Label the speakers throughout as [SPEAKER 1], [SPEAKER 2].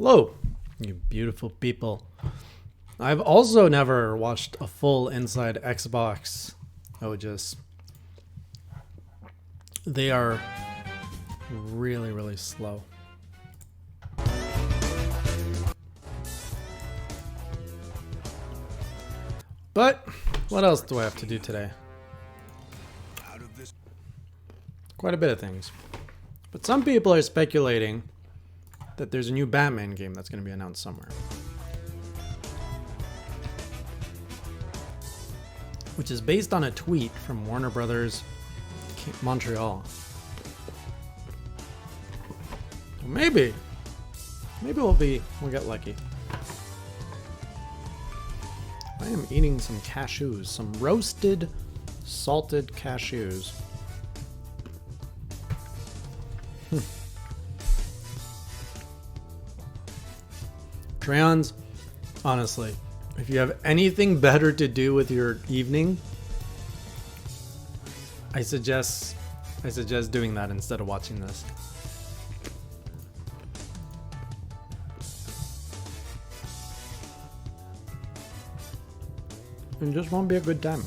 [SPEAKER 1] Hello, you beautiful people. I've also never watched a full Inside Xbox. They are really, really slow. But what else do I have to do today? Quite a bit of things. But some people are speculating that there's a new Batman game that's going to be announced somewhere. Which is based on a tweet from Warner Brothers Montreal. Maybe we'll get lucky. I am eating some cashews, some roasted, salted cashews. Crayons, honestly, if you have anything better to do with your evening, I suggest doing that instead of watching this. It just won't be a good time.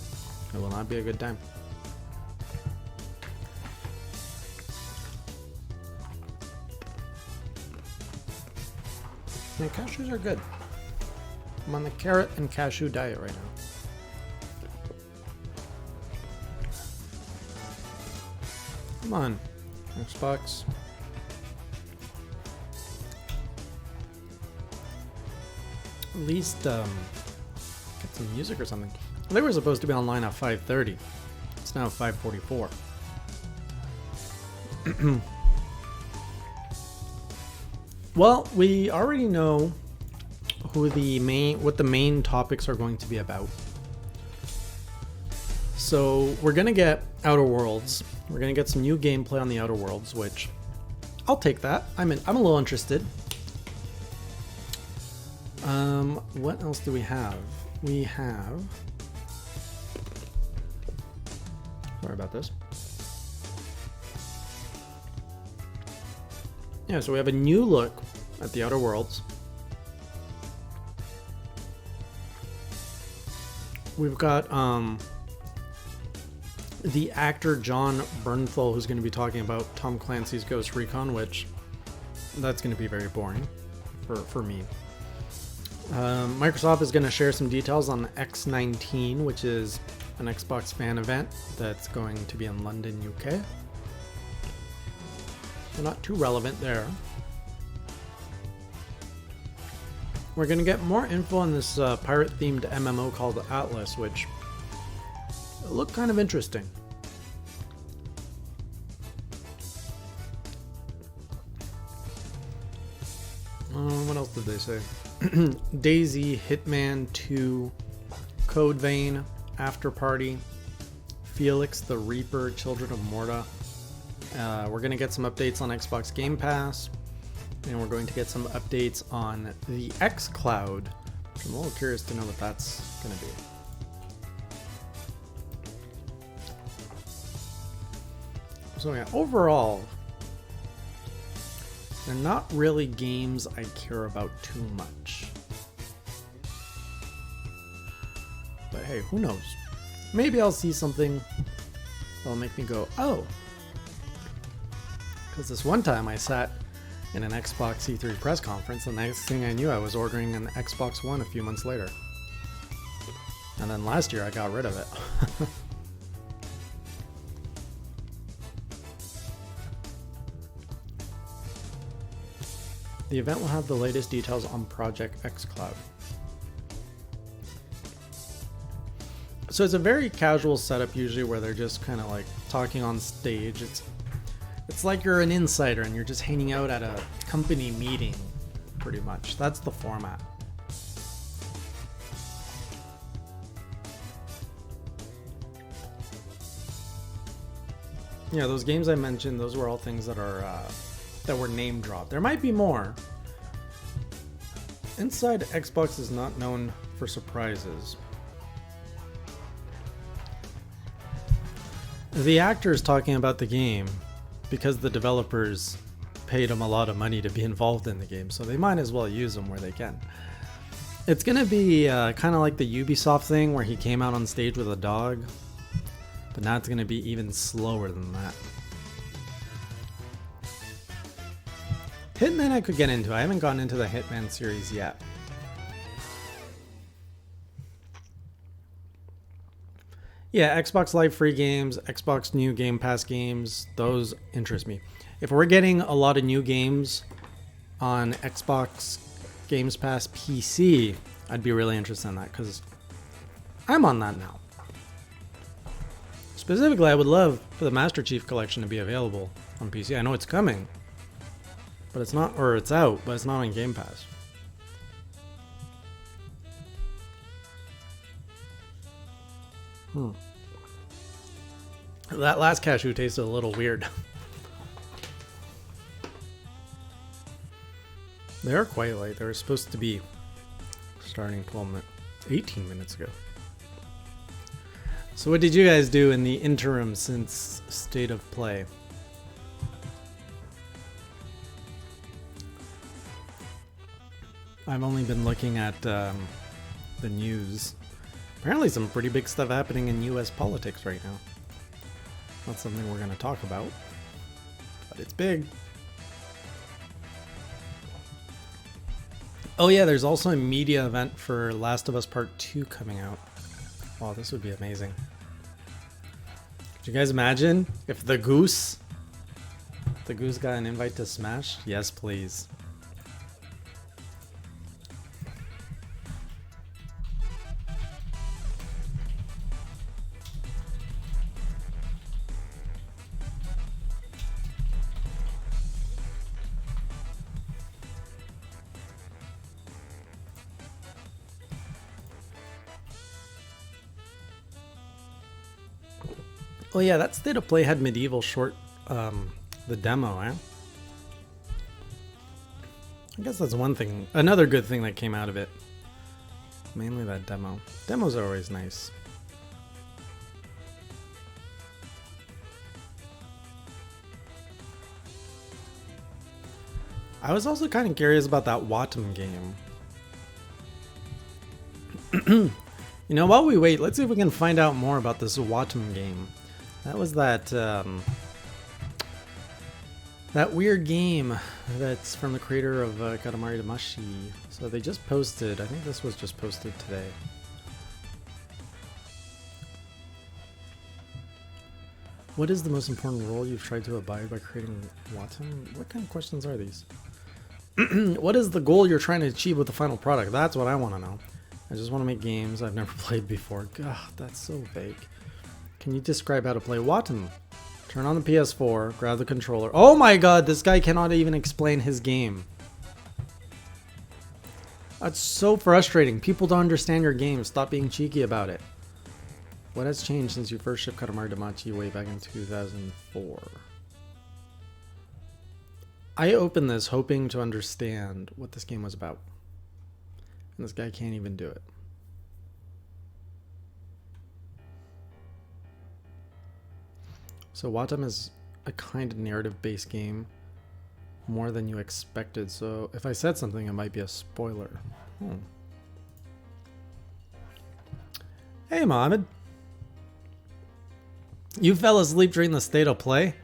[SPEAKER 1] It will not be a good time. Yeah, cashews are good. I'm on the carrot and cashew diet right now. Come on, Xbox. At least get some music or something. They were supposed to be online at 5:30. It's now 5:44. Well, we already know what the main topics are going to be about. So we're gonna get Outer Worlds. We're gonna get some new gameplay on the Outer Worlds, which I'll take that. I'm a little interested. What else do we have? We have. Sorry about this. Yeah, so we have a new look at the Outer Worlds. We've got the actor Jon Bernthal, who's going to be talking about Tom Clancy's Ghost Recon, which that's going to be very boring for me. Microsoft is going to share some details on X19, which is an Xbox fan event that's going to be in London, UK. So not too relevant there. We're going to get more info on this pirate-themed MMO called Atlas, which looked kind of interesting. What else did they say? DayZ, Hitman 2, Code Vein, After Party, Felix the Reaper, Children of Morta. We're going to get some updates on Xbox Game Pass, and we're going to get some updates on the xCloud. I'm a little curious to know what that's going to be. So yeah, overall, they're not really games I care about too much. But hey, who knows? Maybe I'll see something that'll make me go, oh. Because this one time I sat in an Xbox E3 press conference, and the next thing I knew I was ordering an Xbox One a few months later. And then last year I got rid of it. The event will have the latest details on Project xCloud. So it's a very casual setup usually where they're just kind of like talking on stage. It's like you're an insider and you're just hanging out at a company meeting, pretty much. That's the format. Yeah, those games I mentioned, those were all things that are that were name dropped. There might be more. Inside Xbox is not known for surprises. The actor is talking about the game because the developers paid them a lot of money to be involved in the game, so they might as well use them where they can. It's gonna be kind of like the Ubisoft thing where he came out on stage with a dog, but now it's gonna be even slower than that. Hitman I could get into. I haven't gotten into the Hitman series yet. Yeah, Xbox Live free games, Xbox new Game Pass games, those interest me. If we're getting a lot of new games on Xbox Games Pass PC, I'd be really interested in that because I'm on that now. Specifically, I would love for the Master Chief Collection to be available on PC. I know it's coming, but it's not, or it's out, but it's not on Game Pass. That last cashew tasted a little weird. They are quite late. They were supposed to be starting 18 minutes ago. So what did you guys do in the interim since State of Play? I've only been looking at the news. Apparently some pretty big stuff happening in US politics right now. Not something we're going to talk about, but it's big. Oh yeah, there's also a media event for Last of Us Part 2 coming out. Wow, this would be amazing. Could you guys imagine if the goose got an invite to Smash? Yes, please. Oh yeah, that State of Play had Medieval short, the demo, eh? I guess that's one thing, another good thing that came out of it. Mainly that demo. Demos are always nice. I was also kind of curious about that Wattam game. You know, while we wait, let's see if we can find out more about this Wattam game. That was that that weird game that's from the creator of Katamari Damacy. So they just posted, I think this was just posted today. What is the most important role you've tried to abide by creating Wattam? What kind of questions are these? What is the goal you're trying to achieve with the final product? That's what I want to know. I just want to make games I've never played before. God, that's so vague. Can you describe how to play Wattam? Turn on the PS4, grab the controller. Oh my god, this guy cannot even explain his game. That's so frustrating. People don't understand your game. Stop being cheeky about it. What has changed since you first shipped Katamari Damacy way back in 2004? I opened this hoping to understand what this game was about. And this guy can't even do it. So Wattam is a kind of narrative-based game, more than you expected. So if I said something, it might be a spoiler. Hey, Mohammed. You fell asleep during the State of Play?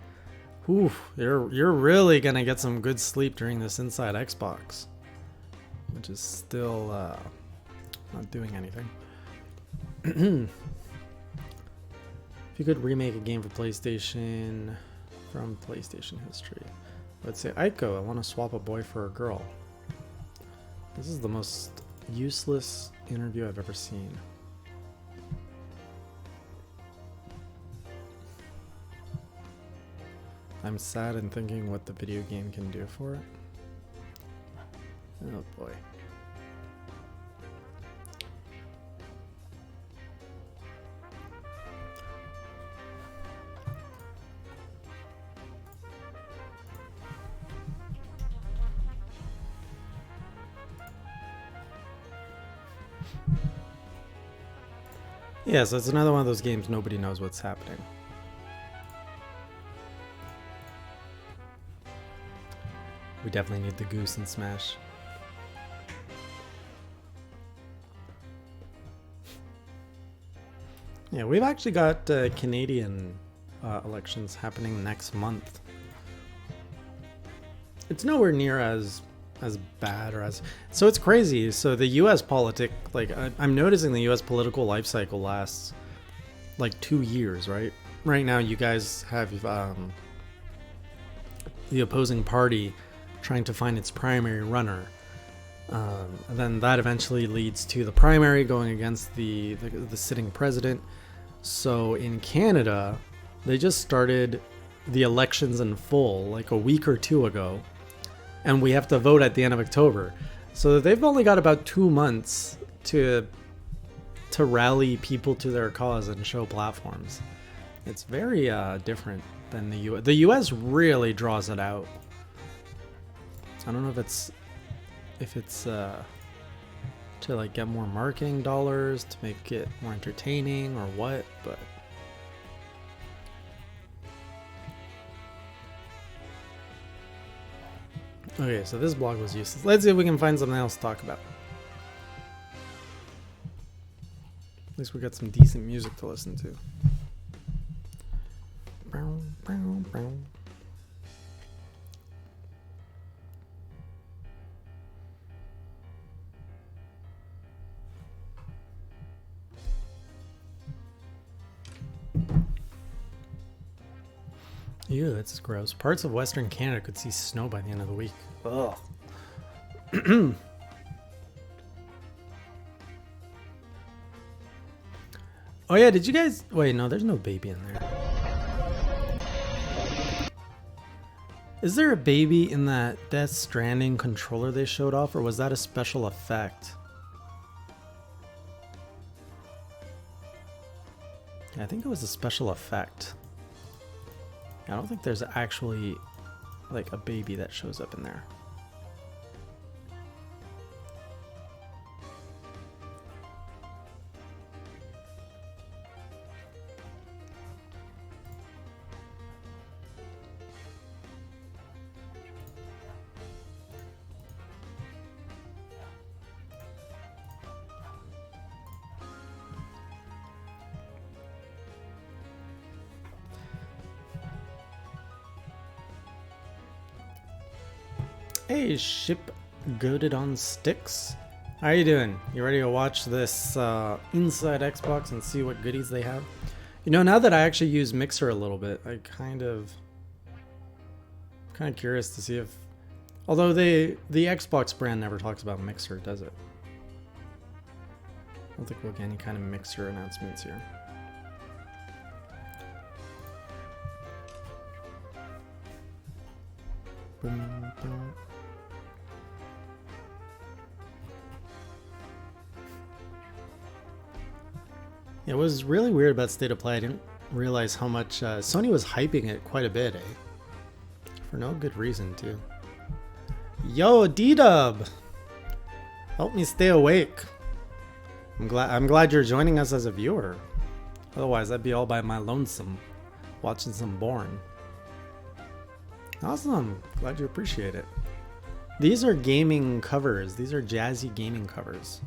[SPEAKER 1] Whew, you're really gonna get some good sleep during this Inside Xbox, which is still not doing anything. If you could remake a game for PlayStation from PlayStation history, let's say Aiko, I want to swap a boy for a girl. This is the most useless interview I've ever seen. I'm sad and thinking what the video game can do for it. Oh boy. Yeah, so it's another one of those games nobody knows what's happening. We definitely need the goose in Smash. Yeah, we've actually got Canadian elections happening next month. It's nowhere near as bad or as... So it's crazy. So the U.S. I'm noticing the U.S. political life cycle lasts like 2 years, right? Right now you guys have the opposing party trying to find its primary runner. And then that eventually leads to the primary going against the sitting president. So in Canada, they just started the elections in full like a week or two ago. And we have to vote at the end of October. So they've only got about 2 months to rally people to their cause and show platforms. It's very different than the U.S. The U.S. really draws it out. I don't know if it's to like get more marketing dollars, to make it more entertaining or what, but okay, so this blog was useless. Let's see if we can find something else to talk about. At least we got some decent music to listen to. Ew, that's gross. Parts of Western Canada could see snow by the end of the week. Ugh. Oh yeah, did you guys... Wait, no, there's no baby in there. Is there a baby in that Death Stranding controller they showed off, or was that a special effect? Yeah, I think it was a special effect. I don't think there's actually like a baby that shows up in there. Hey, Ship Goated on Sticks. How you doing? You ready to watch this Inside Xbox and see what goodies they have? You know, now that I actually use Mixer a little bit, I kind of curious to see if... Although the Xbox brand never talks about Mixer, does it? I don't think we'll get any kind of Mixer announcements here. Boom, boom. It was really weird about State of Play. I didn't realize how much Sony was hyping it quite a bit, eh? For no good reason, too. Yo, D-Dub! Help me stay awake. I'm glad you're joining us as a viewer. Otherwise, I'd be all by my lonesome, watching some Bourne. Awesome. Glad you appreciate it. These are gaming covers. These are jazzy gaming covers.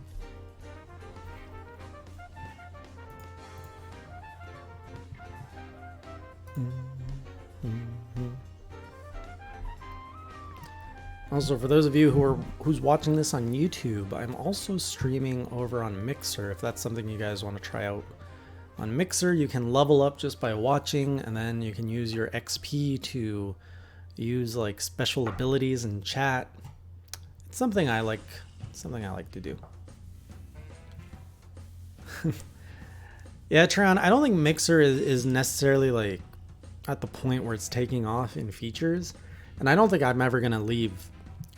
[SPEAKER 1] Also, for those of you who's watching this on YouTube, I'm also streaming over on Mixer. If that's something you guys want to try out on Mixer, you can level up just by watching, and then you can use your XP to use like special abilities in chat. It's something I like. Something I like to do. Yeah, Tron. I don't think Mixer is necessarily like at the point where it's taking off in features, and I don't think I'm ever gonna leave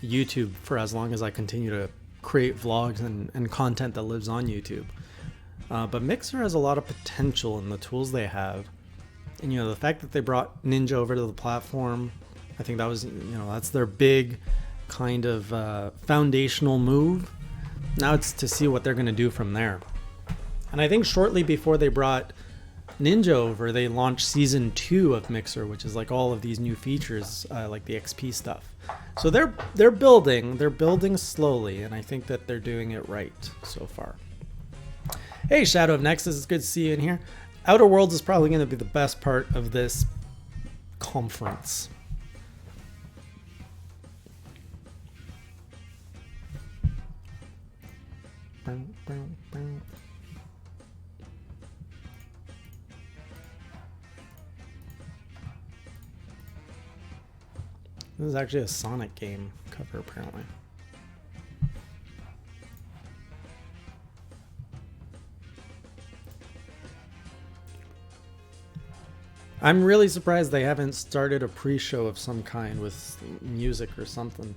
[SPEAKER 1] YouTube for as long as I continue to create vlogs and content that lives on YouTube. But Mixer has a lot of potential in the tools they have, and you know, the fact that they brought Ninja over to the platform, I think that was, you know, that's their big kind of foundational move. Now it's to see what they're going to do from there. And I think shortly before they brought Ninja over, they launched season 2 of Mixer, which is like all of these new features, like the XP stuff. So they're building slowly, and I think that they're doing it right so far. Hey, Shadow of Nexus, it's good to see you in here. Outer Worlds is probably going to be the best part of this conference. This is actually a Sonic game cover, apparently. I'm really surprised they haven't started a pre-show of some kind with music or something.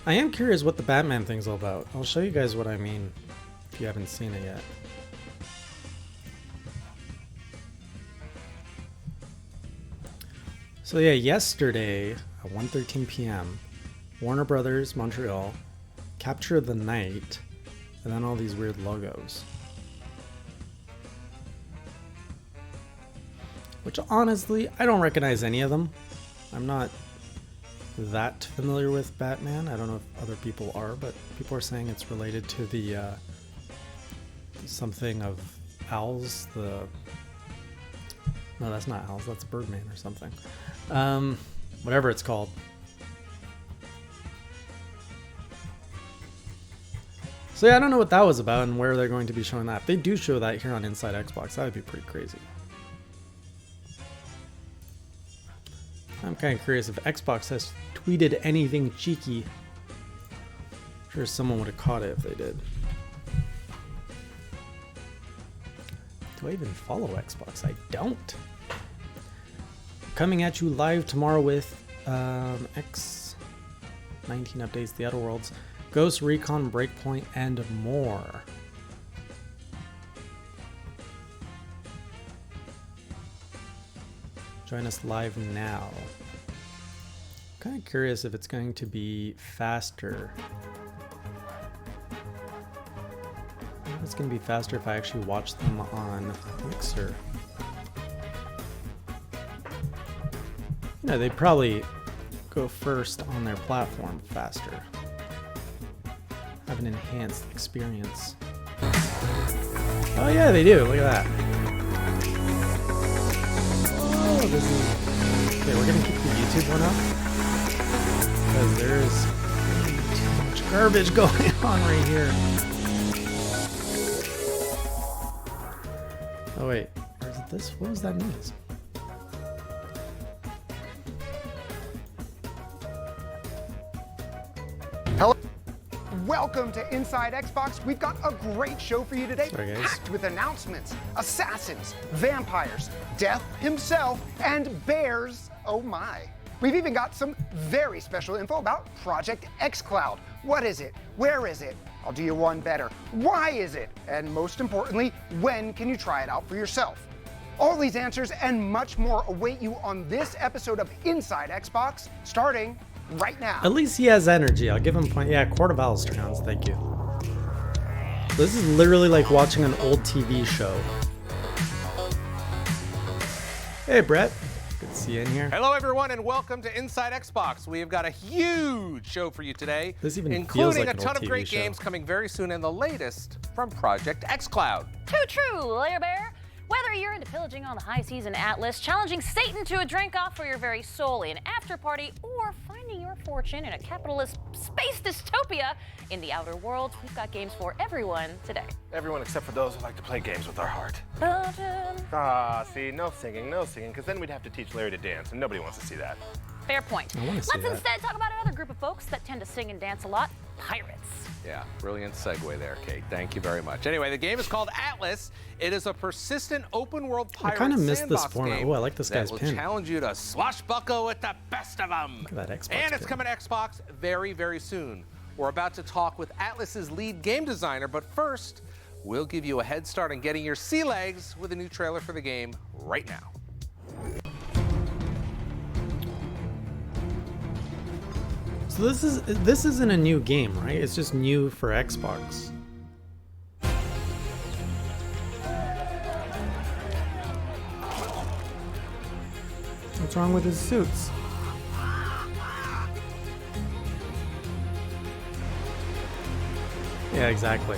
[SPEAKER 1] I am curious what the Batman thing's all about. I'll show you guys what I mean if you haven't seen it yet. So yeah, yesterday at 1:13 p.m., Warner Brothers Montreal, Capture the Night, and then all these weird logos. Which honestly, I don't recognize any of them. I'm not that familiar with Batman. I don't know if other people are, but people are saying it's related to the something of owls. No, that's not owls. That's Birdman or something. Whatever it's called. So yeah, I don't know what that was about and where they're going to be showing that. If they do show that here on Inside Xbox, that would be pretty crazy. I'm kind of curious if Xbox has tweeted anything cheeky. I'm sure someone would have caught it if they did. Do I even follow Xbox? I don't. Coming at you live tomorrow with X19 updates, The Outer Worlds, Ghost Recon Breakpoint, and more. Join us live now. I'm kind of curious if it's going to be faster. I think it's going to be faster if I actually watch them on Mixer. You know, they'd probably go first on their platform faster. Have an enhanced experience. Oh yeah, they do. Look at that. Oh, this is... Okay, we're gonna keep the YouTube one up. Because there's too much garbage going on right here. Oh wait, or is it this? What was that noise?
[SPEAKER 2] Hello. Welcome to Inside Xbox. We've got a great show for you today,
[SPEAKER 1] Sorry, guys.
[SPEAKER 2] packed with announcements, assassins, vampires, death himself, and bears. Oh my. We've even got some very special info about Project xCloud. What is it? Where is it? I'll do you one better. Why is it? And most importantly, when can you try it out for yourself? All these answers and much more await you on this episode of Inside Xbox, starting right now.
[SPEAKER 1] At least he has energy. I'll give him point. Yeah, Court of Owls turns. Thank you. This is literally like watching an old TV show. Hey, Brett. Good to see you in here.
[SPEAKER 3] Hello, everyone, and welcome to Inside Xbox. We've got a huge show for you today,
[SPEAKER 1] This even feels
[SPEAKER 3] including
[SPEAKER 1] like
[SPEAKER 3] a
[SPEAKER 1] an
[SPEAKER 3] ton
[SPEAKER 1] old
[SPEAKER 3] of
[SPEAKER 1] TV
[SPEAKER 3] great
[SPEAKER 1] show.
[SPEAKER 3] games coming very soon, and the latest from Project xCloud.
[SPEAKER 4] Too true, Layer Bear. Whether you're into pillaging on the high seas in Atlas, challenging Satan to a drink-off for your very soul in After Party, or finding your fortune in a capitalist space dystopia in the Outer Worlds, we've got games for everyone today.
[SPEAKER 5] Everyone except for those who like to play games with our heart. See, no singing, because then we'd have to teach Larry to dance, and nobody wants to see that.
[SPEAKER 4] Fair point.
[SPEAKER 1] I wanna see
[SPEAKER 4] Let's
[SPEAKER 1] that.
[SPEAKER 4] instead talk about another group of folks that tend to sing and dance a lot, pirates.
[SPEAKER 3] Yeah, brilliant segue there, Kate. Thank you very much. Anyway, the game is called Atlas. It is a persistent open-world pirate
[SPEAKER 1] kinda missed this
[SPEAKER 3] sandbox
[SPEAKER 1] format.
[SPEAKER 3] game
[SPEAKER 1] Ooh, I like this
[SPEAKER 3] that
[SPEAKER 1] guy's
[SPEAKER 3] will
[SPEAKER 1] pin.
[SPEAKER 3] challenge you to swashbuckle with the best of them.
[SPEAKER 1] Look at that Xbox
[SPEAKER 3] And it's
[SPEAKER 1] pin.
[SPEAKER 3] coming to Xbox very, very soon. We're about to talk with Atlas's lead game designer, but first, we'll give you a head start on getting your sea legs with a new trailer for the game right now.
[SPEAKER 1] So this isn't a new game, right? It's just new for Xbox. What's wrong with his suits? Yeah, exactly.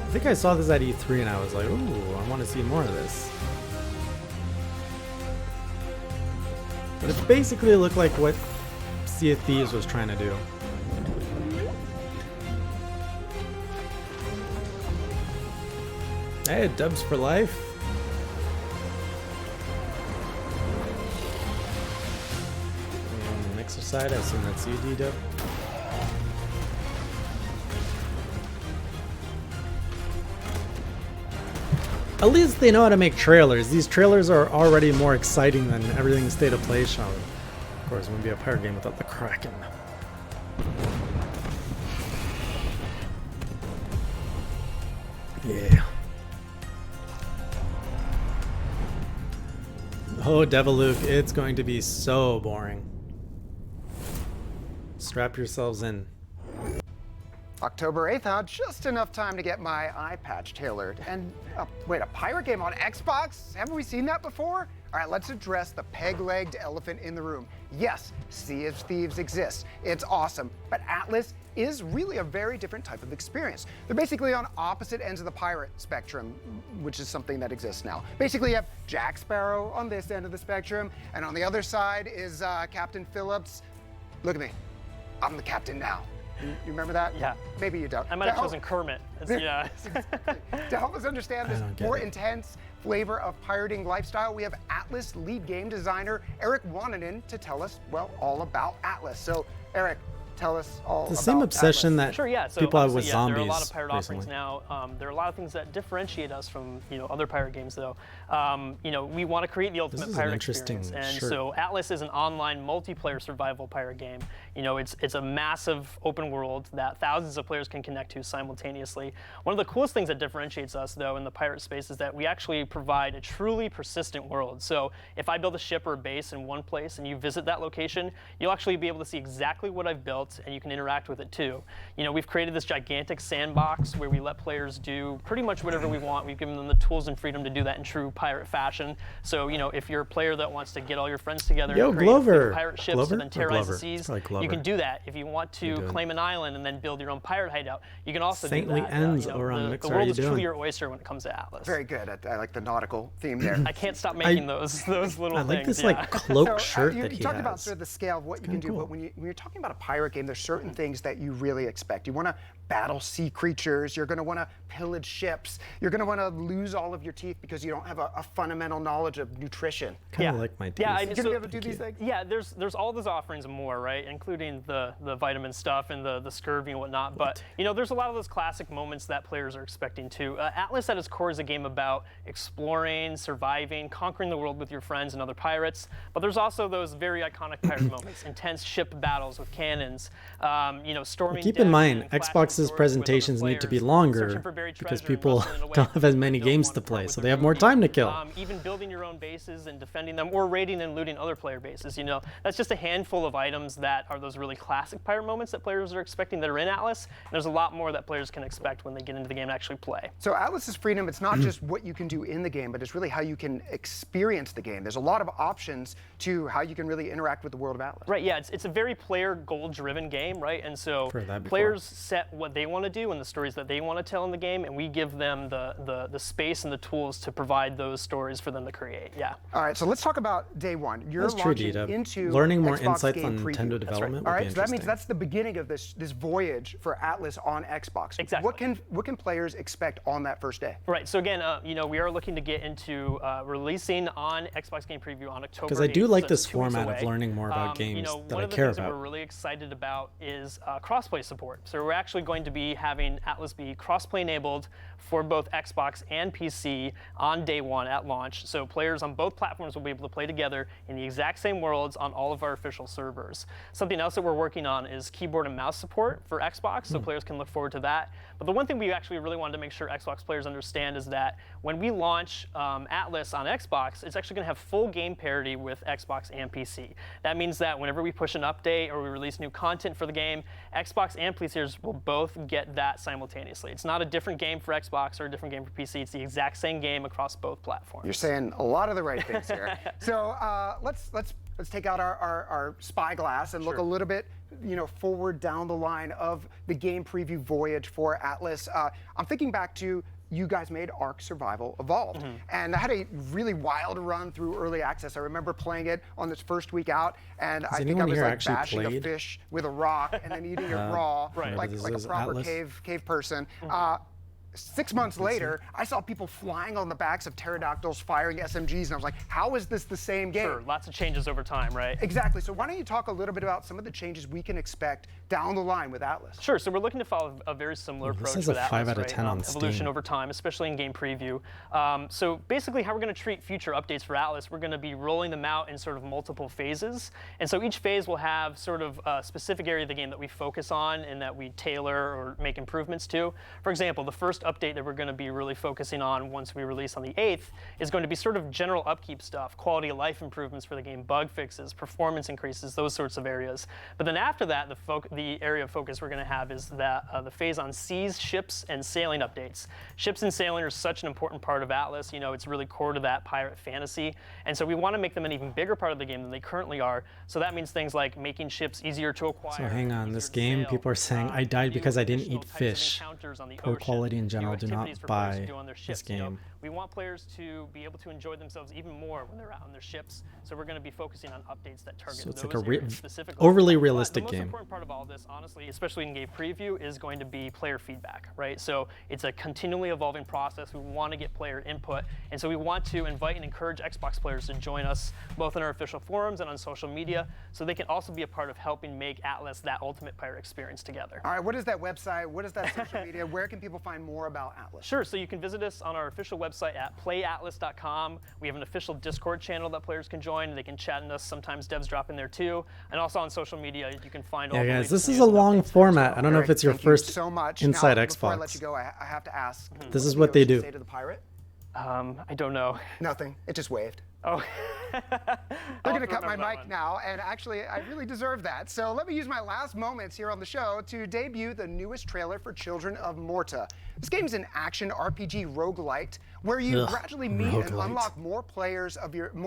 [SPEAKER 1] I think I saw this at E3 and I was like, ooh, I want to see more of this. But it basically looked like what Sea of Thieves was trying to do. Hey, dubs for life. And on the Mixer side, I assume that's CD dub. At least they know how to make trailers. These trailers are already more exciting than everything State of Play shown. Of course, it wouldn't be a pirate game without the Kraken. Yeah. Oh, Deviluke, it's going to be so boring. Strap yourselves in.
[SPEAKER 2] October 8th, huh? Just enough time to get my eye patch tailored. And wait, a pirate game on Xbox? Haven't we seen that before? All right, let's address the peg-legged elephant in the room. Yes, Sea of Thieves exists. It's awesome, but Atlas is really a very different type of experience. They're basically on opposite ends of the pirate spectrum, which is something that exists now. Basically, you have Jack Sparrow on this end of the spectrum, and on the other side is Captain Phillips. Look at me. I'm the captain now. You remember that?
[SPEAKER 6] Yeah.
[SPEAKER 2] Maybe you don't.
[SPEAKER 6] I might have chosen Kermit. Yeah.
[SPEAKER 2] To help us understand this more intense flavor of pirating lifestyle, we have Atlas lead game designer Eric Wananen to tell us, well, all about Atlas. So, Eric, tell us all
[SPEAKER 1] The
[SPEAKER 2] about
[SPEAKER 1] same obsession
[SPEAKER 2] Atlas.
[SPEAKER 1] that
[SPEAKER 6] Sure, yeah. So
[SPEAKER 1] people have with
[SPEAKER 6] obviously,
[SPEAKER 1] zombies
[SPEAKER 6] there are a lot of pirate
[SPEAKER 1] recently.
[SPEAKER 6] offerings now. There are a lot of things that differentiate us from other pirate games, though. We want to create the ultimate
[SPEAKER 1] is an
[SPEAKER 6] pirate
[SPEAKER 1] interesting
[SPEAKER 6] experience, and
[SPEAKER 1] shirt.
[SPEAKER 6] so Atlas is an online multiplayer survival pirate game. It's a massive open world that thousands of players can connect to simultaneously. One of the coolest things that differentiates us, though, in the pirate space is that we actually provide a truly persistent world. So if I build a ship or a base in one place and you visit that location, you'll actually be able to see exactly what I've built, and you can interact with it too. We've created this gigantic sandbox where we let players do pretty much whatever we want. We've given them the tools and freedom to do that in true pirate fashion. So, if you're a player that wants to get all your friends together
[SPEAKER 1] Yo,
[SPEAKER 6] and create
[SPEAKER 1] Glover.
[SPEAKER 6] pirate ships
[SPEAKER 1] Glover
[SPEAKER 6] and then
[SPEAKER 1] or
[SPEAKER 6] terrorize the
[SPEAKER 1] Glover?
[SPEAKER 6] seas,
[SPEAKER 1] It's probably Glover.
[SPEAKER 6] you can do that. If you want to
[SPEAKER 1] doing?
[SPEAKER 6] claim an island and then build your own pirate hideout, you can also
[SPEAKER 1] Saintly
[SPEAKER 6] do that.
[SPEAKER 1] ends over on
[SPEAKER 6] the
[SPEAKER 1] Mixer. How
[SPEAKER 6] world
[SPEAKER 1] you
[SPEAKER 6] is truly
[SPEAKER 1] doing?
[SPEAKER 6] your oyster when it comes to Atlas.
[SPEAKER 2] Very good. I like the nautical theme there.
[SPEAKER 6] I can't stop making those little
[SPEAKER 1] I
[SPEAKER 6] things.
[SPEAKER 1] like this
[SPEAKER 6] yeah.
[SPEAKER 1] like cloak
[SPEAKER 2] So,
[SPEAKER 1] shirt
[SPEAKER 2] you
[SPEAKER 1] that he
[SPEAKER 2] talked
[SPEAKER 1] has.
[SPEAKER 2] about sort of the scale of what you can do,
[SPEAKER 1] cool.
[SPEAKER 2] but when you're talking about a pirate game, there's certain things that you really expect. You want to battle sea creatures. You're going to want to pillage ships. You're going to want to lose all of your teeth because you don't have a fundamental knowledge of nutrition.
[SPEAKER 1] Kind of like my teeth.
[SPEAKER 6] Yeah,
[SPEAKER 2] You're going to be able to do these things?
[SPEAKER 6] Yeah, there's all those offerings and more, right? Including the vitamin stuff and the scurvy and whatnot. But there's a lot of those classic moments that players are expecting too. Atlas at its core is a game about exploring, surviving, conquering the world with your friends and other pirates. But there's also those very iconic pirate moments, intense ship battles with cannons, storming.
[SPEAKER 1] Keep in
[SPEAKER 6] decks
[SPEAKER 1] mind,
[SPEAKER 6] and clashing
[SPEAKER 1] Xbox's
[SPEAKER 6] swords with other
[SPEAKER 1] presentations need to be
[SPEAKER 6] players,
[SPEAKER 1] longer
[SPEAKER 6] searching for buried
[SPEAKER 1] because
[SPEAKER 6] treasure and
[SPEAKER 1] people
[SPEAKER 6] rustling away
[SPEAKER 1] don't have as
[SPEAKER 6] from
[SPEAKER 1] many
[SPEAKER 6] what they
[SPEAKER 1] games
[SPEAKER 6] don't
[SPEAKER 1] to
[SPEAKER 6] want
[SPEAKER 1] play,
[SPEAKER 6] with
[SPEAKER 1] so
[SPEAKER 6] their
[SPEAKER 1] they have more
[SPEAKER 6] groupie.
[SPEAKER 1] time to kill.
[SPEAKER 6] Even building your own bases and defending them, or raiding and looting other player bases. That's just a handful of items that are those really classic pirate moments that players are expecting that are in Atlas. And there's a lot more that players can expect when they get into the game and actually play.
[SPEAKER 2] So Atlas's freedom, it's not just what you can do in the game, but it's really how you can experience the game. There's a lot of options to how you can really interact with the world of Atlas.
[SPEAKER 6] Right, yeah, it's a very player goal-driven game, right? And so
[SPEAKER 1] Heard that before.
[SPEAKER 6] players set what they want to do and the stories that they want to tell in the game, and we give them the space and the tools to provide those stories for them to create. Yeah.
[SPEAKER 2] All right, so let's talk about day one. You're
[SPEAKER 1] That's true,
[SPEAKER 2] launching
[SPEAKER 1] Dita.
[SPEAKER 2] into
[SPEAKER 1] Learning more
[SPEAKER 2] Xbox
[SPEAKER 1] insights
[SPEAKER 2] Game
[SPEAKER 1] on
[SPEAKER 2] Preview.
[SPEAKER 1] Nintendo
[SPEAKER 2] That's right.
[SPEAKER 1] development
[SPEAKER 2] All
[SPEAKER 1] would
[SPEAKER 2] right,
[SPEAKER 1] be
[SPEAKER 2] so that means
[SPEAKER 1] interesting.
[SPEAKER 2] that's the beginning of this voyage for Atlas on Xbox.
[SPEAKER 6] Exactly.
[SPEAKER 2] What can players expect on that first day?
[SPEAKER 6] Right, so again, we are looking to get into releasing on Xbox Game Preview on October 8th.
[SPEAKER 1] Because I do like
[SPEAKER 6] so
[SPEAKER 1] this
[SPEAKER 6] it's 2 weeks
[SPEAKER 1] format of
[SPEAKER 6] away.
[SPEAKER 1] learning more about games that
[SPEAKER 6] one
[SPEAKER 1] I
[SPEAKER 6] of the
[SPEAKER 1] care
[SPEAKER 6] things that
[SPEAKER 1] about.
[SPEAKER 6] we're really excited about is crossplay support. So we're actually going to be having Atlas be crossplay enabled for both Xbox and PC on day 1. 1 at launch, so players on both platforms will be able to play together in the exact same worlds on all of our official servers. Something else that we're working on is keyboard and mouse support for Xbox, so players can look forward to that. But the one thing we actually really wanted to make sure Xbox players understand is that when we launch Atlas on Xbox, it's actually going to have full game parity with Xbox and PC. That means that whenever we push an update or we release new content for the game, Xbox and PCers will both get that simultaneously. It's not a different game for Xbox or a different game for PC. It's the exact same game across both platforms.
[SPEAKER 2] You're saying a lot of the right things here. So let's take out our spyglass and look a little bit, forward down the line of the game preview voyage for Atlas. I'm thinking back to you guys made Ark Survival Evolved, and I had a really wild run through early access. I remember playing it on this first week out, and I think I was like bashing a fish with a rock and then eating it raw, like a proper
[SPEAKER 1] Atlas.
[SPEAKER 2] cave person. 6 months later, I saw people flying on the backs of pterodactyls firing SMGs, and I was like, how is this the same game?
[SPEAKER 6] Sure, lots of changes over time, right?
[SPEAKER 2] Exactly. So why don't you talk a little bit about some of the changes we can expect down the line with Atlas?
[SPEAKER 6] Sure. So we're looking to follow a very similar approach
[SPEAKER 1] This is
[SPEAKER 6] with
[SPEAKER 1] a
[SPEAKER 6] Atlas,
[SPEAKER 1] 5 out of
[SPEAKER 6] right?
[SPEAKER 1] 10 on
[SPEAKER 6] Evolution
[SPEAKER 1] Steam.
[SPEAKER 6] over time, especially in game preview. So basically, how we're going to treat future updates for Atlas, we're going to be rolling them out in sort of multiple phases. And so each phase will have sort of a specific area of the game that we focus on and that we tailor or make improvements to. For example, the first update that we're going to be really focusing on once we release on the 8th is going to be sort of general upkeep stuff, quality of life improvements for the game, bug fixes, performance increases, those sorts of areas. But then after that, the area of focus we're going to have is that the phase on seas, ships, and sailing updates. Ships and sailing are such an important part of Atlas. It's really core to that pirate fantasy. And so we want to make them an even bigger part of the game than they currently are. So that means things like making ships easier to acquire.
[SPEAKER 1] So hang on,
[SPEAKER 6] easier
[SPEAKER 1] this
[SPEAKER 6] to
[SPEAKER 1] game,
[SPEAKER 6] sail,
[SPEAKER 1] people are saying, I died
[SPEAKER 6] new
[SPEAKER 1] because I didn't
[SPEAKER 6] additional
[SPEAKER 1] eat
[SPEAKER 6] types of
[SPEAKER 1] fish.
[SPEAKER 6] encounters on the
[SPEAKER 1] Poor
[SPEAKER 6] ocean,
[SPEAKER 1] quality in
[SPEAKER 6] new
[SPEAKER 1] general, do not
[SPEAKER 6] activities for players to
[SPEAKER 1] buy
[SPEAKER 6] do on their
[SPEAKER 1] this
[SPEAKER 6] ships.
[SPEAKER 1] game.
[SPEAKER 6] We want players to be able to enjoy themselves even more when they're out on their ships. So we're going to be focusing on updates that target
[SPEAKER 1] So it's
[SPEAKER 6] those
[SPEAKER 1] like a
[SPEAKER 6] areas specifically.
[SPEAKER 1] overly
[SPEAKER 6] But
[SPEAKER 1] realistic
[SPEAKER 6] the most
[SPEAKER 1] game.
[SPEAKER 6] important part of all this, honestly, especially in game preview, is going to be player feedback, right? So it's a continually evolving process. We want to get player input, and so we want to invite and encourage Xbox players to join us both in our official forums and on social media, so they can also be a part of helping make Atlas that ultimate pirate experience together.
[SPEAKER 2] All right, what is that website? What is that social media? Where can people find more about Atlas?
[SPEAKER 6] Sure, so you can visit us on our official website at playatlas.com. We have an official Discord channel that players can join. They can chat in us. Sometimes devs drop in there too. And also on social media, you can find all the
[SPEAKER 1] Yeah, guys,
[SPEAKER 6] latest
[SPEAKER 1] this is
[SPEAKER 6] news
[SPEAKER 1] a
[SPEAKER 6] and
[SPEAKER 1] long
[SPEAKER 6] updates there.
[SPEAKER 1] format. I don't know if
[SPEAKER 2] Eric,
[SPEAKER 1] it's your
[SPEAKER 2] thank you
[SPEAKER 1] first
[SPEAKER 2] so much.
[SPEAKER 1] Inside
[SPEAKER 2] now,
[SPEAKER 1] Xbox.
[SPEAKER 2] Before I let you go, I have to ask.
[SPEAKER 1] This is
[SPEAKER 2] do
[SPEAKER 1] what they
[SPEAKER 2] you
[SPEAKER 1] do.
[SPEAKER 2] say to the pirate?
[SPEAKER 6] I don't know.
[SPEAKER 2] Nothing. It just waved.
[SPEAKER 6] Oh.
[SPEAKER 2] They're going to cut my mic now, and actually, I really deserve that. So let me use my last moments here on the show to debut the newest trailer for Children of Morta. This game's an action RPG roguelite where you gradually meet and unlock more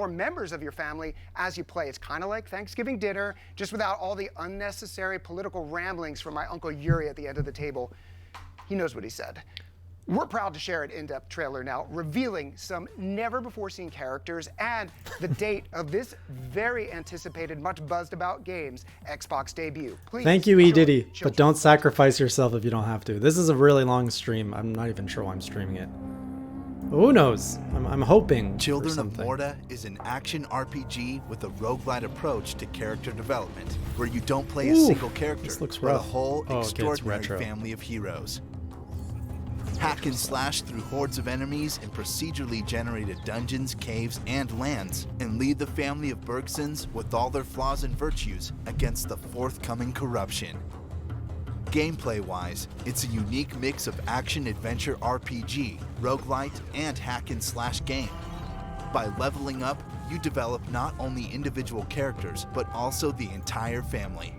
[SPEAKER 2] members of your family as you play. It's kind of like Thanksgiving dinner, just without all the unnecessary political ramblings from my Uncle Yuri at the end of the table. He knows what he said. We're proud to share an in-depth trailer now, revealing some never-before-seen characters and the date of this very anticipated, much buzzed about game's Xbox debut. Please
[SPEAKER 1] Thank you, E.
[SPEAKER 2] enjoy
[SPEAKER 1] Diddy, but
[SPEAKER 2] Children
[SPEAKER 1] don't
[SPEAKER 2] of Morta.
[SPEAKER 1] sacrifice yourself if you don't have to. This is a really long stream. I'm not even sure why I'm streaming it. Who knows? I'm hoping for
[SPEAKER 7] Children of
[SPEAKER 1] something.
[SPEAKER 7] Morta is an action RPG with a roguelite approach to character development, where you don't play a
[SPEAKER 1] Ooh,
[SPEAKER 7] single character,
[SPEAKER 1] this looks
[SPEAKER 7] but a
[SPEAKER 1] rough.
[SPEAKER 7] whole
[SPEAKER 1] Oh, okay, it's
[SPEAKER 7] extraordinary
[SPEAKER 1] retro.
[SPEAKER 7] family of heroes. Hack and slash through hordes of enemies in procedurally generated dungeons, caves, and lands, and lead the family of Bergsons, with all their flaws and virtues, against the forthcoming corruption. Gameplay-wise, it's a unique mix of action-adventure RPG, roguelite, and hack-and-slash game. By leveling up, you develop not only individual characters, but also the entire family.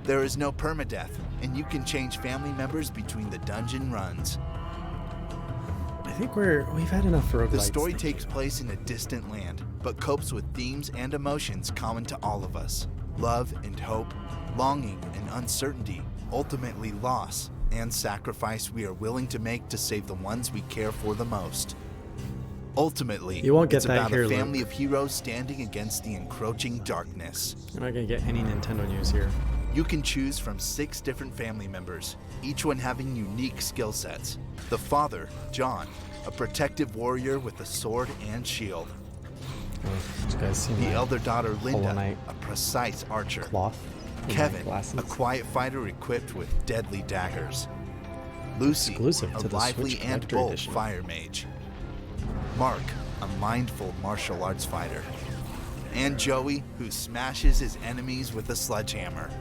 [SPEAKER 7] There is no permadeath, and you can change family members between the dungeon runs.
[SPEAKER 1] I think we've had enough roguelites.
[SPEAKER 7] The story takes place in a distant land, but copes with themes and emotions common to all of us. Love and hope, longing and uncertainty, ultimately loss and sacrifice we are willing to make to save the ones we care for the most. Ultimately,
[SPEAKER 1] You won't get
[SPEAKER 7] it's
[SPEAKER 1] that
[SPEAKER 7] about
[SPEAKER 1] here,
[SPEAKER 7] a family
[SPEAKER 1] Luke.
[SPEAKER 7] of heroes standing against the encroaching darkness.
[SPEAKER 1] You're not gonna get any Nintendo news here.
[SPEAKER 7] You can choose from 6 different family members, each one having unique skill sets. The father, John, a protective warrior with a sword and shield.
[SPEAKER 1] Oh, did you guys see
[SPEAKER 7] The
[SPEAKER 1] my
[SPEAKER 7] elder daughter, Linda,
[SPEAKER 1] Knight
[SPEAKER 7] a precise archer.
[SPEAKER 1] cloth? in my
[SPEAKER 7] Kevin,
[SPEAKER 1] glasses?
[SPEAKER 7] a quiet fighter equipped with deadly daggers. Lucy,
[SPEAKER 1] Exclusive
[SPEAKER 7] a
[SPEAKER 1] to the
[SPEAKER 7] lively
[SPEAKER 1] Switch
[SPEAKER 7] and
[SPEAKER 1] Collector
[SPEAKER 7] bold
[SPEAKER 1] Edition.
[SPEAKER 7] fire mage. Mark, a mindful martial arts fighter. And Joey, who smashes his enemies with a sledgehammer.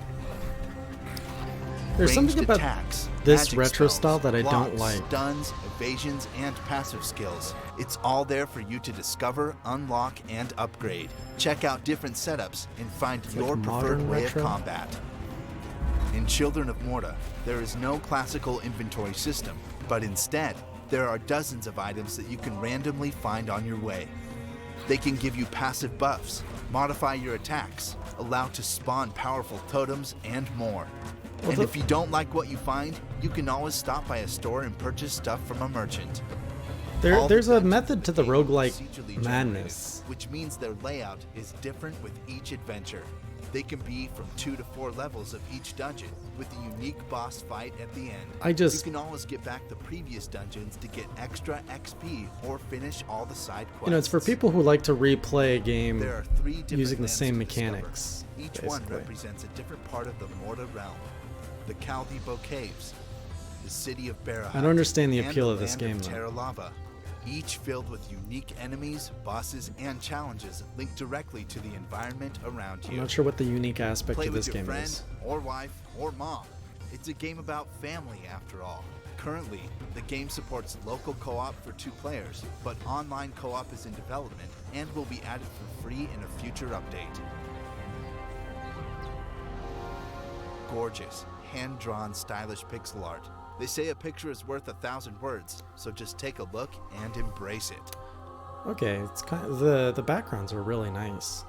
[SPEAKER 1] There's something
[SPEAKER 7] Ranged
[SPEAKER 1] about
[SPEAKER 7] attacks,
[SPEAKER 1] this
[SPEAKER 7] magic
[SPEAKER 1] retro
[SPEAKER 7] spells,
[SPEAKER 1] style that I don't
[SPEAKER 7] blocks,
[SPEAKER 1] like.
[SPEAKER 7] Stuns, evasions, and passive skills. It's all there for you to discover, unlock, and upgrade. Check out different setups and find your
[SPEAKER 1] like
[SPEAKER 7] preferred
[SPEAKER 1] modern
[SPEAKER 7] way
[SPEAKER 1] retro.
[SPEAKER 7] of combat. In Children of Morta, there is no classical inventory system, but instead, there are dozens of items that you can randomly find on your way. They can give you passive buffs, modify your attacks, allow to spawn powerful totems, and more. And if you don't like what you find, you can always stop by a store and purchase stuff from a merchant. All
[SPEAKER 1] There's
[SPEAKER 7] the
[SPEAKER 1] a
[SPEAKER 7] dungeons
[SPEAKER 1] method to the
[SPEAKER 7] in the game are
[SPEAKER 1] roguelike
[SPEAKER 7] procedurally
[SPEAKER 1] madness.
[SPEAKER 7] generated, which means their layout is different with each adventure. They can be from 2 to 4 levels of each dungeon, with a unique boss fight at the end. You can always get back the previous dungeons to get extra XP or finish all the side quests.
[SPEAKER 1] You know, it's for people who like to replay a game
[SPEAKER 7] There are 3 different
[SPEAKER 1] using the
[SPEAKER 7] lands
[SPEAKER 1] same
[SPEAKER 7] to discover.
[SPEAKER 1] mechanics.
[SPEAKER 7] Each one
[SPEAKER 1] basically.
[SPEAKER 7] represents a different part of the Morta realm. The Caldibo Caves, the city of Barahut,
[SPEAKER 1] I don't understand the
[SPEAKER 7] and
[SPEAKER 1] appeal
[SPEAKER 7] the
[SPEAKER 1] of this
[SPEAKER 7] land
[SPEAKER 1] game, though.
[SPEAKER 7] Terra Lava, each filled with unique enemies, bosses, and challenges linked directly to the environment around you.
[SPEAKER 1] I'm not sure what the unique aspect
[SPEAKER 7] Play
[SPEAKER 1] of
[SPEAKER 7] with
[SPEAKER 1] this
[SPEAKER 7] your
[SPEAKER 1] game
[SPEAKER 7] friend,
[SPEAKER 1] is.
[SPEAKER 7] or wife, or mom. It's a game about family, after all. Currently, the game supports local co-op for 2 players, but online co-op is in development and will be added for free in a future update. Gorgeous, hand-drawn, stylish pixel art. They say a picture is worth 1,000 words, so just take a look and embrace it.
[SPEAKER 1] Okay, it's kind of, the backgrounds are really nice.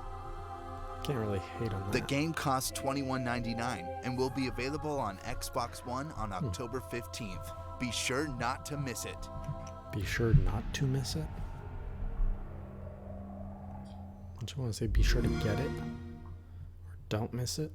[SPEAKER 1] Can't really hate on that.
[SPEAKER 7] The game costs $21.99 and will be available on Xbox One on October 15th. Be sure not to miss it.
[SPEAKER 1] Be sure not to miss it. Don't you want to say be sure to get it? Or don't miss it?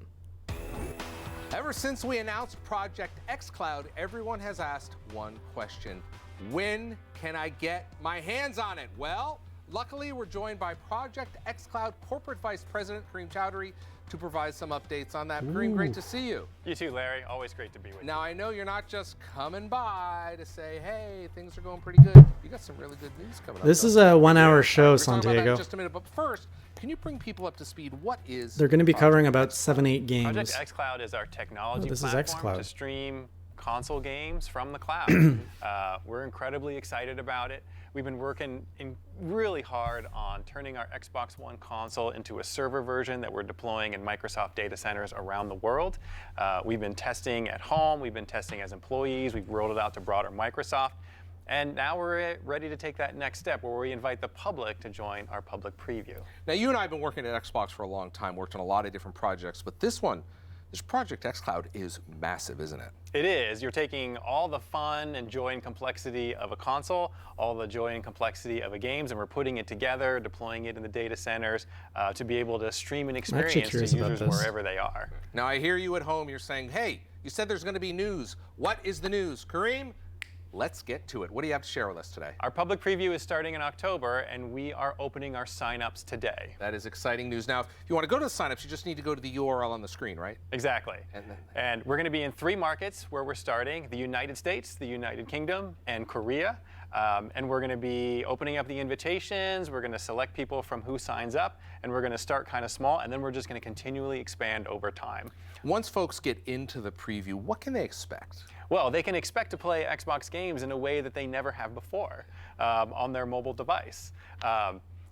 [SPEAKER 3] Ever since we announced Project xCloud, everyone has asked one question. When can I get my hands on it? Well, luckily we're joined by Project xCloud Corporate Vice President Kareem Chowdhury to provide some updates on that. Kareem, great to see you.
[SPEAKER 8] You too, Larry. Always great to be with you.
[SPEAKER 3] Now, I know you're not just coming by to say, hey, things are going pretty good. You got some really good news coming up.
[SPEAKER 1] This is a 1-hour show,
[SPEAKER 3] We're talking about that in
[SPEAKER 1] Santiago.
[SPEAKER 3] just a minute, but first, can you bring people up to speed? What is
[SPEAKER 1] They're going to be
[SPEAKER 3] Project
[SPEAKER 1] covering about
[SPEAKER 3] xCloud?
[SPEAKER 1] 7-8 games.
[SPEAKER 8] Project xCloud is our technology
[SPEAKER 1] this is
[SPEAKER 8] platform
[SPEAKER 1] xCloud.
[SPEAKER 8] to stream console games from the cloud. We're incredibly excited about it. We've been working really hard on turning our Xbox One console into a server version that we're deploying in Microsoft data centers around the world. We've been testing at home. We've been testing as employees. We've rolled it out to broader Microsoft. And now we're ready to take that next step where we invite the public to join our public preview.
[SPEAKER 3] Now, you and I have been working at Xbox for a long time, worked on a lot of different projects, but this Project xCloud is massive, isn't it?
[SPEAKER 8] It is. You're taking all the fun and joy and complexity of a console, all the joy and complexity of a games, and we're putting it together, deploying it in the data centers to be able to stream an experience to
[SPEAKER 1] curious about
[SPEAKER 8] users
[SPEAKER 1] this.
[SPEAKER 8] wherever they are.
[SPEAKER 3] Now, I hear you at home, you're saying, hey, you said there's going to be news. What is the news? Kareem, let's get to it. What do you have to share with us today?
[SPEAKER 8] Our public preview is starting in October, and we are opening our signups today.
[SPEAKER 3] That is exciting news. Now, if you want to go to the signups, you just need to go to the URL on the screen, right?
[SPEAKER 8] Exactly.
[SPEAKER 3] And then-
[SPEAKER 8] And we're going to be in 3 markets where we're starting: the United States, the United Kingdom, and Korea. And we're going to be opening up the invitations. We're going to select people from who signs up, and we're going to start kind of small, and then we're just going to continually expand over time.
[SPEAKER 3] Once folks get into the preview, what can they expect?
[SPEAKER 8] Well, they can expect to play Xbox games in a way that they never have before on their mobile device.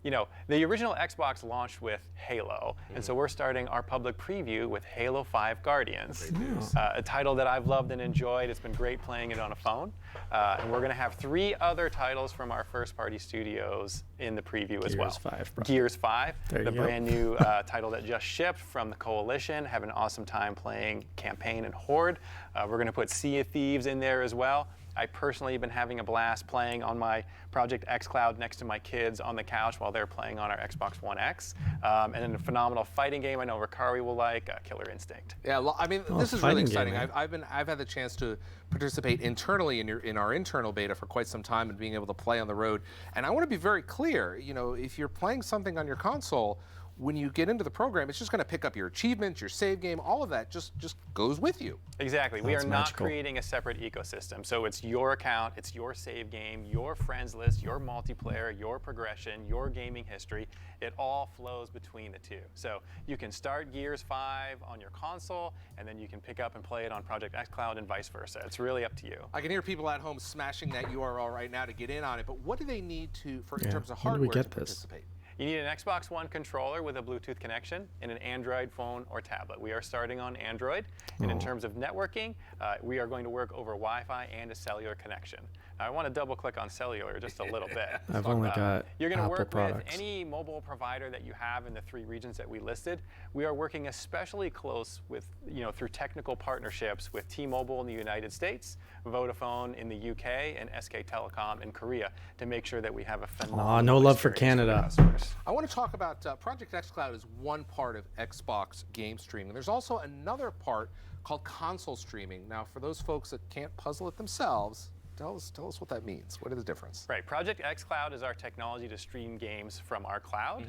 [SPEAKER 8] You know, the original Xbox launched with Halo, and so we're starting our public preview with Halo 5 Guardians, a title that I've loved and enjoyed. It's been great playing it on a phone. And we're going to have 3 other titles from our first-party studios in the preview as well.
[SPEAKER 1] Gears 5, bro.
[SPEAKER 8] Gears 5,
[SPEAKER 1] There
[SPEAKER 8] the
[SPEAKER 1] you go.
[SPEAKER 8] brand new title that just shipped from the Coalition. Have an awesome time playing Campaign and Horde. We're going to put Sea of Thieves in there as well. I personally have been having a blast playing on my Project xCloud next to my kids on the couch while they're playing on our Xbox One X. And then a phenomenal fighting game I know Ricari will like, Killer Instinct.
[SPEAKER 3] Yeah, I mean,
[SPEAKER 1] Oh,
[SPEAKER 3] this is really
[SPEAKER 1] fighting game,
[SPEAKER 3] exciting.
[SPEAKER 1] man.
[SPEAKER 3] I've had the chance to participate internally in our internal beta for quite some time and being able to play on the road. And I want to be very clear. You know, if you're playing something on your console, when you get into the program, it's just going to pick up your achievements, your save game, all of that just goes with you.
[SPEAKER 8] Exactly. We
[SPEAKER 1] That's
[SPEAKER 8] are not
[SPEAKER 1] magical.
[SPEAKER 8] creating a separate ecosystem. So it's your account, it's your save game, your friends list, your multiplayer, your progression, your gaming history. It all flows between the two. So you can start Gears 5 on your console, and then you can pick up and play it on Project xCloud and vice versa. It's really up to you.
[SPEAKER 3] I can hear people at home smashing that URL right now to get in on it, but what do they need to, in terms of
[SPEAKER 1] when do we
[SPEAKER 3] hardware,
[SPEAKER 1] get
[SPEAKER 3] to
[SPEAKER 1] this?
[SPEAKER 3] participate?
[SPEAKER 8] You need an Xbox One controller with a Bluetooth connection and an Android phone or tablet. We are starting on Android. And in terms of networking, we are going to work over Wi-Fi and a cellular connection. Now, I want to double click on cellular just a little bit.
[SPEAKER 1] I've only got
[SPEAKER 8] You're going to
[SPEAKER 1] Apple
[SPEAKER 8] work
[SPEAKER 1] products.
[SPEAKER 8] with any mobile provider that you have in the 3 regions that we listed. We are working especially close with, through technical partnerships with T-Mobile in the United States, Vodafone in the UK, and SK Telecom in Korea to make sure that we have a phenomenal
[SPEAKER 1] no love for
[SPEAKER 8] experience for the
[SPEAKER 1] Canada.
[SPEAKER 8] customers.
[SPEAKER 3] I want to talk about Project xCloud is one part of Xbox game streaming. There's also another part called console streaming. Now, for those folks that can't puzzle it themselves, tell us what that means. What is the difference?
[SPEAKER 8] Right. Project xCloud is our technology to stream games from our cloud.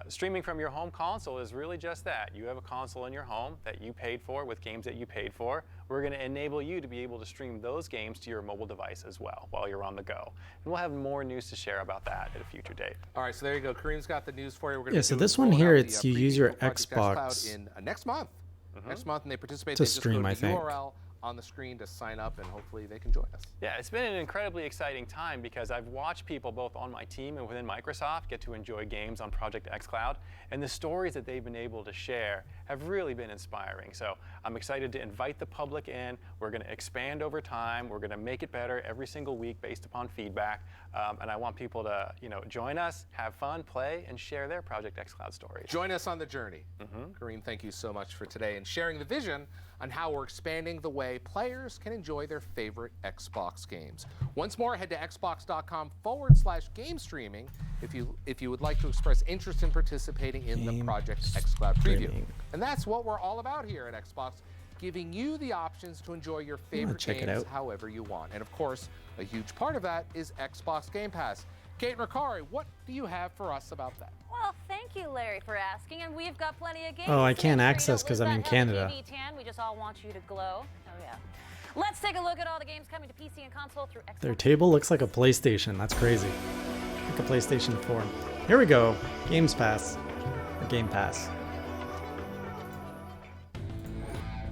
[SPEAKER 8] Streaming from your home console is really just that. You have a console in your home that you paid for with games that you paid for. We're going to enable you to be able to stream those games to your mobile device as well while you're on the go. And we'll have more news to share about that at a future date.
[SPEAKER 3] All right, so there you go. Kareem's got the news for you. We're going to
[SPEAKER 1] so this one here, it's you use your Xbox
[SPEAKER 3] in next month. Next month, and they participate.
[SPEAKER 1] To
[SPEAKER 3] They just
[SPEAKER 1] stream,
[SPEAKER 3] go
[SPEAKER 1] I
[SPEAKER 3] to the
[SPEAKER 1] think.
[SPEAKER 3] URL on the screen to sign up, and hopefully they can join us.
[SPEAKER 8] Yeah, it's been an incredibly exciting time because I've watched people both on my team and within Microsoft get to enjoy games on Project xCloud, and the stories that they've been able to share have really been inspiring. So I'm excited to invite the public in. We're going to expand over time. We're going to make it better every single week based upon feedback, and I want people to join us, have fun, play, and share their Project xCloud stories.
[SPEAKER 3] Join us on the journey. Kareem, thank you so much for today and sharing the vision on how we're expanding the way players can enjoy their favorite Xbox games. Once more, head to xbox.com/game streaming if you would like to express interest in participating in the Project xCloud preview. And that's what we're all about here at Xbox, giving you the options to enjoy your favorite
[SPEAKER 1] check it
[SPEAKER 3] games
[SPEAKER 1] out.
[SPEAKER 3] however you want. And of course, a huge part of that is Xbox Game Pass. Kate Ricari, what do you have for us about that?
[SPEAKER 4] Well, thank you, Larry, for asking, and we've got plenty of games.
[SPEAKER 1] Oh, I
[SPEAKER 4] to
[SPEAKER 1] can't
[SPEAKER 4] make sure you
[SPEAKER 1] access
[SPEAKER 4] don't
[SPEAKER 1] 'cause
[SPEAKER 4] lose
[SPEAKER 1] I'm in
[SPEAKER 4] that
[SPEAKER 1] Canada.
[SPEAKER 4] LTV tan. We just all want you to glow. Oh, yeah. Let's take a look at all the games coming to PC and console through Xbox.
[SPEAKER 1] Their table looks like a PlayStation. That's crazy. Like a PlayStation 4. Here we go. Games Pass. Or Game Pass.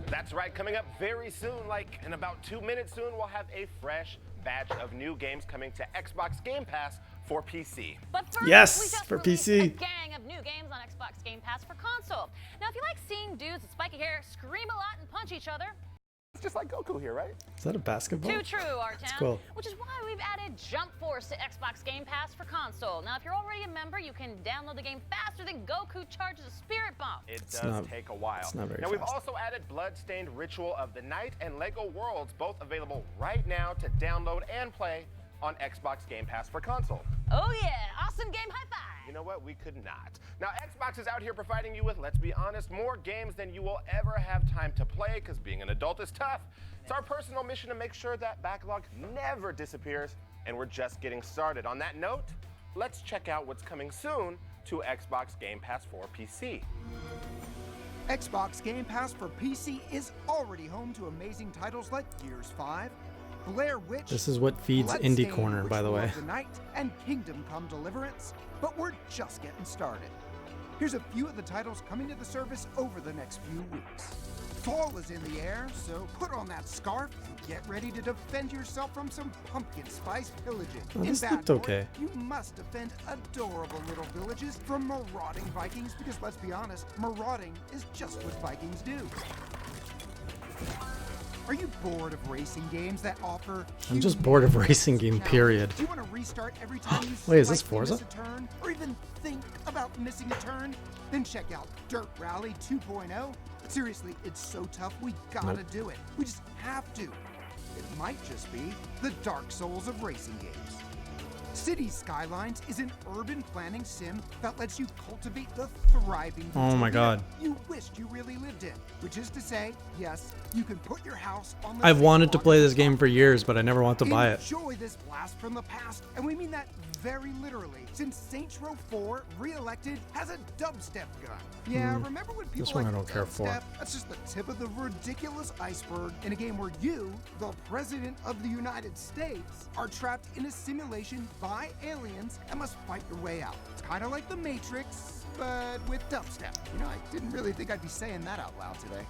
[SPEAKER 5] That's right, coming up very soon, like in about 2 minutes soon, we'll have a fresh batch of new games coming to Xbox Game Pass for PC.
[SPEAKER 4] But first,
[SPEAKER 1] Yes,
[SPEAKER 4] we just
[SPEAKER 1] for
[SPEAKER 4] released
[SPEAKER 1] PC.
[SPEAKER 4] a gang of new games on Xbox Game Pass for console. Now, if you like seeing dudes with spiky hair scream a lot and punch each other,
[SPEAKER 5] It's just like Goku here, right?
[SPEAKER 1] Is that a basketball?
[SPEAKER 4] too true, Artan.
[SPEAKER 1] cool.
[SPEAKER 4] Which is why we've added Jump Force to Xbox Game Pass for console. Now, if you're already a member, you can download the game faster than Goku charges a spirit bomb.
[SPEAKER 5] It
[SPEAKER 1] It's
[SPEAKER 5] does
[SPEAKER 1] not-
[SPEAKER 5] take a while.
[SPEAKER 1] it's not very
[SPEAKER 5] now, we've
[SPEAKER 1] fast.
[SPEAKER 5] also added Bloodstained Ritual of the Night and Lego Worlds, both available right now to download and play on Xbox Game Pass for console.
[SPEAKER 4] Oh yeah, awesome game high five.
[SPEAKER 5] You know what? We could not. Now, Xbox is out here providing you with, let's be honest, more games than you will ever have time to play, because being an adult is tough. It's our personal mission to make sure that backlog never disappears, and we're just getting started. On that note, let's check out what's coming soon to Xbox Game Pass for PC.
[SPEAKER 9] Xbox Game Pass for PC is already home to amazing titles like Gears 5, Blair Witch.
[SPEAKER 1] This is what feeds Indie
[SPEAKER 9] Bloodstained
[SPEAKER 1] Corner, by the
[SPEAKER 9] Ritual
[SPEAKER 1] way.
[SPEAKER 9] of the Night, and Kingdom Come Deliverance. But we're just getting started. Here's a few of the titles coming to the service over the next few weeks. Fall is in the air, so put on that scarf and get ready to defend yourself from some pumpkin spice pillaging.
[SPEAKER 1] Oh,
[SPEAKER 9] In
[SPEAKER 1] this
[SPEAKER 9] Bad
[SPEAKER 1] looked
[SPEAKER 9] North,
[SPEAKER 1] okay.
[SPEAKER 9] you must defend adorable little villages from marauding Vikings, because let's be honest, marauding is just what Vikings do. Are you bored of racing games that offer
[SPEAKER 1] I'm just
[SPEAKER 9] huge
[SPEAKER 1] bored of
[SPEAKER 9] gameplay
[SPEAKER 1] racing game,
[SPEAKER 9] challenges?
[SPEAKER 1] period.
[SPEAKER 9] Do you want to restart every time you
[SPEAKER 1] Wait, is this
[SPEAKER 9] slightly
[SPEAKER 1] Forza?
[SPEAKER 9] miss a turn, or even think about missing a turn? Then check out Dirt Rally 2.0. Seriously, it's so tough, we gotta do it. We just have to. It might just be the Dark Souls of racing games. Cities Skylines is an urban planning sim that lets you cultivate the thriving
[SPEAKER 1] Oh my
[SPEAKER 9] utopia
[SPEAKER 1] God.
[SPEAKER 9] you wished you really lived in. Which is to say, yes, you can put your house on the
[SPEAKER 1] I've
[SPEAKER 9] same
[SPEAKER 1] wanted to
[SPEAKER 9] block
[SPEAKER 1] play
[SPEAKER 9] as
[SPEAKER 1] this
[SPEAKER 9] the
[SPEAKER 1] game
[SPEAKER 9] top
[SPEAKER 1] for years, but I never want to buy it.
[SPEAKER 9] Enjoy this blast from the past, and we mean that very literally, since Saints Row 4 Re-Elected has a dubstep gun. Yeah, remember when people
[SPEAKER 1] This one
[SPEAKER 9] like
[SPEAKER 1] I don't care for.
[SPEAKER 9] dubstep? That's just the tip of the ridiculous iceberg in a game where you, the President of the United States, are trapped in a simulation by aliens and must fight your way out. It's kind of like The Matrix, but with dubstep. You know, I didn't really think I'd be saying that out loud today.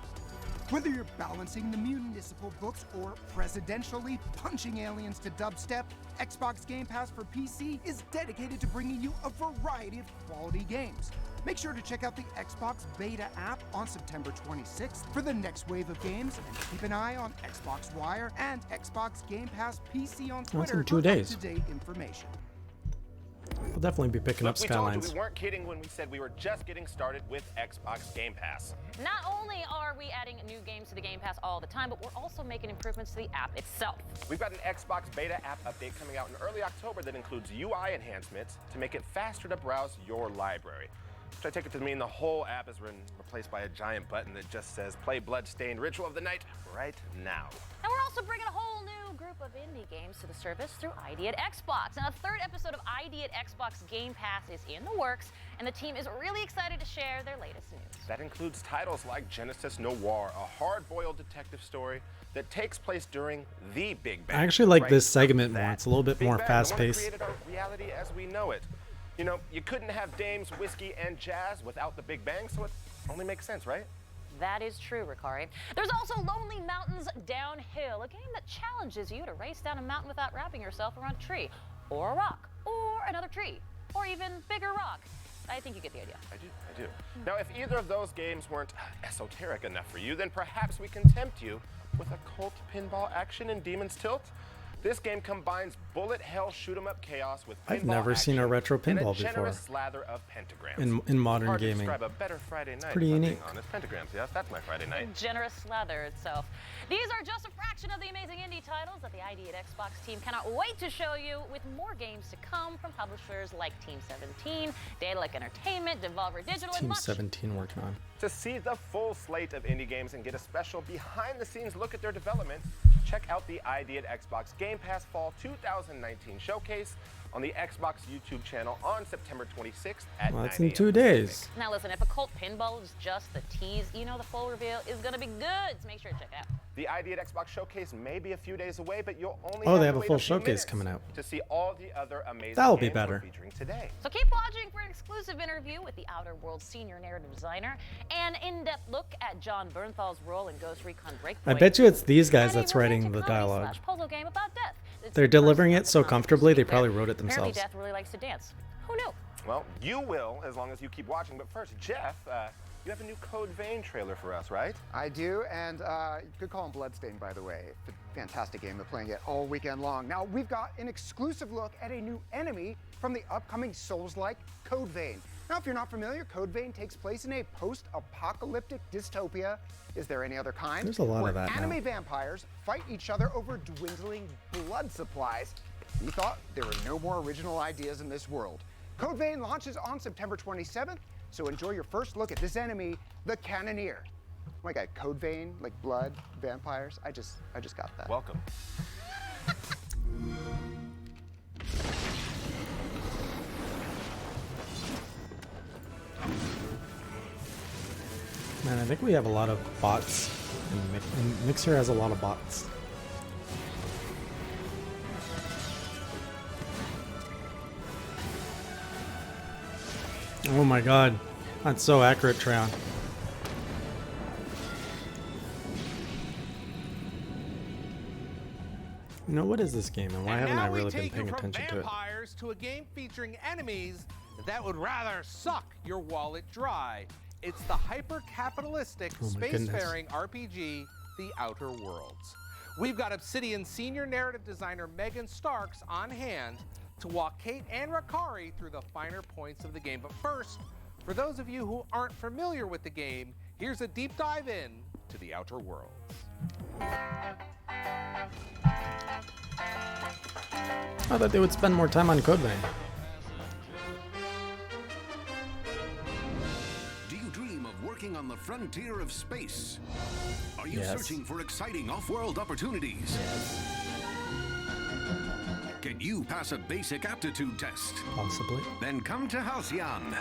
[SPEAKER 9] Whether you're balancing the municipal books or presidentially punching aliens to dubstep, Xbox Game Pass for PC is dedicated to bringing you a variety of quality games. Make sure to check out the Xbox Beta app on September 26th for the next wave of games, and keep an eye on Xbox Wire and Xbox Game Pass PC on Twitter
[SPEAKER 1] in 2
[SPEAKER 9] for
[SPEAKER 1] days.
[SPEAKER 9] up-to-date information.
[SPEAKER 1] I'll definitely be picking up
[SPEAKER 5] Look, we told you
[SPEAKER 1] Skylines.
[SPEAKER 5] we weren't kidding when we said we were just getting started with Xbox Game Pass.
[SPEAKER 4] Not only are we adding new games to the Game Pass all the time, but we're also making improvements to the app itself.
[SPEAKER 5] We've got an Xbox Beta app update coming out in early October that includes UI enhancements to make it faster to browse your library. Which I take it to mean the whole app has been replaced by a giant button that just says play Bloodstained Ritual of the Night right now.
[SPEAKER 4] And we're also bringing a whole new group of indie games to the service through ID at Xbox. Now, the third episode of ID at Xbox Game Pass is in the works, and the team is really excited to share their latest news.
[SPEAKER 5] That includes titles like Genesis Noir, a hard-boiled detective story that takes place during the Big Bang.
[SPEAKER 1] I actually like
[SPEAKER 5] Right
[SPEAKER 1] this
[SPEAKER 5] from
[SPEAKER 1] segment more.
[SPEAKER 5] that
[SPEAKER 1] It's a little bit
[SPEAKER 5] Big
[SPEAKER 1] more
[SPEAKER 5] Bang, the one that
[SPEAKER 1] fast-paced.
[SPEAKER 5] created our reality as we know it. You know, you couldn't have dames, whiskey, and jazz without the Big Bang, so it only makes sense, right?
[SPEAKER 4] That is true, Ricari. There's also Lonely Mountains Downhill, a game that challenges you to race down a mountain without wrapping yourself around a tree, or a rock, or another tree, or even bigger rock. I think you get the idea.
[SPEAKER 5] I do. Now, if either of those games weren't esoteric enough for you, then perhaps we can tempt you with a cult pinball action in Demon's Tilt. This game combines bullet hell shoot 'em up chaos with pinball
[SPEAKER 1] I've never seen a
[SPEAKER 5] action
[SPEAKER 1] retro
[SPEAKER 5] and
[SPEAKER 1] pinball
[SPEAKER 5] a generous
[SPEAKER 1] before.
[SPEAKER 5] slather of pentagrams.
[SPEAKER 1] In modern
[SPEAKER 5] Hard
[SPEAKER 1] gaming.
[SPEAKER 5] to describe a better Friday night.
[SPEAKER 1] pretty
[SPEAKER 5] if I'm
[SPEAKER 1] unique.
[SPEAKER 5] being honest. Pentagrams, yes, that's my Friday night.
[SPEAKER 4] Generous slather itself. These are just a fraction of the amazing indie titles that the ID at Xbox team cannot wait to show you, with more games to come from publishers like Team 17, Daedalic Entertainment, Devolver Digital, and
[SPEAKER 1] Team
[SPEAKER 4] much
[SPEAKER 1] 17 working on.
[SPEAKER 5] To see the full slate of indie games and get a special behind-the-scenes look at their development, check out the ID at Xbox Game Pass Fall 2019 Showcase on the Xbox YouTube channel on September 26th at
[SPEAKER 1] Well, that's
[SPEAKER 5] 9
[SPEAKER 1] in 2
[SPEAKER 5] a.m.
[SPEAKER 1] days.
[SPEAKER 4] Now listen, if a cult pinball is just the tease, you know the full reveal is gonna be good, so make sure to check it out.
[SPEAKER 5] The ID at Xbox Showcase may be a few days away, but you'll only
[SPEAKER 1] Oh, they
[SPEAKER 5] have
[SPEAKER 1] have
[SPEAKER 5] to
[SPEAKER 1] a
[SPEAKER 5] wait
[SPEAKER 1] full
[SPEAKER 5] few
[SPEAKER 1] showcase
[SPEAKER 5] minutes
[SPEAKER 1] coming out.
[SPEAKER 5] to see all the other amazing
[SPEAKER 1] That'll be
[SPEAKER 5] games we're
[SPEAKER 1] better.
[SPEAKER 5] featuring today.
[SPEAKER 4] So keep watching for an exclusive interview with the Outer Worlds senior narrative designer, an in-depth look at John Bernthal's role in Ghost Recon Breakpoint.
[SPEAKER 1] I bet you it's these guys
[SPEAKER 4] and a
[SPEAKER 1] that's writing
[SPEAKER 4] romantic
[SPEAKER 1] the
[SPEAKER 4] comedy
[SPEAKER 1] dialogue.
[SPEAKER 4] slash puzzle game about death. It's
[SPEAKER 1] They're
[SPEAKER 4] the first
[SPEAKER 1] delivering
[SPEAKER 4] time
[SPEAKER 1] it so
[SPEAKER 4] the
[SPEAKER 1] comfortably, they
[SPEAKER 4] comics
[SPEAKER 1] probably
[SPEAKER 4] speak
[SPEAKER 1] wrote it
[SPEAKER 4] that. Apparently
[SPEAKER 1] themselves.
[SPEAKER 4] Death really likes to dance. Who knew?
[SPEAKER 5] Well, you will, as long as you keep watching. But first, Jeff, you have a new Code Vein trailer for us, right?
[SPEAKER 2] I do, and you could call him Bloodstained, by the way. It's a fantastic game. They're playing it all weekend long. Now, we've got an exclusive look at a new enemy from the upcoming Souls-like Code Vein. Now, if you're not familiar, Code Vein takes place in a post-apocalyptic dystopia. Is there any other kind?
[SPEAKER 1] There's a lot of
[SPEAKER 2] where
[SPEAKER 1] that now.
[SPEAKER 2] anime vampires fight each other over dwindling blood supplies. We thought there were no more original ideas in this world. Code Vein launches on September 27th, so enjoy your first look at this enemy, the Cannoneer. Oh my God, Code Vein, like blood, vampires. I just got that.
[SPEAKER 5] Welcome.
[SPEAKER 1] Man, I think we have a lot of bots. And Mixer has a lot of bots. Oh my god. That's so accurate, Treon. You know, what is this game and why haven't I really been paying attention to it?
[SPEAKER 3] Vampires to a game featuring enemies that would rather suck your wallet dry. It's the hyper-capitalistic,
[SPEAKER 1] Oh my goodness.
[SPEAKER 3] spacefaring RPG, The Outer Worlds. We've got Obsidian senior narrative designer Megan Starks on hand to walk Kate and Ricari through the finer points of the game. But first, for those of you who aren't familiar with the game, here's a deep dive in to The Outer Worlds.
[SPEAKER 1] I thought they would spend more time on Code Vein.
[SPEAKER 10] Do you dream of working on the frontier of space? Are you
[SPEAKER 1] Yes.
[SPEAKER 10] searching for exciting off-world opportunities? Can you pass a basic aptitude test?
[SPEAKER 1] Possibly.
[SPEAKER 10] Then come to Halcyon,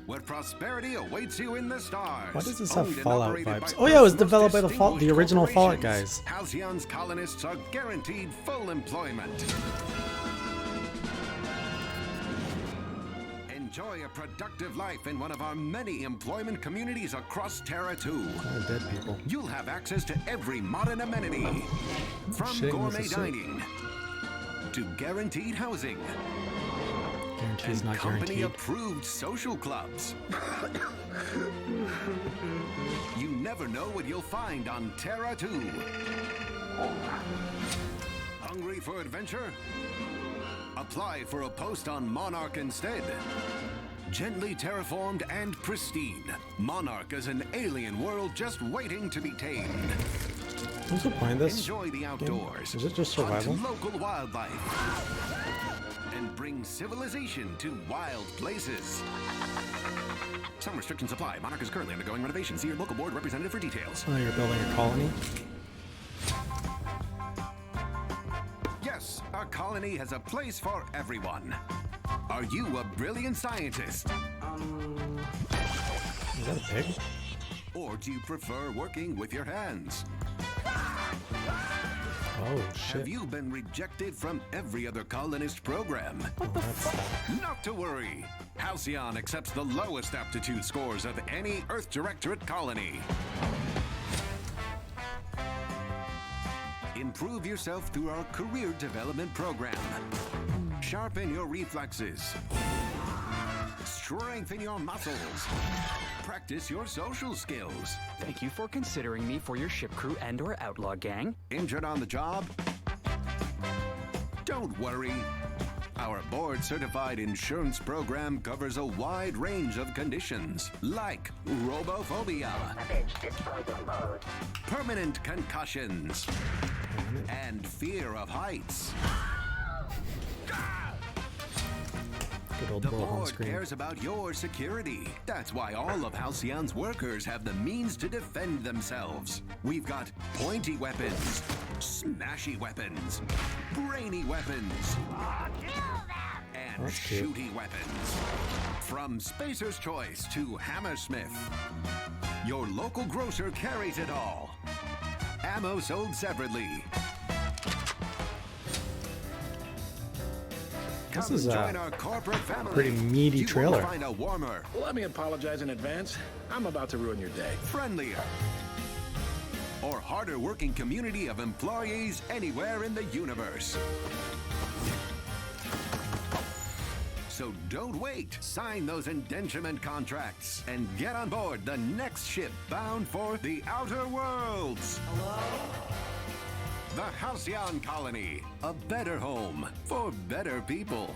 [SPEAKER 10] where prosperity awaits you in the stars.
[SPEAKER 1] Why does this have
[SPEAKER 10] Owned and
[SPEAKER 1] Fallout
[SPEAKER 10] operated
[SPEAKER 1] vibes?
[SPEAKER 10] by
[SPEAKER 1] Oh yeah, it was
[SPEAKER 10] Earth's
[SPEAKER 1] developed by the
[SPEAKER 10] distinguished
[SPEAKER 1] original Fallout
[SPEAKER 10] corporations.
[SPEAKER 1] guys.
[SPEAKER 10] Halcyon's colonists are guaranteed full employment. Enjoy a productive life in one of our many employment communities across Terra 2.
[SPEAKER 1] Oh, dead people.
[SPEAKER 10] You'll have access to every modern amenity, from
[SPEAKER 1] Shitting
[SPEAKER 10] gourmet
[SPEAKER 1] with a suit.
[SPEAKER 10] dining to guaranteed housing
[SPEAKER 1] Guarantees
[SPEAKER 10] and
[SPEAKER 1] not guaranteed.
[SPEAKER 10] company-approved social clubs. You never know what you'll find on Terra 2. Hungry for adventure? Apply for a post on Monarch instead. Gently terraformed and pristine, Monarch is an alien world just waiting to be tamed.
[SPEAKER 1] Who's playing this?
[SPEAKER 10] Enjoy the outdoors.
[SPEAKER 1] Is it just
[SPEAKER 10] hunt
[SPEAKER 1] survival?
[SPEAKER 10] local wildlife. And bring civilization to wild places. Some restrictions apply. Monarch is currently undergoing renovation. See your local board representative for details.
[SPEAKER 1] Oh, you're building a colony?
[SPEAKER 10] Yes, our colony has a place for everyone. Are you a brilliant scientist?
[SPEAKER 1] Is that a pig?
[SPEAKER 10] Or do you prefer working with your hands?
[SPEAKER 1] Oh, shit.
[SPEAKER 10] Have you been rejected from every other colonist program? Not to worry. Halcyon accepts the lowest aptitude scores of any Earth Directorate colony. Improve yourself through our career development program. Sharpen your reflexes. Strengthen your muscles. Practice your social skills.
[SPEAKER 11] Thank you for considering me for your ship crew and/or outlaw gang.
[SPEAKER 10] Injured on the job? Don't worry. Our board-certified insurance program covers a wide range of conditions, like robophobia, permanent concussions, and fear of heights.
[SPEAKER 1] Good old
[SPEAKER 10] The
[SPEAKER 1] bull on
[SPEAKER 10] board
[SPEAKER 1] screen.
[SPEAKER 10] cares about your security. That's why all of Halcyon's workers have the means to defend themselves. We've got pointy weapons, smashy weapons, brainy weapons, and
[SPEAKER 1] That's cute.
[SPEAKER 10] shooty weapons. From Spacer's Choice to Hammersmith, your local grocer carries it all. Ammo sold separately.
[SPEAKER 1] This
[SPEAKER 10] Come
[SPEAKER 1] is
[SPEAKER 10] join
[SPEAKER 1] a
[SPEAKER 10] our corporate family.
[SPEAKER 1] pretty meaty
[SPEAKER 10] You
[SPEAKER 1] trailer.
[SPEAKER 10] will find a warmer,
[SPEAKER 12] Let me apologize in advance. I'm about to ruin your day.
[SPEAKER 10] friendlier, or harder working community of employees anywhere in the universe. So don't wait. Sign those indenturement contracts and get on board the next ship bound for the outer worlds. The Halcyon Colony, a better home for better people.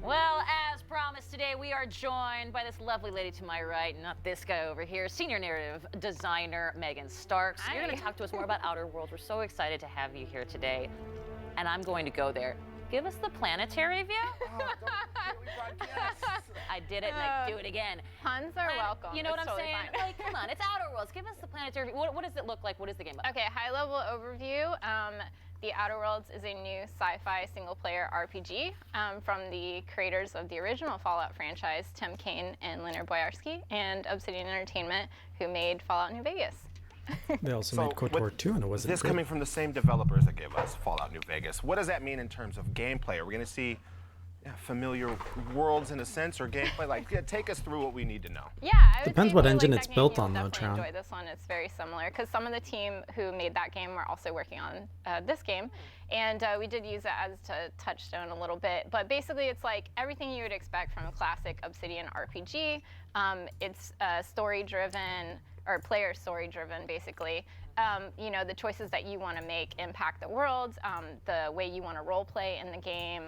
[SPEAKER 4] Well, as promised today, we are joined by this lovely lady to my right, not this guy over here, senior narrative designer Megan Starks. You're going to talk to us more about Outer Worlds. We're so excited to have you here today, and I'm going to go there. Give us the planetary view. I did it, and I do it again.
[SPEAKER 13] Puns are welcome.
[SPEAKER 4] You know what
[SPEAKER 13] It's
[SPEAKER 4] I'm
[SPEAKER 13] totally
[SPEAKER 4] saying?
[SPEAKER 13] fine.
[SPEAKER 4] Like, come on, it's Outer Worlds. Give us the planetary view. What does it look like? What is the game about?
[SPEAKER 13] Okay, high-level overview. The Outer Worlds is a new sci-fi single-player RPG from the creators of the original Fallout franchise, Tim Kaine and Leonard Boyarsky, and Obsidian Entertainment, who made Fallout New Vegas.
[SPEAKER 1] They also made KOTOR 2, and it wasn't
[SPEAKER 5] This
[SPEAKER 1] good.
[SPEAKER 5] coming from the same developers that gave us Fallout New Vegas. What does that mean in terms of gameplay? Are we going to see familiar worlds in a sense, or gameplay? Like, take us through what we need to know.
[SPEAKER 13] Yeah, I would
[SPEAKER 1] Depends
[SPEAKER 13] say
[SPEAKER 1] what
[SPEAKER 13] if you
[SPEAKER 1] engine
[SPEAKER 13] like
[SPEAKER 1] it's
[SPEAKER 13] that game,
[SPEAKER 1] built
[SPEAKER 13] you'll
[SPEAKER 1] on, though,
[SPEAKER 13] definitely
[SPEAKER 1] Tron.
[SPEAKER 13] enjoy this one. It's very similar because some of the team who made that game were also working on this game, and we did use it as a touchstone a little bit. But basically, it's like everything you would expect from a classic Obsidian RPG. It's story-driven or player story-driven, basically. you know, the choices that you want to make impact the world, the way you want to role play in the game,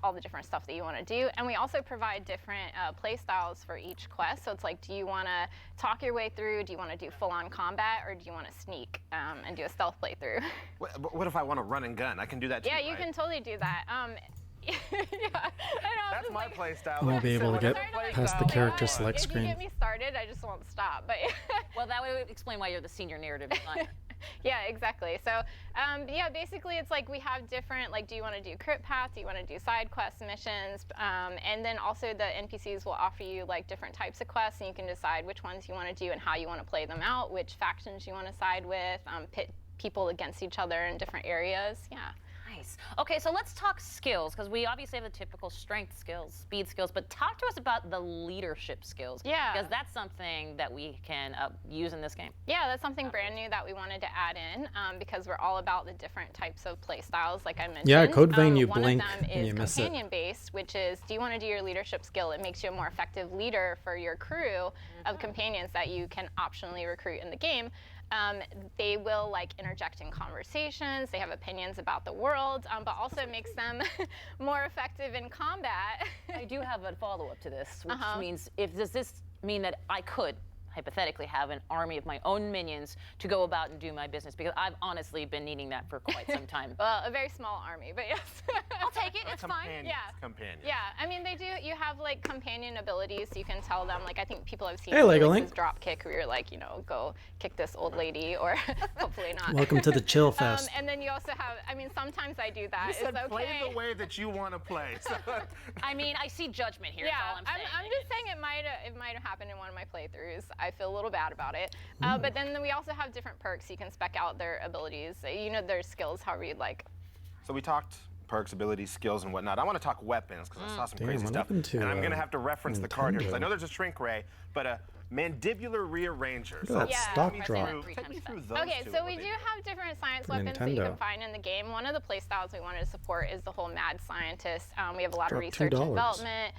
[SPEAKER 13] all the different stuff that you want to do. And we also provide different play styles for each quest. So it's like, do you want to talk your way through? Do you want to do full-on combat, or do you want to sneak and do a stealth playthrough?
[SPEAKER 5] What if I want to run and gun? I can do that too,
[SPEAKER 13] Yeah, you
[SPEAKER 5] right?
[SPEAKER 13] can totally do that. Yeah, I know.
[SPEAKER 5] That's my play style.
[SPEAKER 1] I won't be able to get past the character select
[SPEAKER 13] If you
[SPEAKER 1] screen.
[SPEAKER 13] get me started, I just won't stop. But
[SPEAKER 4] Well, that would explain why you're the senior narrative designer.
[SPEAKER 13] yeah, exactly. So yeah, basically it's like we have different, like, do you want to do crit path? Do you want to do side quest missions? And then also the NPCs will offer you like different types of quests, and you can decide which ones you want to do and how you want to play them out, which factions you want to side with, pit people against each other in different areas. Yeah.
[SPEAKER 4] Nice. Okay, so let's talk skills, because we obviously have the typical strength skills, speed skills, but talk to us about the leadership skills.
[SPEAKER 13] Yeah.
[SPEAKER 4] Because that's something that we can use in this game.
[SPEAKER 13] Yeah, that's something brand new that we wanted to add in, because we're all about the different types of play styles, like I mentioned.
[SPEAKER 1] Yeah, Code Vein, you
[SPEAKER 13] one
[SPEAKER 1] blink
[SPEAKER 13] of them
[SPEAKER 1] and
[SPEAKER 13] is
[SPEAKER 1] you miss it.
[SPEAKER 13] companion-based, which is, do you want to do your leadership skill? It makes you a more effective leader for your crew of companions that you can optionally recruit in the game. They will like interject in conversations, they have opinions about the world, but also it makes them more effective in combat.
[SPEAKER 4] I do have a follow-up to this, which means, does this mean that I could hypothetically have an army of my own minions to go about and do my business? Because I've honestly been needing that for quite some time.
[SPEAKER 13] Well, a very small army, but yes.
[SPEAKER 4] I'll take it, it's fine.
[SPEAKER 13] Yeah.
[SPEAKER 5] Companions.
[SPEAKER 13] Yeah, I mean, they do, you have like companion abilities, so you can tell them, like, I think people have seen
[SPEAKER 1] Hey,
[SPEAKER 13] like,
[SPEAKER 1] Legolink.
[SPEAKER 13] this drop kick where you're like, you know, go kick this old lady, or hopefully not.
[SPEAKER 1] Welcome to the Chill Fest.
[SPEAKER 13] And then you also have, I mean, sometimes I do that.
[SPEAKER 5] You said
[SPEAKER 13] it's okay.
[SPEAKER 5] play the way that you want to play. So.
[SPEAKER 4] I mean, I see judgment here,
[SPEAKER 13] Yeah,
[SPEAKER 4] is all I'm saying.
[SPEAKER 13] I'm just saying it might have happened in one of my playthroughs. I feel a little bad about it. But then we also have different perks. You can spec out their abilities. You know, their skills, however you'd like.
[SPEAKER 5] So we talked perks, abilities, skills, and whatnot. I want to talk weapons because I saw some
[SPEAKER 1] Damn,
[SPEAKER 5] crazy
[SPEAKER 1] what
[SPEAKER 5] stuff.
[SPEAKER 1] happened to,
[SPEAKER 5] And I'm going to have to reference the card here because I
[SPEAKER 1] Nintendo?
[SPEAKER 5] know there's a shrink ray, but a mandibular rearranger.
[SPEAKER 1] Look at that
[SPEAKER 13] Yeah.
[SPEAKER 1] stock
[SPEAKER 5] take me
[SPEAKER 1] drop.
[SPEAKER 5] through- take me through those
[SPEAKER 13] Okay,
[SPEAKER 5] two,
[SPEAKER 13] so
[SPEAKER 5] what
[SPEAKER 13] we
[SPEAKER 5] they
[SPEAKER 13] do have different science
[SPEAKER 1] For
[SPEAKER 13] weapons that you
[SPEAKER 1] Nintendo.
[SPEAKER 13] can find in the game. One of the playstyles we wanted to support is the whole mad scientist. We have a lot of
[SPEAKER 1] Drop
[SPEAKER 13] research and
[SPEAKER 1] $2.
[SPEAKER 13] development,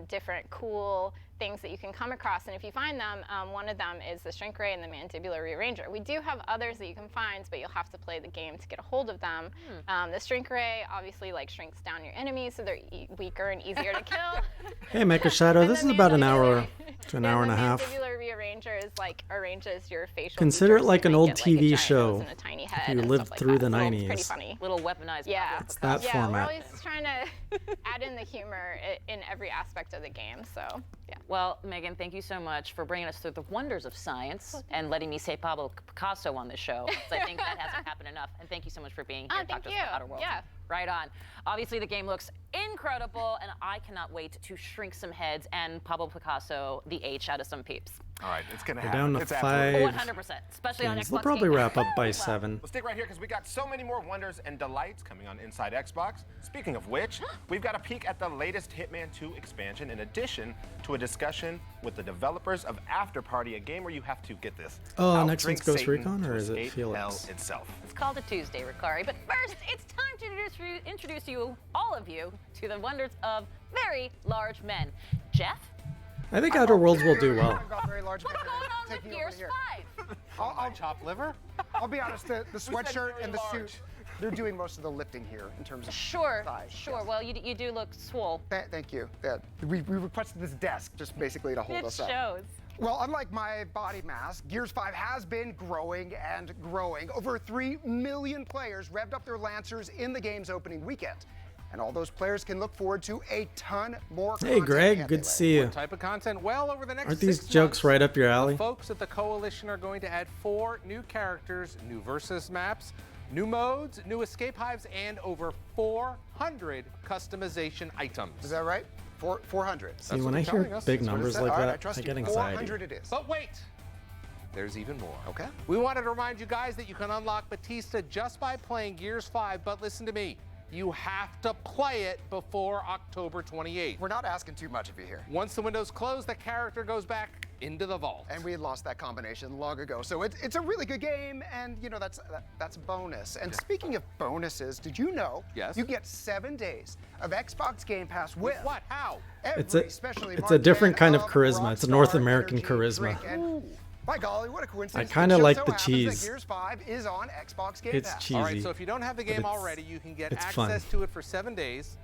[SPEAKER 13] different cool things that you can come across, and if you find them, one of them is the shrink ray and the mandibular rearranger. We do have others that you can find, but you'll have to play the game to get a hold of them. The shrink ray obviously like shrinks down your enemies, so they're weaker and easier to kill.
[SPEAKER 1] Hey, Mecha Shadow,
[SPEAKER 13] And
[SPEAKER 1] this is
[SPEAKER 13] the
[SPEAKER 1] about an
[SPEAKER 13] mandibular-
[SPEAKER 1] hour to an
[SPEAKER 13] Yeah,
[SPEAKER 1] hour and
[SPEAKER 13] the
[SPEAKER 1] a half.
[SPEAKER 13] mandibular rearranger is like arranges your facial
[SPEAKER 1] Consider it
[SPEAKER 13] features
[SPEAKER 1] like
[SPEAKER 13] to
[SPEAKER 1] an
[SPEAKER 13] make
[SPEAKER 1] old
[SPEAKER 13] it like a
[SPEAKER 1] TV
[SPEAKER 13] giant
[SPEAKER 1] show
[SPEAKER 13] nose and a tiny
[SPEAKER 1] if
[SPEAKER 13] head
[SPEAKER 1] you
[SPEAKER 13] and
[SPEAKER 1] lived
[SPEAKER 13] stuff like
[SPEAKER 1] through
[SPEAKER 13] that.
[SPEAKER 1] the
[SPEAKER 13] So it's pretty
[SPEAKER 1] 90s.
[SPEAKER 13] funny.
[SPEAKER 4] Little weaponized.
[SPEAKER 13] Yeah,
[SPEAKER 1] It's that
[SPEAKER 13] yeah,
[SPEAKER 1] format.
[SPEAKER 13] we're always trying to add in the humor in every aspect of the game. So yeah.
[SPEAKER 4] Well, Megan, thank you so much for bringing us through the wonders of science and letting me say Pablo Picasso on this show, because I think that hasn't happened enough. And thank you so much for being here.
[SPEAKER 13] Thank
[SPEAKER 4] Talk to us
[SPEAKER 13] you.
[SPEAKER 4] about Outer Worlds.
[SPEAKER 13] Yeah.
[SPEAKER 4] Right on. Obviously, the game looks incredible, and I cannot wait to shrink some heads and Pablo Picasso the H out of some peeps.
[SPEAKER 5] All right, it's going to
[SPEAKER 1] We're
[SPEAKER 5] happen.
[SPEAKER 1] down to
[SPEAKER 5] It's absolutely-
[SPEAKER 4] 100%, especially on
[SPEAKER 1] games.
[SPEAKER 4] Xbox
[SPEAKER 1] They'll probably
[SPEAKER 4] Game
[SPEAKER 1] wrap
[SPEAKER 4] Pass.
[SPEAKER 1] up by 7.
[SPEAKER 5] Well, stick right here because we got so many more wonders and delights coming on Inside Xbox. Speaking of which, we've got a peek at the latest Hitman 2 expansion in addition to a discussion with the developers of After Party, a game where you have to get this.
[SPEAKER 1] Oh, next
[SPEAKER 5] outdrink
[SPEAKER 1] one's Ghost
[SPEAKER 5] Satan
[SPEAKER 1] Recon,
[SPEAKER 5] to
[SPEAKER 1] or is it
[SPEAKER 5] escape
[SPEAKER 1] Felix?
[SPEAKER 5] hell itself.
[SPEAKER 4] It's called a Tuesday, Ricari. But first, it's time to introduce you, all of you, to the wonders of very large men. Jeff?
[SPEAKER 1] I think Outer Worlds will do well.
[SPEAKER 2] I've got very large
[SPEAKER 4] What's
[SPEAKER 2] men
[SPEAKER 4] going on with
[SPEAKER 2] taking over
[SPEAKER 4] Gears
[SPEAKER 2] here.
[SPEAKER 4] 5?
[SPEAKER 2] I'll
[SPEAKER 5] Chopped liver?
[SPEAKER 2] I'll be honest, the sweatshirt
[SPEAKER 5] very
[SPEAKER 2] and the
[SPEAKER 5] large?
[SPEAKER 2] suit, they're doing most of the lifting here in terms of
[SPEAKER 4] Sure,
[SPEAKER 2] size.
[SPEAKER 4] sure.
[SPEAKER 2] yes.
[SPEAKER 4] Well, you do look swole.
[SPEAKER 2] Thank you. Yeah, we requested this desk just basically to hold
[SPEAKER 4] It
[SPEAKER 2] us up.
[SPEAKER 4] shows.
[SPEAKER 2] Well, unlike my body mass, Gears 5 has been growing and growing. Over 3 million players revved up their Lancers in the game's opening weekend. And all those players can look forward to a ton more
[SPEAKER 1] Hey,
[SPEAKER 2] content,
[SPEAKER 1] Greg,
[SPEAKER 2] can't
[SPEAKER 1] good
[SPEAKER 2] they,
[SPEAKER 1] to see you.
[SPEAKER 3] What type of content? Well, over the next
[SPEAKER 1] Aren't these
[SPEAKER 3] 6
[SPEAKER 1] jokes
[SPEAKER 3] months,
[SPEAKER 1] right up your alley?
[SPEAKER 3] the folks at the Coalition are going to add 4 new characters, new versus maps, new modes, new escape hives, and over 400 customization items.
[SPEAKER 2] Is that right? 400.
[SPEAKER 1] See, when
[SPEAKER 3] what
[SPEAKER 1] I
[SPEAKER 3] they're
[SPEAKER 1] hear
[SPEAKER 3] telling us.
[SPEAKER 1] big
[SPEAKER 3] That's what it
[SPEAKER 1] numbers
[SPEAKER 3] said.
[SPEAKER 1] like
[SPEAKER 2] All right, I
[SPEAKER 1] that,
[SPEAKER 2] trust
[SPEAKER 1] I
[SPEAKER 2] you.
[SPEAKER 1] get anxiety.
[SPEAKER 2] 400 it is.
[SPEAKER 3] But wait, there's even more.
[SPEAKER 2] Okay.
[SPEAKER 3] We wanted to remind you guys that you can unlock Batista just by playing Gears 5, but listen to me. You have to play it before October 28th.
[SPEAKER 2] We're not asking too much of you here.
[SPEAKER 3] Once the window's closed, the character goes back into the vault.
[SPEAKER 2] And we had lost that combination long ago. So it's a really good game, and you know that's a bonus. And speaking of bonuses, did you know
[SPEAKER 3] Yes.
[SPEAKER 2] you get 7 days of Xbox Game Pass with
[SPEAKER 3] What? How?
[SPEAKER 2] every
[SPEAKER 1] It's a-
[SPEAKER 2] specially
[SPEAKER 1] it's
[SPEAKER 2] marked
[SPEAKER 1] a different
[SPEAKER 2] can
[SPEAKER 1] kind of
[SPEAKER 2] of
[SPEAKER 1] charisma. It's a North
[SPEAKER 2] Rockstar
[SPEAKER 1] American
[SPEAKER 2] Energy
[SPEAKER 1] charisma.
[SPEAKER 2] drink. And By golly, what a coincidence.
[SPEAKER 1] I kinda
[SPEAKER 2] It just
[SPEAKER 1] like
[SPEAKER 2] so
[SPEAKER 1] the
[SPEAKER 2] happens
[SPEAKER 1] cheese.
[SPEAKER 2] that Gears 5 is on Xbox Game
[SPEAKER 1] It's
[SPEAKER 2] Pass.
[SPEAKER 1] cheesy.
[SPEAKER 3] All right, so if you don't have the
[SPEAKER 1] but
[SPEAKER 3] game
[SPEAKER 1] it's-
[SPEAKER 3] already, you can get
[SPEAKER 1] it's
[SPEAKER 3] access
[SPEAKER 1] fun.
[SPEAKER 3] to it for 7 days,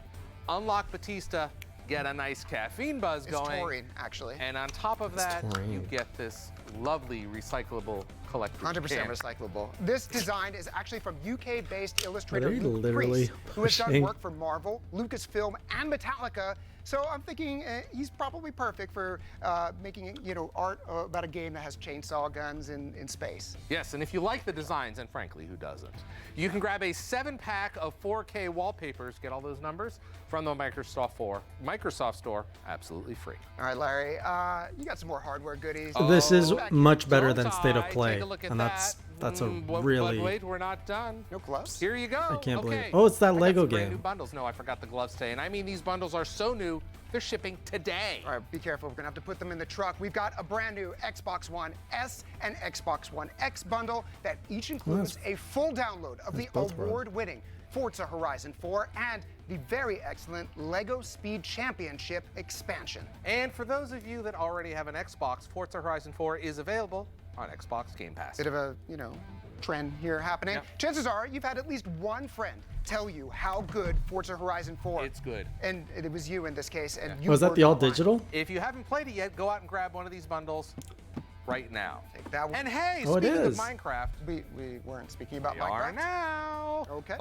[SPEAKER 3] unlock Batista, get a nice caffeine buzz
[SPEAKER 2] It's
[SPEAKER 3] going.
[SPEAKER 2] taurine, actually.
[SPEAKER 3] And on top of that, you
[SPEAKER 1] taurine.
[SPEAKER 3] get this lovely recyclable collector's
[SPEAKER 2] 100%
[SPEAKER 3] can.
[SPEAKER 2] recyclable. This design is actually from UK-based illustrator
[SPEAKER 1] They
[SPEAKER 2] Luke
[SPEAKER 1] literally
[SPEAKER 2] Priest, who has done
[SPEAKER 1] pushing-
[SPEAKER 2] work for Marvel, Lucasfilm, and Metallica. So I'm thinking he's probably perfect for making art about a game that has chainsaw guns in space.
[SPEAKER 3] Yes, and if you like the designs, and frankly, who doesn't? You can grab a 7-pack of 4K wallpapers, get all those numbers, from the Microsoft Store, absolutely free.
[SPEAKER 2] All right, Larry, you got some more hardware goodies.
[SPEAKER 1] So this is
[SPEAKER 2] Back here.
[SPEAKER 1] much better
[SPEAKER 3] Don't
[SPEAKER 1] than State of
[SPEAKER 3] I?
[SPEAKER 1] Play,
[SPEAKER 3] Take a look at
[SPEAKER 1] and that's a
[SPEAKER 3] But
[SPEAKER 1] really.
[SPEAKER 3] wait, we're not done.
[SPEAKER 2] No gloves?
[SPEAKER 3] Here you go.
[SPEAKER 1] I can't believe
[SPEAKER 3] okay.
[SPEAKER 1] it. Oh, it's that
[SPEAKER 3] I got
[SPEAKER 1] Lego
[SPEAKER 3] some brand
[SPEAKER 1] game.
[SPEAKER 3] New bundles. No, I forgot the gloves today. And I mean, these bundles are so new, they're shipping today.
[SPEAKER 2] All right, be careful. We're going to have to put them in the truck. We've got a brand new Xbox One S and Xbox One X bundle that each includes a full download of the
[SPEAKER 1] both rad.
[SPEAKER 2] award-winning Forza Horizon 4 and the very excellent LEGO Speed Championship expansion.
[SPEAKER 3] And for those of you that already have an Xbox, Forza Horizon 4 is available on Xbox Game Pass.
[SPEAKER 2] Bit of a, trend here happening.
[SPEAKER 3] Yeah.
[SPEAKER 2] Chances are you've had at least one friend tell you how good Forza Horizon 4
[SPEAKER 3] It's good.
[SPEAKER 2] And it was you in this case. And you
[SPEAKER 1] Was that
[SPEAKER 2] were
[SPEAKER 1] the all
[SPEAKER 2] not lying.
[SPEAKER 1] digital?
[SPEAKER 3] If you haven't played it yet, go out and grab one of these bundles right now.
[SPEAKER 2] Take that one.
[SPEAKER 3] And hey,
[SPEAKER 1] Oh, it
[SPEAKER 3] speaking of
[SPEAKER 1] is.
[SPEAKER 3] Minecraft,
[SPEAKER 2] We weren't speaking about
[SPEAKER 3] we are
[SPEAKER 2] Minecraft.
[SPEAKER 3] now.
[SPEAKER 2] Okay.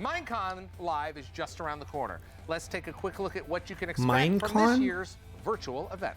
[SPEAKER 3] Minecon Live is just around the corner. Let's take a quick look at what you can expect from this
[SPEAKER 1] Minecon?
[SPEAKER 3] year's virtual event.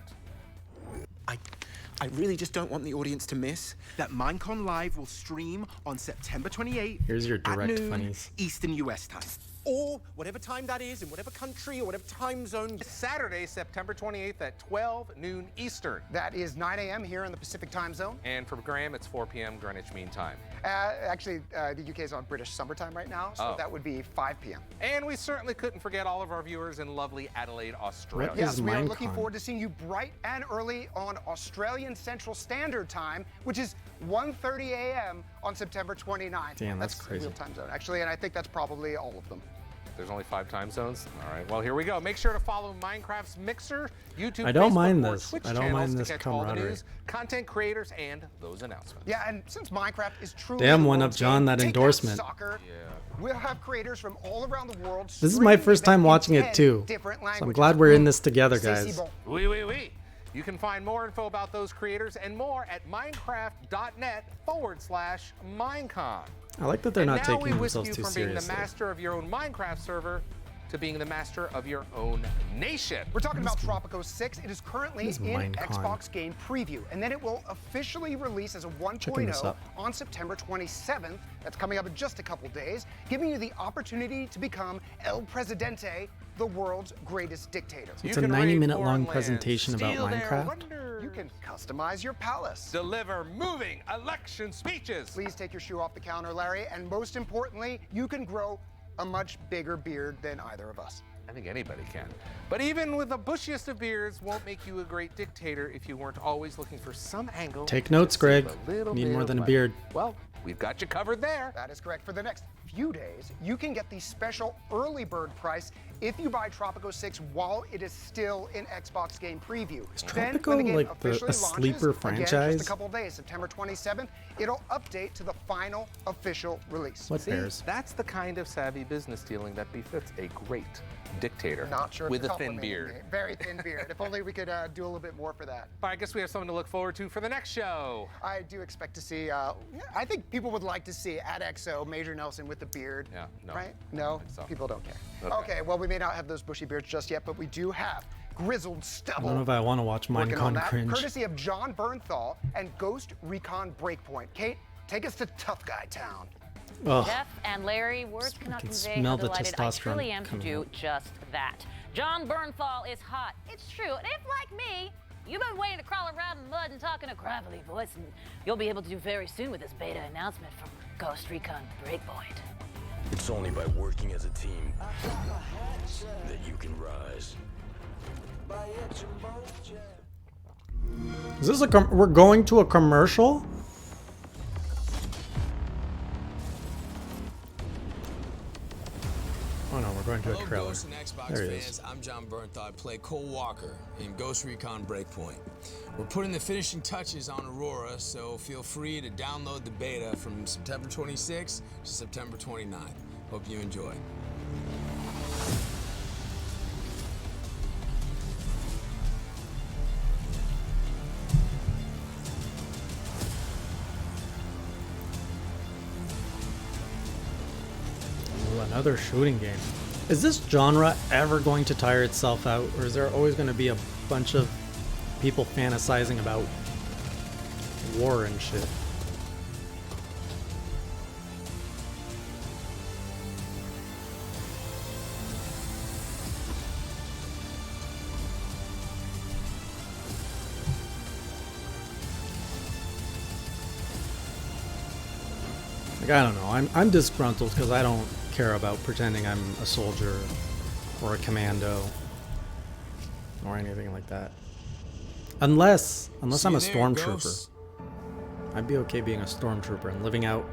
[SPEAKER 14] I really just don't want the audience to miss that Minecon Live will stream on September 28th
[SPEAKER 1] Here's your
[SPEAKER 14] at
[SPEAKER 1] direct
[SPEAKER 14] noon
[SPEAKER 1] funnies.
[SPEAKER 14] Eastern US time. Or whatever time that is in whatever country or whatever time zone.
[SPEAKER 3] Saturday, September 28th at 12 noon Eastern.
[SPEAKER 2] That is 9 a.m. here in the Pacific time zone.
[SPEAKER 3] And for Graham, it's 4 p.m. Greenwich Mean Time.
[SPEAKER 2] Actually, the UK is on British summertime right now, so
[SPEAKER 3] Oh.
[SPEAKER 2] that would be 5 p.m.
[SPEAKER 3] And we certainly couldn't forget all of our viewers in lovely Adelaide, Australia.
[SPEAKER 1] What
[SPEAKER 2] Yes,
[SPEAKER 1] is
[SPEAKER 2] we are
[SPEAKER 1] Minecon?
[SPEAKER 2] looking forward to seeing you bright and early on Australian Central Standard Time, which is 1:30 a.m. on September 29th.
[SPEAKER 1] Damn, that's crazy.
[SPEAKER 2] Real time zone, actually, and I think that's probably all of them.
[SPEAKER 3] There's only 5 time zones. All right, well, here we go. Make sure to follow Minecraft's Mixer, YouTube,
[SPEAKER 1] I don't
[SPEAKER 3] Facebook,
[SPEAKER 1] mind
[SPEAKER 3] or
[SPEAKER 1] this.
[SPEAKER 3] Twitch
[SPEAKER 1] I don't
[SPEAKER 3] channels
[SPEAKER 1] mind
[SPEAKER 3] to
[SPEAKER 1] this
[SPEAKER 3] catch all the
[SPEAKER 1] camaraderie.
[SPEAKER 3] news, content creators, and those announcements.
[SPEAKER 2] Yeah, and since Minecraft is truly
[SPEAKER 1] Damn,
[SPEAKER 2] the
[SPEAKER 1] one up,
[SPEAKER 2] world's
[SPEAKER 1] John,
[SPEAKER 2] game,
[SPEAKER 1] that
[SPEAKER 2] take
[SPEAKER 1] endorsement.
[SPEAKER 2] Soccer. We'll have creators from all around the world.
[SPEAKER 1] This is my
[SPEAKER 2] streaming
[SPEAKER 1] first
[SPEAKER 2] the
[SPEAKER 1] time
[SPEAKER 2] event in
[SPEAKER 1] watching it
[SPEAKER 2] 10
[SPEAKER 1] too.
[SPEAKER 2] different
[SPEAKER 1] So I'm
[SPEAKER 2] languages.
[SPEAKER 1] glad we're in this together,
[SPEAKER 2] C'est si
[SPEAKER 1] guys.
[SPEAKER 2] bon.
[SPEAKER 3] Oui. You can find more info about those creators and more at minecraft.net/Minecon.
[SPEAKER 1] I like that they're
[SPEAKER 3] And
[SPEAKER 1] not
[SPEAKER 3] now
[SPEAKER 1] taking
[SPEAKER 3] we whisk
[SPEAKER 1] themselves
[SPEAKER 3] you
[SPEAKER 1] too
[SPEAKER 3] from being the
[SPEAKER 1] seriously.
[SPEAKER 3] master of your own Minecraft server to being the master of your own nation.
[SPEAKER 2] We're talking about Tropico 6. It is currently
[SPEAKER 1] What is
[SPEAKER 2] in
[SPEAKER 1] Minecon?
[SPEAKER 2] Xbox Game Preview, and then it will officially release as a
[SPEAKER 1] Checking this
[SPEAKER 2] 1.0
[SPEAKER 1] up.
[SPEAKER 2] on September 27th. That's coming up in just a couple days, giving you the opportunity to become El Presidente, the world's greatest dictator.
[SPEAKER 1] It's a 90-minute long presentation about Minecraft.
[SPEAKER 2] You can customize your palace.
[SPEAKER 3] Deliver moving election speeches.
[SPEAKER 2] Please take your shoe off the counter, Larry, and most importantly, you can grow a much bigger beard than either of us.
[SPEAKER 3] I think anybody can. But even with the bushiest of beards won't make you a great dictator if you weren't always looking for some angle.
[SPEAKER 1] Take notes,
[SPEAKER 3] to
[SPEAKER 1] Greg.
[SPEAKER 3] save a little
[SPEAKER 1] Need
[SPEAKER 3] bit
[SPEAKER 1] more
[SPEAKER 3] of
[SPEAKER 1] than a
[SPEAKER 3] money.
[SPEAKER 1] beard.
[SPEAKER 3] Well, we've got you covered there.
[SPEAKER 2] That is correct. For the next few days, you can get the special early bird price if you buy Tropico 6 while it is still in Xbox Game Preview. Then,
[SPEAKER 1] Tropico
[SPEAKER 2] when the game
[SPEAKER 1] like
[SPEAKER 2] officially
[SPEAKER 1] a sleeper
[SPEAKER 2] launches, again,
[SPEAKER 1] franchise?
[SPEAKER 2] just a couple of days, September 27th, it'll update to the final official release.
[SPEAKER 1] What
[SPEAKER 3] See,
[SPEAKER 1] bears?
[SPEAKER 3] that's the kind of savvy business dealing that befits a great dictator
[SPEAKER 2] Not sure if
[SPEAKER 3] with
[SPEAKER 2] you're
[SPEAKER 3] a thin
[SPEAKER 2] complimenting
[SPEAKER 3] beard.
[SPEAKER 2] me. Very thin beard. If only we could do a little bit more for that.
[SPEAKER 3] All right, I guess we have something to look forward to for the next show.
[SPEAKER 2] I do expect to see, I think people would like to see at XO Major Nelson with the beard.
[SPEAKER 3] Yeah, no.
[SPEAKER 2] Right? No?
[SPEAKER 3] think so.
[SPEAKER 2] People don't care.
[SPEAKER 3] Okay.
[SPEAKER 2] Okay, well, we may not have those bushy beards just yet, but we do have grizzled
[SPEAKER 1] I
[SPEAKER 2] stubble.
[SPEAKER 1] don't know if I want to watch
[SPEAKER 2] Working on
[SPEAKER 1] Minecon
[SPEAKER 2] that,
[SPEAKER 1] cringe.
[SPEAKER 2] courtesy of John Bernthal and Ghost Recon Breakpoint. Kate, take us to Tough Guy Town.
[SPEAKER 1] Ugh.
[SPEAKER 4] Jeff and Larry, words cannot
[SPEAKER 1] can
[SPEAKER 4] convey how
[SPEAKER 1] smell the
[SPEAKER 4] delighted I
[SPEAKER 1] testosterone
[SPEAKER 4] truly am to
[SPEAKER 1] coming
[SPEAKER 4] do
[SPEAKER 1] out.
[SPEAKER 4] just that. John Bernthal is hot. It's true. And if, like me, you've been waiting to crawl around in mud and talk in a gravelly voice, and you'll be able to do very soon with this beta announcement from Ghost Recon Breakpoint.
[SPEAKER 15] It's only by working as a team that you can rise.
[SPEAKER 1] Is this a we're going to a commercial? Oh no, we're going to a trailer.
[SPEAKER 15] Listen, Xbox
[SPEAKER 1] There he is.
[SPEAKER 15] fans, I'm John Bernthal. I play Cole Walker in Ghost Recon Breakpoint. We're putting the finishing touches on Aurora, so feel free to download the beta from September 26th to September 29th. Hope you enjoy.
[SPEAKER 1] Ooh, another shooting game. Is this genre ever going to tire itself out, or is there always going to be a bunch of people fantasizing about war and shit? Like, I don't know. I'm disgruntled because I don't care about pretending I'm a soldier or a commando or anything like that. Unless I'm a stormtrooper. I'd be okay being a stormtrooper and living out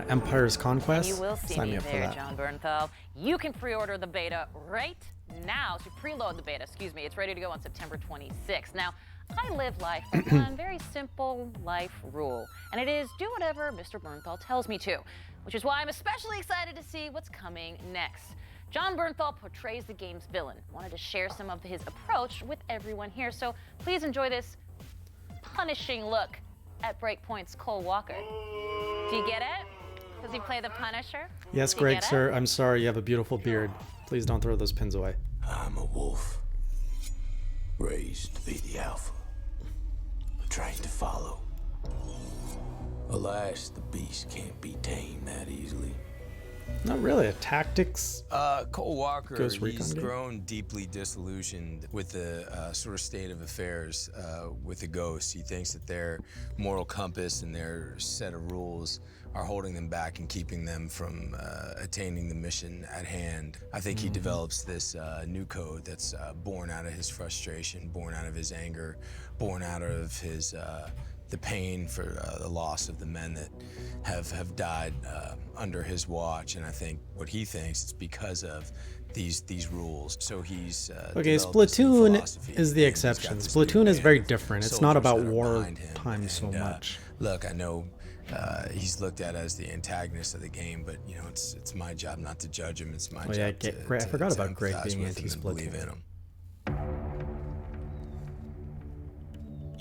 [SPEAKER 1] Empire's Conquest.
[SPEAKER 4] And you will see
[SPEAKER 1] Sign
[SPEAKER 4] me
[SPEAKER 1] me up for
[SPEAKER 4] there,
[SPEAKER 1] that.
[SPEAKER 4] John Bernthal. You can pre-order the beta right now. So preload the beta, excuse me. It's ready to go on September 26th. Now, I live life by one very simple life rule, and it is do whatever Mr. Bernthal tells me to, which is why I'm especially excited to see what's coming next. John Bernthal portrays the game's villain. Wanted to share some of his approach with everyone here, so please enjoy this punishing look at Breakpoint's Cole Walker. Do you get it? Does he play the Punisher?
[SPEAKER 1] Yes,
[SPEAKER 4] Do you
[SPEAKER 1] Greg,
[SPEAKER 4] get it?
[SPEAKER 1] sir. I'm sorry. You have a beautiful beard. Please don't throw those pins away.
[SPEAKER 15] I'm a wolf, raised to be the alpha, trained to follow. Alas, the beast can't be tamed that easily.
[SPEAKER 1] Not really a tactics.
[SPEAKER 15] Cole Walker,
[SPEAKER 1] Ghost Recon
[SPEAKER 15] he's
[SPEAKER 1] game?
[SPEAKER 15] grown deeply disillusioned with the sort of state of affairs with the Ghosts. He thinks that their moral compass and their set of rules are holding them back and keeping them from attaining the mission at hand. I think he develops this new code that's born out of his frustration, born out of his anger, born out of his the pain for the loss of the men that have died under his watch. And I think what he thinks is because of these rules. So he's
[SPEAKER 1] Okay,
[SPEAKER 15] developed this new
[SPEAKER 1] Splatoon
[SPEAKER 15] philosophy,
[SPEAKER 1] is the
[SPEAKER 15] and he's got
[SPEAKER 1] exception.
[SPEAKER 15] this new
[SPEAKER 1] Splatoon is
[SPEAKER 15] band
[SPEAKER 1] very
[SPEAKER 15] of
[SPEAKER 1] different. It's not
[SPEAKER 15] soldiers
[SPEAKER 1] about
[SPEAKER 15] that are
[SPEAKER 1] war
[SPEAKER 15] behind him.
[SPEAKER 1] time so
[SPEAKER 15] And,
[SPEAKER 1] much.
[SPEAKER 15] Look, I know he's looked at as the antagonist of the game, but you know it's my job not to judge him. It's my
[SPEAKER 1] Oh
[SPEAKER 15] job
[SPEAKER 1] yeah,
[SPEAKER 15] to,
[SPEAKER 1] I forgot
[SPEAKER 15] to
[SPEAKER 1] about Greg
[SPEAKER 15] empathize
[SPEAKER 1] being
[SPEAKER 15] with him and believe in
[SPEAKER 1] anti-Splatoon.
[SPEAKER 15] him.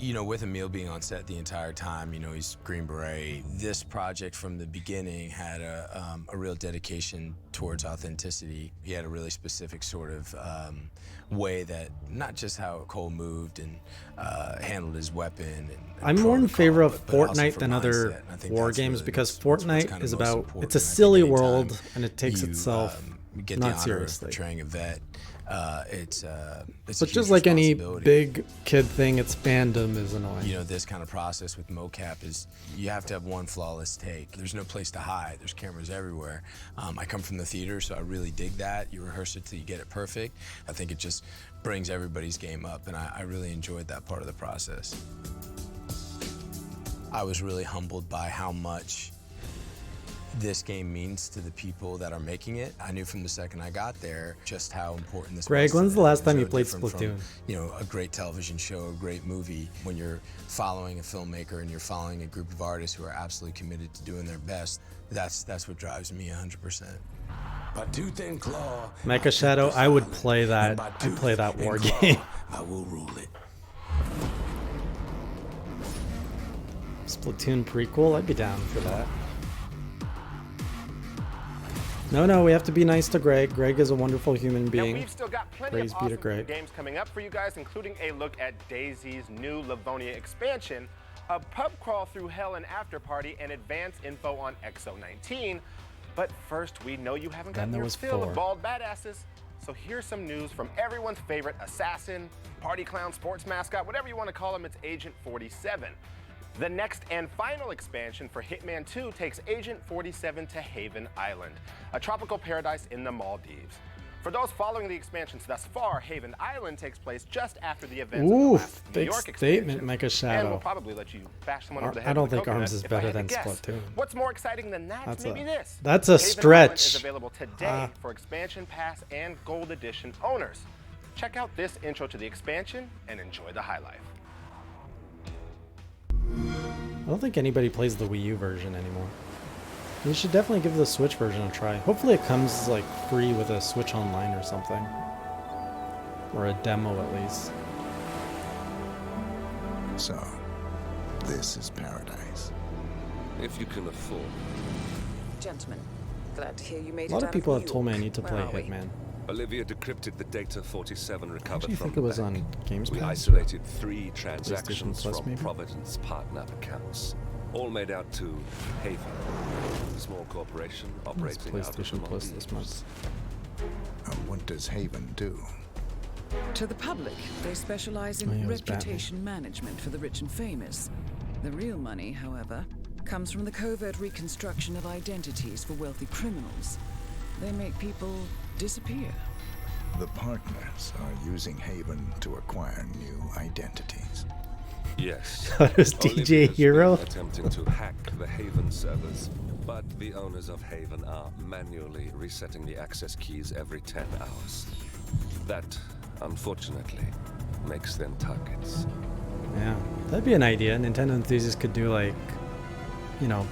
[SPEAKER 15] You know, with Emil being on set the entire time, you know, he's Green Beret. This project from the beginning had a real dedication towards authenticity. He had a really specific sort of way that, not just how Cole moved and handled his weapon. And
[SPEAKER 1] I'm more in favor of
[SPEAKER 15] but also
[SPEAKER 1] Fortnite
[SPEAKER 15] for
[SPEAKER 1] than other
[SPEAKER 15] mindset. And I think
[SPEAKER 1] war
[SPEAKER 15] that's
[SPEAKER 1] games
[SPEAKER 15] really
[SPEAKER 1] because
[SPEAKER 15] what's
[SPEAKER 1] Fortnite
[SPEAKER 15] kind
[SPEAKER 1] is
[SPEAKER 15] of most
[SPEAKER 1] about,
[SPEAKER 15] important.
[SPEAKER 1] it's a
[SPEAKER 15] I think
[SPEAKER 1] silly
[SPEAKER 15] anytime
[SPEAKER 1] world and it takes
[SPEAKER 15] you,
[SPEAKER 1] itself
[SPEAKER 15] get
[SPEAKER 1] not
[SPEAKER 15] the honor
[SPEAKER 1] seriously.
[SPEAKER 15] of portraying a vet. It's a
[SPEAKER 1] But
[SPEAKER 15] huge
[SPEAKER 1] just like any
[SPEAKER 15] responsibility.
[SPEAKER 1] big kid thing, its fandom is annoying.
[SPEAKER 15] You know, this kind of process with mocap is you have to have one flawless take. There's no place to hide. There's cameras everywhere. I come from the theater, so I really dig that. You rehearse it till you get it perfect. I think it just brings everybody's game up, and I really enjoyed that part of the process. I was really humbled by how much this game means to the people that are making it. I knew from the second I got there just how important this
[SPEAKER 1] Greg,
[SPEAKER 15] was. to
[SPEAKER 1] when's the
[SPEAKER 15] them.
[SPEAKER 1] last
[SPEAKER 15] It's
[SPEAKER 1] time
[SPEAKER 15] no
[SPEAKER 1] you played
[SPEAKER 15] different from,
[SPEAKER 1] Splatoon?
[SPEAKER 15] you know, a great television show, a great movie. When you're following a filmmaker and you're following a group of artists who are absolutely committed to doing their best, that's what drives me 100%.
[SPEAKER 10] By tooth and claw,
[SPEAKER 1] Mecha Shadow, I would play that. I'd play that war game.
[SPEAKER 10] I will rule it.
[SPEAKER 1] Splatoon prequel, I'd be down for that. No, we have to be nice to Greg. Greg is a wonderful human
[SPEAKER 5] Now,
[SPEAKER 1] being.
[SPEAKER 5] we've still got plenty
[SPEAKER 1] Praise
[SPEAKER 5] of
[SPEAKER 1] be to
[SPEAKER 5] awesome
[SPEAKER 1] Greg.
[SPEAKER 5] games coming up for you guys, including a look at DayZ's new Livonia expansion, a pub crawl through hell and after party, and advanced info on XO19. But first, we know you haven't
[SPEAKER 1] Then
[SPEAKER 5] gotten
[SPEAKER 1] there
[SPEAKER 5] your
[SPEAKER 1] was
[SPEAKER 5] fill
[SPEAKER 1] 4.
[SPEAKER 5] of bald badasses. So here's some news from everyone's favorite assassin, party clown, sports mascot, whatever you want to call him, it's Agent 47. The next and final expansion for Hitman 2 takes Agent 47 to Haven Island, a tropical paradise in the Maldives. For those following the expansions thus far, Haven Island takes place just after the events of the
[SPEAKER 1] Ooh,
[SPEAKER 5] last New
[SPEAKER 1] big
[SPEAKER 5] York
[SPEAKER 1] statement,
[SPEAKER 5] expansion.
[SPEAKER 1] Mega
[SPEAKER 5] And
[SPEAKER 1] Shadow.
[SPEAKER 5] we'll probably let you bash someone over the head
[SPEAKER 1] I don't
[SPEAKER 5] with a
[SPEAKER 1] think
[SPEAKER 5] coconut
[SPEAKER 1] ARMS is
[SPEAKER 5] if I
[SPEAKER 1] better
[SPEAKER 5] had to
[SPEAKER 1] than
[SPEAKER 5] guess.
[SPEAKER 1] Splatoon.
[SPEAKER 5] What's more exciting than that?
[SPEAKER 1] That's
[SPEAKER 5] Maybe this.
[SPEAKER 1] That's a
[SPEAKER 5] Haven Island
[SPEAKER 1] stretch.
[SPEAKER 5] is available today for expansion pass and gold edition owners. Check out this intro to the expansion and enjoy the high life.
[SPEAKER 1] I don't think anybody plays the Wii U version anymore. You should definitely give the Switch version a try. Hopefully it comes like free with a Switch Online or something. Or a demo at least.
[SPEAKER 16] So, this is paradise.
[SPEAKER 17] If you can afford.
[SPEAKER 18] Gentlemen, glad to hear you made it
[SPEAKER 1] A lot
[SPEAKER 18] out
[SPEAKER 1] of people
[SPEAKER 18] New
[SPEAKER 1] have told me I
[SPEAKER 18] York.
[SPEAKER 1] need to
[SPEAKER 18] Where
[SPEAKER 1] play
[SPEAKER 18] are we?
[SPEAKER 1] Hitman.
[SPEAKER 17] Olivia decrypted the data 47 recovered
[SPEAKER 1] Actually, I
[SPEAKER 17] from
[SPEAKER 1] think
[SPEAKER 17] the
[SPEAKER 1] it was
[SPEAKER 17] bank.
[SPEAKER 1] on Games
[SPEAKER 17] We
[SPEAKER 1] Pass.
[SPEAKER 17] isolated 3 transactions
[SPEAKER 1] Plus,
[SPEAKER 17] from
[SPEAKER 1] maybe?
[SPEAKER 17] Providence partner accounts, all made out to Haven, a small corporation
[SPEAKER 1] It's
[SPEAKER 17] operating out of the
[SPEAKER 1] PlayStation Plus this month.
[SPEAKER 16] And what does Haven do?
[SPEAKER 18] To the public, they specialize
[SPEAKER 1] Oh,
[SPEAKER 18] in
[SPEAKER 1] yeah, it was
[SPEAKER 18] reputation management for the rich and famous. The real money, however, comes from the covert reconstruction of identities for wealthy criminals. They make people disappear.
[SPEAKER 16] The partners are using Haven to acquire new identities.
[SPEAKER 17] Yes.
[SPEAKER 1] That was DJ
[SPEAKER 17] Olivia's
[SPEAKER 1] Hero?
[SPEAKER 17] been attempting to hack the Haven servers, but the owners of Haven are manually resetting the access keys every 10 hours. That, unfortunately, makes them targets.
[SPEAKER 1] Yeah, that'd be an idea. Nintendo enthusiasts could do like, you know,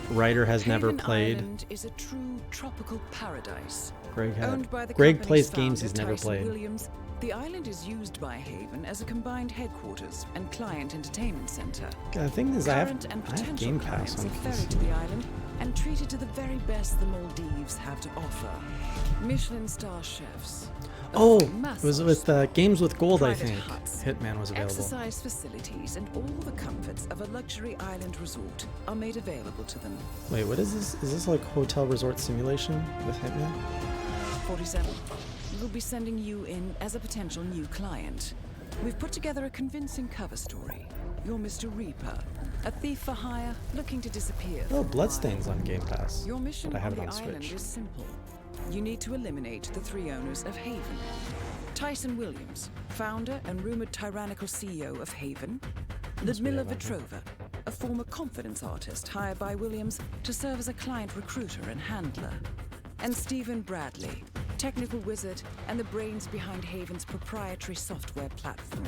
[SPEAKER 1] writer has never
[SPEAKER 18] Haven
[SPEAKER 1] played.
[SPEAKER 18] Island is a true tropical paradise.
[SPEAKER 1] Greg had.
[SPEAKER 18] Owned by the
[SPEAKER 1] Greg
[SPEAKER 18] company's
[SPEAKER 1] plays games
[SPEAKER 18] founder,
[SPEAKER 1] he's never
[SPEAKER 18] Tyson
[SPEAKER 1] played.
[SPEAKER 18] Williams, the island is used by Haven as a combined headquarters and client entertainment center.
[SPEAKER 1] The thing is, I
[SPEAKER 18] Current
[SPEAKER 1] have
[SPEAKER 18] and
[SPEAKER 1] Game
[SPEAKER 18] potential
[SPEAKER 1] Pass
[SPEAKER 18] clients
[SPEAKER 1] on
[SPEAKER 18] are ferried to
[SPEAKER 1] PC.
[SPEAKER 18] the island and treated to the very best the Maldives have to offer. Michelin star chefs.
[SPEAKER 1] Oh,
[SPEAKER 18] massage
[SPEAKER 1] it was with Games with Gold, I
[SPEAKER 18] private
[SPEAKER 1] think.
[SPEAKER 18] huts,
[SPEAKER 1] Hitman was available.
[SPEAKER 18] Exercise facilities and all the comforts of a luxury island resort are made available to them.
[SPEAKER 1] Wait, what is this? Is this like Hotel Resort Simulation with Hitman?
[SPEAKER 18] 47. We'll be sending you in as a potential new client. We've put together a convincing cover story. You're Mr. Reaper, a thief for hire looking to disappear.
[SPEAKER 1] Oh, Bloodstain's on Game Pass.
[SPEAKER 18] Your mission
[SPEAKER 1] but I have
[SPEAKER 18] on
[SPEAKER 1] it
[SPEAKER 18] the
[SPEAKER 1] on
[SPEAKER 18] island
[SPEAKER 1] Switch.
[SPEAKER 18] is simple. You need to eliminate the 3 owners of Haven. Tyson Williams, founder and rumored tyrannical CEO of Haven. Ludmila Vetrova, a former confidence artist hired by Williams to serve as a client recruiter and handler. And Stephen Bradley, technical wizard and the brains behind Haven's proprietary software platform.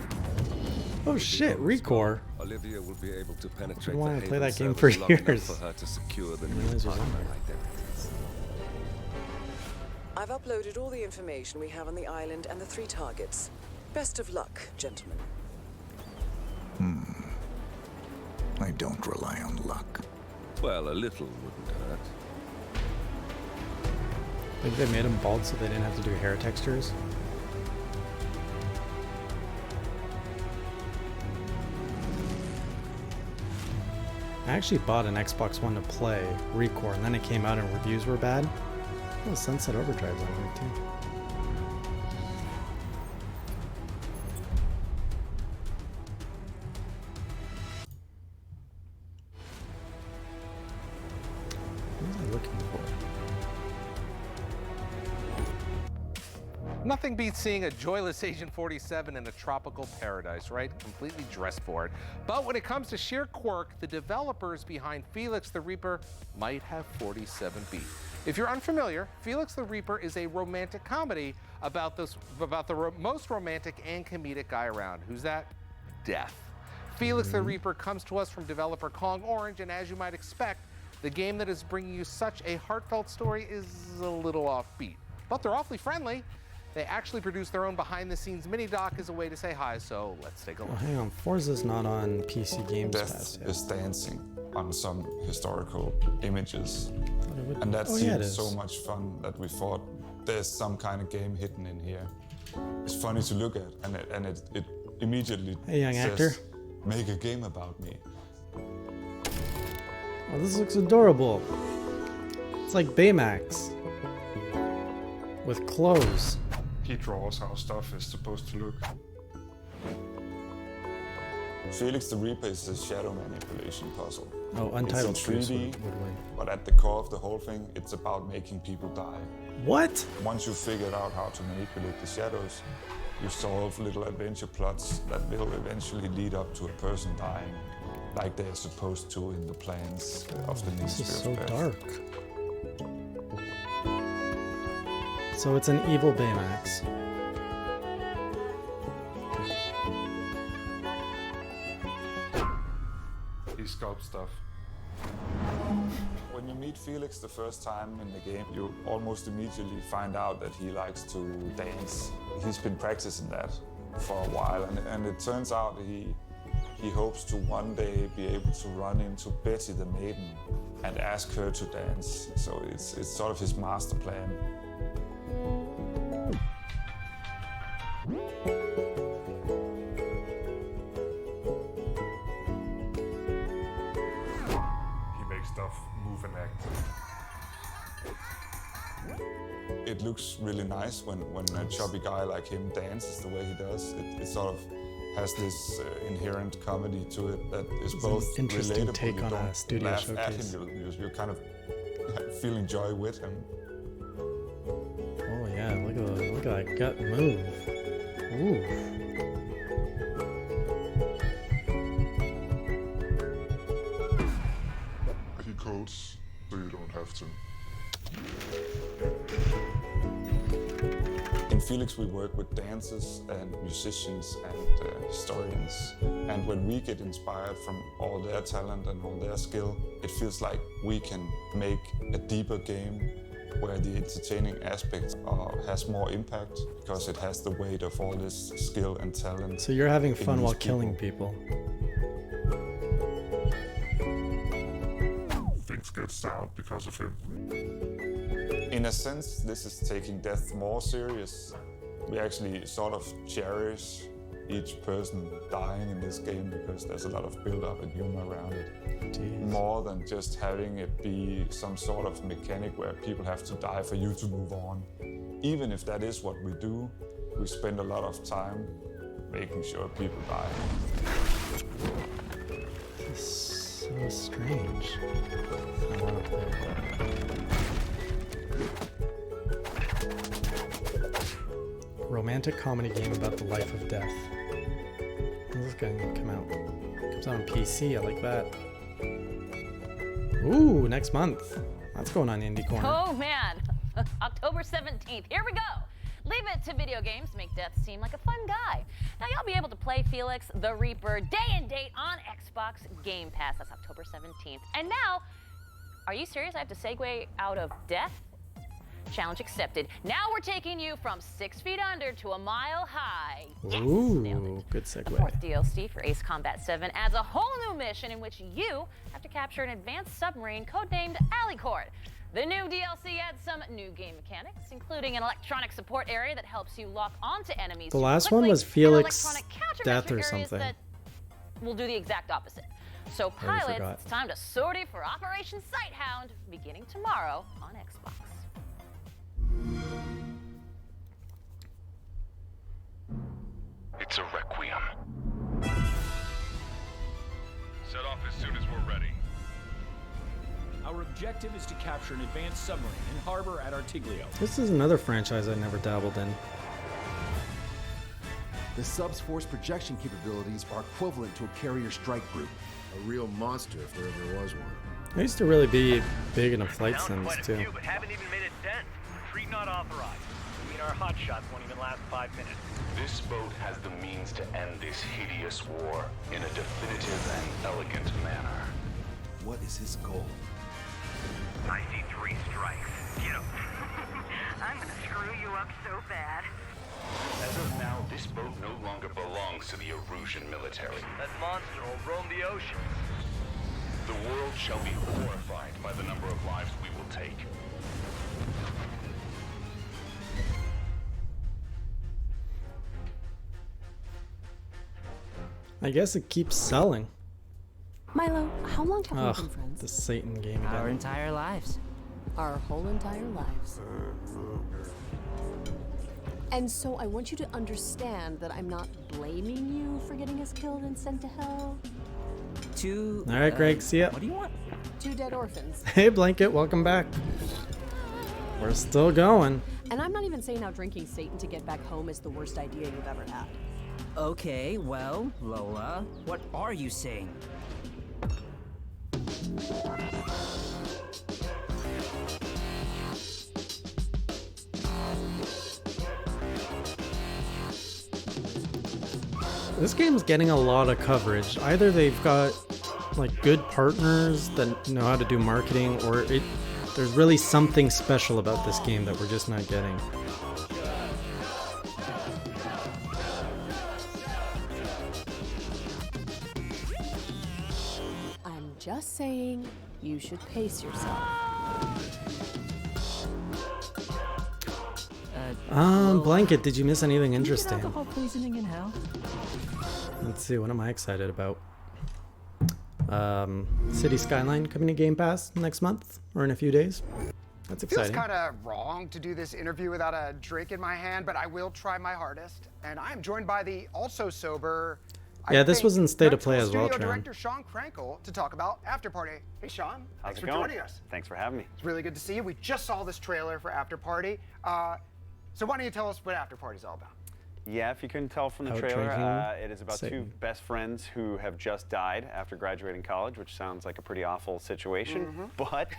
[SPEAKER 1] Oh shit, Recore.
[SPEAKER 17] Olivia will be able to penetrate
[SPEAKER 1] I wanted
[SPEAKER 17] the
[SPEAKER 1] to play
[SPEAKER 17] Haven
[SPEAKER 1] that game
[SPEAKER 17] servers
[SPEAKER 1] for
[SPEAKER 17] long enough
[SPEAKER 1] years.
[SPEAKER 17] for her to secure the
[SPEAKER 1] I
[SPEAKER 17] new
[SPEAKER 1] realized it was
[SPEAKER 17] partner
[SPEAKER 1] on there.
[SPEAKER 17] identities.
[SPEAKER 18] I've uploaded all the information we have on the island and the 3 targets. Best of luck, gentlemen.
[SPEAKER 16] I don't rely on luck.
[SPEAKER 17] Well, a little wouldn't hurt.
[SPEAKER 1] I think they made him bald so they didn't have to do hair textures. I actually bought an Xbox One to play Recore, and then it came out and reviews were bad. Oh, Sunset Overdrive's on here too. What was I looking for?
[SPEAKER 3] Nothing beats seeing a joyless Agent 47 in a tropical paradise, right? Completely dressed for it. But when it comes to sheer quirk, the developers behind Felix the Reaper might have 47 beat. If you're unfamiliar, Felix the Reaper is a romantic comedy about the most romantic and comedic guy around. Who's that? Death. Felix the Reaper comes to us from developer Kong Orange, and as you might expect, the game that is bringing you such a heartfelt story is a little offbeat. But they're awfully friendly. They actually produce their own behind-the-scenes mini-doc as a way to say hi, so let's take a
[SPEAKER 1] Oh,
[SPEAKER 3] look.
[SPEAKER 1] hang on. Forza's not on PC Games Pass
[SPEAKER 19] Death
[SPEAKER 1] yet.
[SPEAKER 19] is dancing on some historical images. And that
[SPEAKER 1] Oh, yeah, it
[SPEAKER 19] seemed so
[SPEAKER 1] is.
[SPEAKER 19] much fun that we thought there's some kind of game hidden in here. It's funny to look at, and it immediately
[SPEAKER 1] Hey, young
[SPEAKER 19] says,
[SPEAKER 1] actor.
[SPEAKER 19] make a game about me.
[SPEAKER 1] Oh, this looks adorable. It's like Baymax. With clothes.
[SPEAKER 19] He draws how stuff is supposed to look. Felix the Reaper is a shadow manipulation puzzle.
[SPEAKER 1] Oh, Untitled
[SPEAKER 19] It's in
[SPEAKER 1] Truths
[SPEAKER 19] 3D,
[SPEAKER 1] would win.
[SPEAKER 19] but at the core of the whole thing, it's about making people die.
[SPEAKER 1] What?
[SPEAKER 19] Once you figured out how to manipulate the shadows, you solve little adventure plots that will eventually lead up to a person dying, like they're supposed to in the plans of the
[SPEAKER 1] This is
[SPEAKER 19] Ministry
[SPEAKER 1] so
[SPEAKER 19] of Death.
[SPEAKER 1] dark. So it's an evil Baymax.
[SPEAKER 19] He sculpts stuff. When you meet Felix the first time in the game, you almost immediately find out that he likes to dance. He's been practicing that for a while, and it turns out he hopes to one day be able to run into Betty the Maiden and ask her to dance. So it's sort of his master plan. He makes stuff move and act. It looks really nice when a chubby guy like him dances the way he does. It sort of has this inherent comedy to it that is
[SPEAKER 1] It's
[SPEAKER 19] both
[SPEAKER 1] an interesting
[SPEAKER 19] relatable.
[SPEAKER 1] take
[SPEAKER 19] You
[SPEAKER 1] on a
[SPEAKER 19] don't
[SPEAKER 1] studio
[SPEAKER 19] laugh at
[SPEAKER 1] showcase.
[SPEAKER 19] him. You're kind of feeling joy with him.
[SPEAKER 1] Oh yeah, look at that gut move. Ooh.
[SPEAKER 19] He codes so you don't have to. In Felix, we work with dancers and musicians and historians. And when we get inspired from all their talent and all their skill, it feels like we can make a deeper game where the entertaining aspect has more impact because it has the weight of all this skill and talent.
[SPEAKER 1] So you're having
[SPEAKER 19] in
[SPEAKER 1] fun
[SPEAKER 19] these
[SPEAKER 1] while killing people.
[SPEAKER 19] Things get sour because of him. In a sense, this is taking death more serious. We actually sort of cherish each person dying in this game because there's a lot of build-up and humor around it.
[SPEAKER 1] Jeez.
[SPEAKER 19] More than just having it be some sort of mechanic where people have to die for you to move on. Even if that is what we do, we spend a lot of time making sure people die.
[SPEAKER 1] This is so strange. I wanna play that. Romantic comedy game about the life of death. When's this going to come out? Comes out on PC, I like that. Ooh, next month. That's going on Indie Corner.
[SPEAKER 4] Oh man, October 17th. Here we go. Leave it to video games to make death seem like a fun guy. Now you'll be able to play Felix the Reaper day and date on Xbox Game Pass. That's October 17th. And now, are you serious? I have to segue out of death? Challenge accepted. Now we're taking you from 6 feet under to a mile high. Yes, nailed it.
[SPEAKER 1] Ooh, good
[SPEAKER 4] The
[SPEAKER 1] segue.
[SPEAKER 4] fourth DLC for Ace Combat 7 adds a whole new mission in which you have to capture an advanced submarine codenamed Alicord. The new DLC adds some new game mechanics, including an electronic support area that helps you lock onto enemies.
[SPEAKER 1] The
[SPEAKER 4] super
[SPEAKER 1] last one
[SPEAKER 4] quickly,
[SPEAKER 1] was
[SPEAKER 4] and
[SPEAKER 1] Felix
[SPEAKER 4] electronic countermeasure
[SPEAKER 1] death or
[SPEAKER 4] areas
[SPEAKER 1] something.
[SPEAKER 4] that will do the exact opposite. So
[SPEAKER 1] Already
[SPEAKER 4] pilots,
[SPEAKER 1] forgot.
[SPEAKER 4] it's time to sortie for Operation Sighthound, beginning tomorrow on Xbox.
[SPEAKER 20] It's a requiem. Set off as soon as we're ready.
[SPEAKER 21] Our objective is to capture an advanced submarine in harbor at Artiglio.
[SPEAKER 1] This is another franchise I never dabbled in.
[SPEAKER 22] The sub's force projection capabilities are equivalent to a carrier strike group.
[SPEAKER 12] A real monster if there ever was one.
[SPEAKER 1] I used to really be big into flight sims
[SPEAKER 23] Quite a
[SPEAKER 1] too.
[SPEAKER 23] few, but haven't even made a dent. Retreat not authorized. I mean, our hot shots won't even last 5 minutes.
[SPEAKER 20] This boat has the means to end this hideous war in a definitive and elegant manner.
[SPEAKER 22] What is his goal?
[SPEAKER 23] I see 3 strikes. Get 'em.
[SPEAKER 24] I'm gonna screw you up so bad.
[SPEAKER 20] As of now, this boat no longer belongs to the Erusian military.
[SPEAKER 23] That monster will roam the ocean.
[SPEAKER 20] The world shall be horrified by the number of lives we will take.
[SPEAKER 1] I guess it keeps selling.
[SPEAKER 25] Milo, how long have we been
[SPEAKER 1] Ugh,
[SPEAKER 25] friends?
[SPEAKER 1] the Satan game
[SPEAKER 25] Our
[SPEAKER 1] again.
[SPEAKER 25] entire lives. Our whole entire lives. And so I want you to understand that I'm not blaming you for getting us killed and sent to hell. Two.
[SPEAKER 1] All right, Greg, see ya.
[SPEAKER 25] What do you want? 2 dead orphans.
[SPEAKER 1] Hey, Blanket, welcome back. We're still going.
[SPEAKER 25] And I'm not even saying how drinking Satan to get back home is the worst idea you've ever had.
[SPEAKER 6] Okay, well, Lola, what are you saying?
[SPEAKER 1] This game's getting a lot of coverage. Either they've got like good partners that know how to do marketing, or there's really something special about this game that we're just not getting.
[SPEAKER 25] I'm just saying you should pace yourself.
[SPEAKER 1] Blanket, did you miss anything interesting?
[SPEAKER 25] Alcohol poisoning in hell?
[SPEAKER 1] Let's see, what am I excited about? City Skyline coming to Game Pass next month or in a few days. That's exciting.
[SPEAKER 2] Feels kind of wrong to do this interview without a drink in my hand, but I will try my hardest. And I am joined by the also sober.
[SPEAKER 1] Yeah, this was in State of Play as well,
[SPEAKER 2] Studio
[SPEAKER 1] Tran.
[SPEAKER 2] director Sean Krankel to talk about After Party. Hey, Sean, thanks for
[SPEAKER 7] going?
[SPEAKER 2] joining us.
[SPEAKER 7] Thanks for having me.
[SPEAKER 2] It's really good to see you. We just saw this trailer for After Party. So why don't you tell us what After Party is all about?
[SPEAKER 7] Yeah, if you couldn't tell from the
[SPEAKER 1] Out
[SPEAKER 7] trailer,
[SPEAKER 1] drinking
[SPEAKER 7] it is about
[SPEAKER 1] Satan.
[SPEAKER 7] two best friends who have just died after graduating college, which sounds like a pretty awful situation. But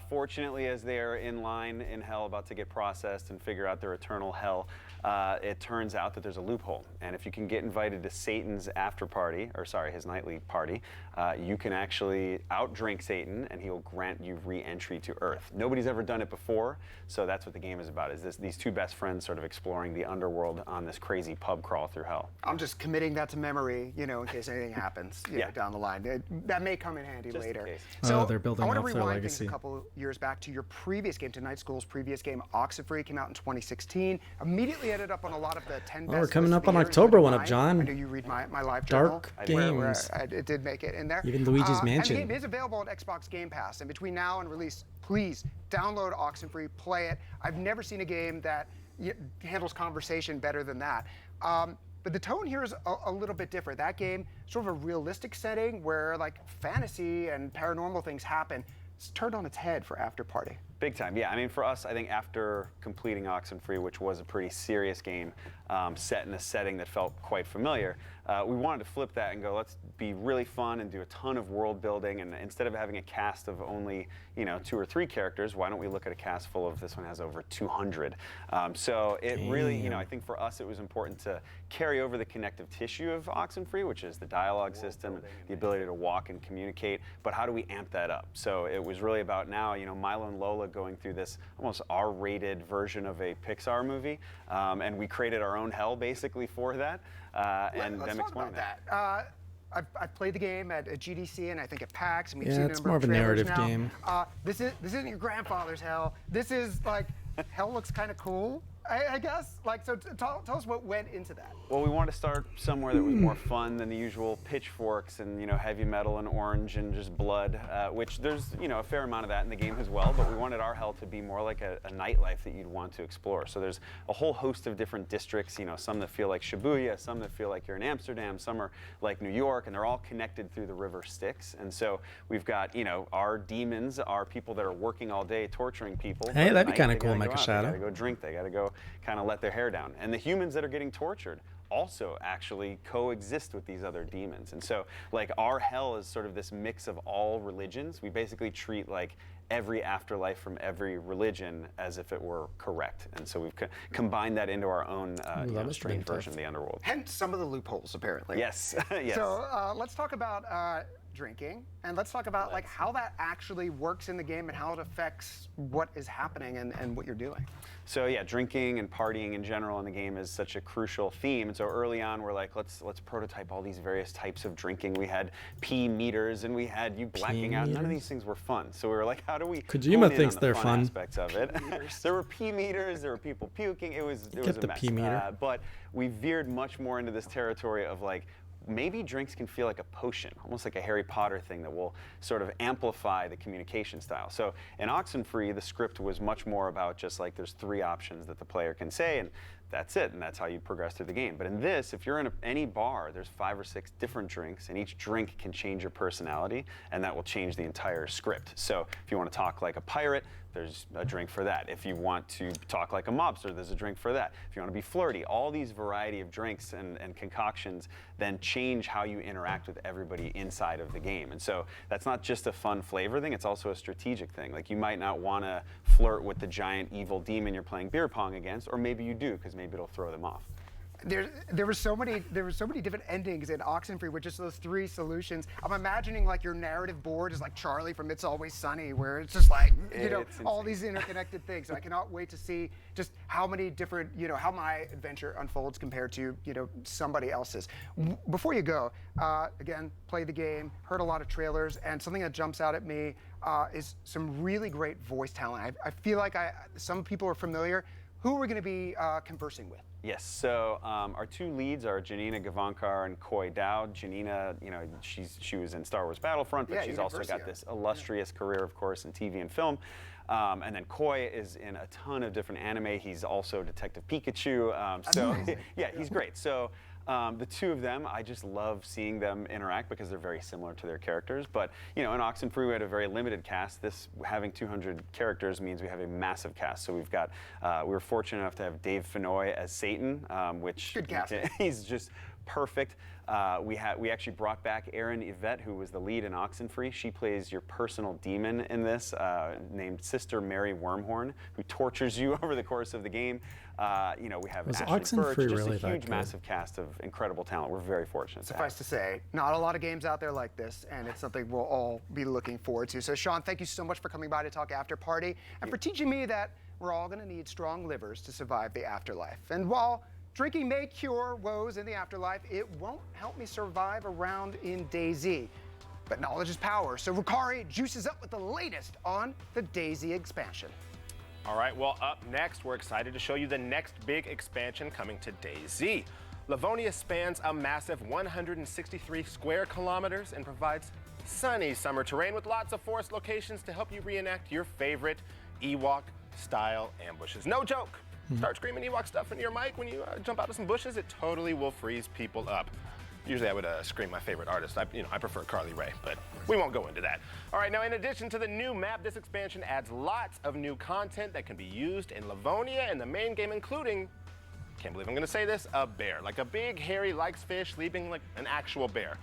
[SPEAKER 7] fortunately, as they are in line in hell about to get processed and figure out their eternal hell, it turns out that there's a loophole. And if you can get invited to Satan's after party, or sorry, his nightly party, you can actually outdrink Satan and he'll grant you re-entry to Earth. Nobody's ever done it before, so that's what the game is about, is these two best friends sort of exploring the underworld on this crazy pub crawl through hell.
[SPEAKER 2] I'm just committing that to memory, you know, in case anything happens down the line. That may come in handy
[SPEAKER 7] Just in
[SPEAKER 2] later.
[SPEAKER 7] case.
[SPEAKER 2] So
[SPEAKER 1] they're building
[SPEAKER 2] I want
[SPEAKER 1] up
[SPEAKER 2] to
[SPEAKER 1] their
[SPEAKER 2] rewind
[SPEAKER 1] legacy.
[SPEAKER 2] things a couple years back to your previous game, to Night School's previous game, Oxenfree, came out in 2016. Immediately ended up on a lot of the 10 best
[SPEAKER 1] Well, we're coming
[SPEAKER 2] lists
[SPEAKER 1] up
[SPEAKER 2] of the
[SPEAKER 1] on
[SPEAKER 2] year,
[SPEAKER 1] October
[SPEAKER 2] including
[SPEAKER 1] one up,
[SPEAKER 2] mine.
[SPEAKER 1] John.
[SPEAKER 2] I know you read my live
[SPEAKER 1] Dark
[SPEAKER 2] journal. Where
[SPEAKER 1] Games.
[SPEAKER 2] it did make it in there.
[SPEAKER 1] Even Luigi's
[SPEAKER 2] And
[SPEAKER 1] Mansion.
[SPEAKER 2] the game is available on Xbox Game Pass. And between now and release, please download Oxenfree, play it. I've never seen a game that handles conversation better than that. But the tone here is a little bit different. That game, sort of a realistic setting where like fantasy and paranormal things happen. It's turned on its head for After Party.
[SPEAKER 7] Big time, yeah. I mean, for us, I think after completing Oxenfree, which was a pretty serious game, set in a setting that felt quite familiar, we wanted to flip that and go, let's be really fun and do a ton of world building. And instead of having a cast of only, 2 or 3 characters, why don't we look at a cast full of, this one has over 200. So it really, I think for us, it was important to carry over the connective tissue of Oxenfree, which is the dialogue system, the ability to walk and communicate, but how do we amp that up? So it was really about now, Milo and Lola going through this almost R-rated version of a Pixar movie, and we created our own hell basically for that, and
[SPEAKER 2] Let's
[SPEAKER 7] them
[SPEAKER 2] talk
[SPEAKER 7] exploring
[SPEAKER 2] about that. I've played the game at GDC and I think at PAX, and we've
[SPEAKER 1] Yeah,
[SPEAKER 2] seen a
[SPEAKER 1] it's
[SPEAKER 2] number
[SPEAKER 1] more
[SPEAKER 2] of
[SPEAKER 1] of a
[SPEAKER 2] trailers
[SPEAKER 1] narrative
[SPEAKER 2] now.
[SPEAKER 1] game.
[SPEAKER 2] This isn't your grandfather's hell. This is like hell looks kind of cool, I guess. Like, so tell us what went into that.
[SPEAKER 7] Well, we wanted to start somewhere that was more fun than the usual pitchforks and heavy metal and orange and just blood, which there's a fair amount of that in the game as well. But we wanted our hell to be more like a nightlife that you'd want to explore. So there's a whole host of different districts. Some that feel like Shibuya, some that feel like you're in Amsterdam, some are like New York, and they're all connected through the river Styx. And so we've got our demons, our people that are working all day torturing people.
[SPEAKER 1] Hey,
[SPEAKER 7] but at
[SPEAKER 1] that'd be
[SPEAKER 7] night,
[SPEAKER 1] kinda
[SPEAKER 7] they
[SPEAKER 1] cool,
[SPEAKER 7] gotta
[SPEAKER 1] Micah
[SPEAKER 7] go out,
[SPEAKER 1] Shadow.
[SPEAKER 7] They gotta go drink. They gotta go kind of let their hair down. And the humans that are getting tortured also actually coexist with these other demons. And so like our hell is sort of this mix of all religions. We basically treat like every afterlife from every religion as if it were correct. And so we've combined that into our own strange version of the underworld.
[SPEAKER 2] Hence some of the loopholes, apparently.
[SPEAKER 7] Yes, yes.
[SPEAKER 2] So let's talk about drinking, and let's talk about like how that actually works in the game and how it affects what is happening and what you're doing.
[SPEAKER 7] So yeah, drinking and partying in general in the game is such a crucial theme. And so early on, we're like, let's prototype all these various types of drinking. We had pee meters, and we had you blacking out. None of these things were fun. So we were like, how do we
[SPEAKER 1] Kojima
[SPEAKER 7] hone in
[SPEAKER 1] thinks
[SPEAKER 7] on the
[SPEAKER 1] they're fun.
[SPEAKER 7] aspects of it? There were pee meters. There were people puking. It was a
[SPEAKER 1] the
[SPEAKER 7] mess.
[SPEAKER 1] pee meter.
[SPEAKER 7] But we veered much more into this territory of like, maybe drinks can feel like a potion, almost like a Harry Potter thing that will sort of amplify the communication style. So in Oxenfree, the script was much more about just like there's 3 options that the player can say, and that's it, and that's how you progress through the game. But in this, if you're in any bar, there's 5 or 6 different drinks, and each drink can change your personality, and that will change the entire script. So if you want to talk like a pirate, there's a drink for that. If you want to talk like a mobster, there's a drink for that. If you want to be flirty, all these variety of drinks and concoctions then change how you interact with everybody inside of the game. And so that's not just a fun flavor thing, it's also a strategic thing. Like, you might not want to flirt with the giant evil demon you're playing beer pong against, or maybe you do, because maybe it'll throw them off.
[SPEAKER 2] There were so many different endings in Oxenfree with just those 3 solutions. I'm imagining like your narrative board is like Charlie from It's Always Sunny, where it's just like, you know, all these interconnected things. So I cannot wait to see just how many different, you know, how my adventure unfolds compared to, you know, somebody else's. Before you go, again, play the game, heard a lot of trailers, and something that jumps out at me is some really great voice talent. I feel like some people are familiar. Who are we going to be conversing with?
[SPEAKER 7] Yes, so our 2 leads are Janina Gavankar and Koi Dowd. Janina, you know, she was in Star Wars Battlefront, but she's also got this illustrious career, of course, in TV and film. And then Koi is in a ton of different anime. He's also Detective Pikachu. So yeah, he's great. So the 2 of them, I just love seeing them interact because they're very similar to their characters. But, you know, in Oxenfree, we had a very limited cast. This, having 200 characters, means we have a massive cast. So we've got, we were fortunate enough to have Dave Fennoy as Satan, which
[SPEAKER 2] good cast.
[SPEAKER 7] He's just perfect. We actually brought back Erin Yvette, who was the lead in Oxenfree. She plays your personal demon in this, named Sister Mary Wormhorn, who tortures you over the course of the game. You know, we have Ashley Burch, just
[SPEAKER 1] really
[SPEAKER 7] a huge, massive cast of incredible talent. We're very fortunate.
[SPEAKER 2] Suffice to say, not a lot of games out there like this, and it's something we'll all be looking forward to. So, Sean, thank you so much for coming by to talk After Party, and for teaching me that we're all going to need strong livers to survive the afterlife. And while drinking may cure woes in the afterlife, it won't help me survive around in DayZ. But knowledge is power, so Rukari juices up with the latest on the DayZ expansion.
[SPEAKER 5] All right, well, up next, we're excited to show you the next big expansion coming to DayZ. Livonia spans a massive 163 square kilometers and provides sunny summer terrain with lots of forest locations to help you reenact your favorite Ewok-style ambushes. No joke. Start screaming Ewok stuff into your mic when you jump out of some bushes. It totally will freeze people up. Usually I would scream my favorite artist. I prefer Carly Rae, but we won't go into that. All right, now in addition to the new map, this expansion adds lots of new content that can be used in Livonia and the main game, including, can't believe I'm gonna say this, a bear. Like a big, hairy, likes fish, sleeping like an actual bear.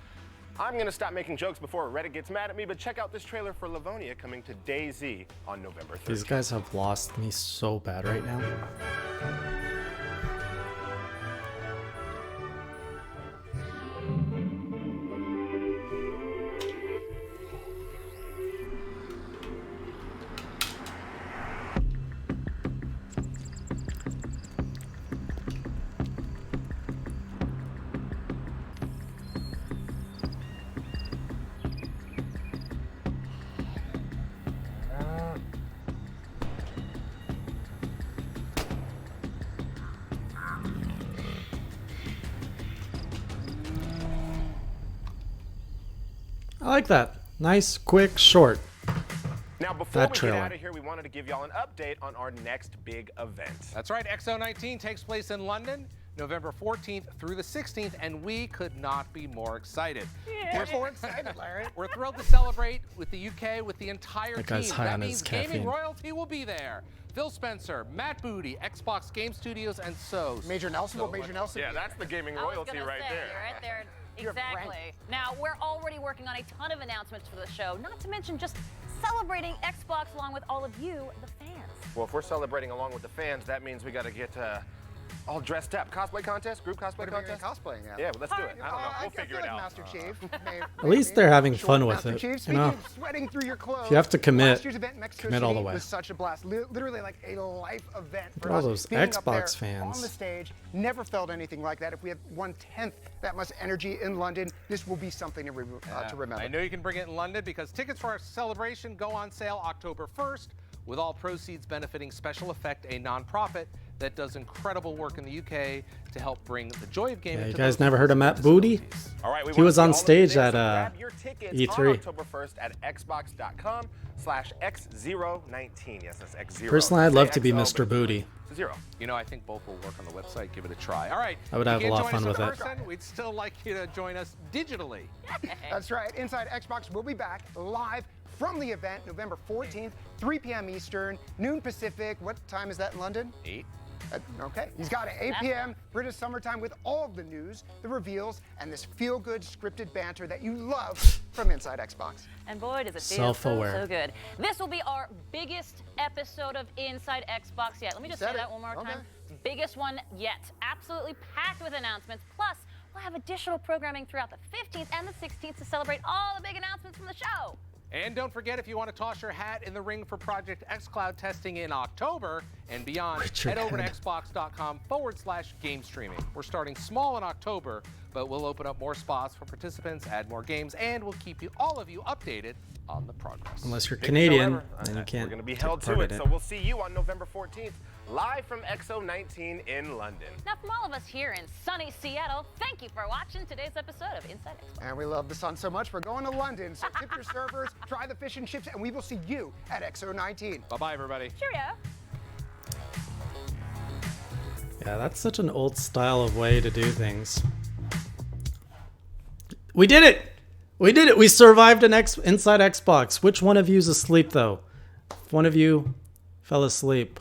[SPEAKER 5] I'm gonna stop making jokes before Reddit gets mad at me, but check out this trailer for Livonia coming to DayZ on November 3rd.
[SPEAKER 1] These guys have lost me so bad right now. I like that. Nice, quick, short.
[SPEAKER 5] Now, before we get out of here, we wanted to give y'all an update on our next big event.
[SPEAKER 3] That's right, XO19 takes place in London, November 14th through the 16th, and we could not be more excited.
[SPEAKER 2] Yeah. We're more excited, Larry.
[SPEAKER 3] We're thrilled to celebrate with the UK, with the entire
[SPEAKER 1] That guy's
[SPEAKER 3] team.
[SPEAKER 1] high
[SPEAKER 3] That
[SPEAKER 1] on
[SPEAKER 3] means
[SPEAKER 1] his
[SPEAKER 3] gaming
[SPEAKER 1] caffeine.
[SPEAKER 3] royalty will be there. Phil Spencer, Matt Booty, Xbox Game Studios, and
[SPEAKER 2] Major Nelson. Well, Major Nelson.
[SPEAKER 5] Yeah, that's the gaming royalty right there.
[SPEAKER 4] You're right there. Exactly. Now, we're already working on a ton of announcements for the show, not to mention just celebrating Xbox along with all of you, the fans.
[SPEAKER 5] Well, if we're celebrating along with the fans, that means we got to get all dressed up. Cosplay contest? Group cosplay contest?
[SPEAKER 2] Cosplaying,
[SPEAKER 5] yeah, well, let's do it. I don't know. We'll figure it out.
[SPEAKER 2] Master Chief.
[SPEAKER 1] At least they're having fun with
[SPEAKER 2] Master
[SPEAKER 1] it.
[SPEAKER 2] Chief,
[SPEAKER 1] You know,
[SPEAKER 2] sweating through your clothes.
[SPEAKER 1] if you have to commit,
[SPEAKER 2] Last year's event in Mexico
[SPEAKER 1] commit all
[SPEAKER 2] City
[SPEAKER 1] the way.
[SPEAKER 2] was such a blast. Literally like a life event for
[SPEAKER 1] All
[SPEAKER 2] us.
[SPEAKER 1] those
[SPEAKER 2] Being up
[SPEAKER 1] Xbox
[SPEAKER 2] there
[SPEAKER 1] fans.
[SPEAKER 2] on the stage, never felt anything like that. If we have 1/10 that much energy in London, this will be something to remember.
[SPEAKER 3] I know you can bring it in London because tickets for our celebration go on sale October 1st, with all proceeds benefiting Special Effect, a nonprofit that does incredible work in the UK to help bring the joy of gaming.
[SPEAKER 1] Yeah, you
[SPEAKER 3] to
[SPEAKER 1] guys
[SPEAKER 3] those
[SPEAKER 1] never
[SPEAKER 3] with
[SPEAKER 1] heard of Matt Booty?
[SPEAKER 5] All right,
[SPEAKER 1] He was on stage at
[SPEAKER 5] grab your tickets
[SPEAKER 1] E3.
[SPEAKER 5] on October 1st at xbox.com/x019. Yes, that's X0.
[SPEAKER 1] Personally, I'd love to be
[SPEAKER 5] XO,
[SPEAKER 1] Mr. Booty.
[SPEAKER 5] Zero.
[SPEAKER 3] You know, I think both will work on the website. Give it a try. All right.
[SPEAKER 1] I would
[SPEAKER 3] you
[SPEAKER 1] have a
[SPEAKER 3] can't
[SPEAKER 1] lot of
[SPEAKER 3] join
[SPEAKER 1] fun
[SPEAKER 3] us in
[SPEAKER 1] with it.
[SPEAKER 3] person, we'd still like you to join us digitally.
[SPEAKER 2] That's right. Inside Xbox will be back live from the event November 14th, 3 p.m. Eastern, noon Pacific. What time is that in London?
[SPEAKER 3] 8.
[SPEAKER 2] Okay, he's got it. 8 p.m. British summertime with all of the news, the reveals, and this feel-good scripted banter that you love from Inside Xbox.
[SPEAKER 4] And boy, does it feel
[SPEAKER 1] Self-aware.
[SPEAKER 4] so good. This will be our biggest episode of Inside Xbox yet. Let me just say that one more time. Biggest one yet. Absolutely packed with announcements. Plus, we'll have additional programming throughout the 15th and the 16th to celebrate all the big announcements from the show.
[SPEAKER 3] And don't forget, if you want to toss your hat in the ring for Project xCloud testing in October and beyond, head over to xbox.com/game streaming. We're starting small in October, but we'll open up more spots for participants, add more games, and we'll keep all of you updated on the progress.
[SPEAKER 1] Unless you're Canadian, then you
[SPEAKER 5] We're
[SPEAKER 1] can't
[SPEAKER 5] going to be
[SPEAKER 1] take
[SPEAKER 5] held
[SPEAKER 1] part
[SPEAKER 5] to
[SPEAKER 1] in
[SPEAKER 5] it, so we'll see you on November 14th, live from XO19 in London.
[SPEAKER 4] Now, from all of us here in sunny Seattle, thank you for watching today's episode of Inside Xbox.
[SPEAKER 2] And we love the sun so much, we're going to London. So tip your servers, try the fish and chips, and we will see you at XO19.
[SPEAKER 3] Bye-bye, everybody.
[SPEAKER 4] Cheerio.
[SPEAKER 1] Yeah, that's such an old style of way to do things. We did it! We did it! We survived an Inside Xbox. Which one of you's asleep, though? If one of you fell asleep,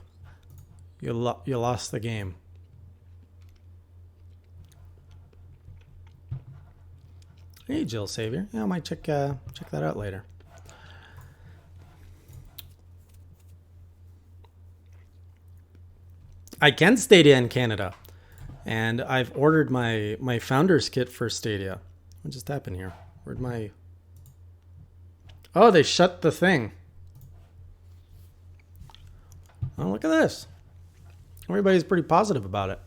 [SPEAKER 1] you lost the game. Hey, Jill Savior. Yeah, I might check that out later. I can Stadia in Canada, and I've ordered my Founders Kit for Stadia. What just happened here? Where'd my... Oh, they shut the thing. Oh, look at this. Everybody's pretty positive about it.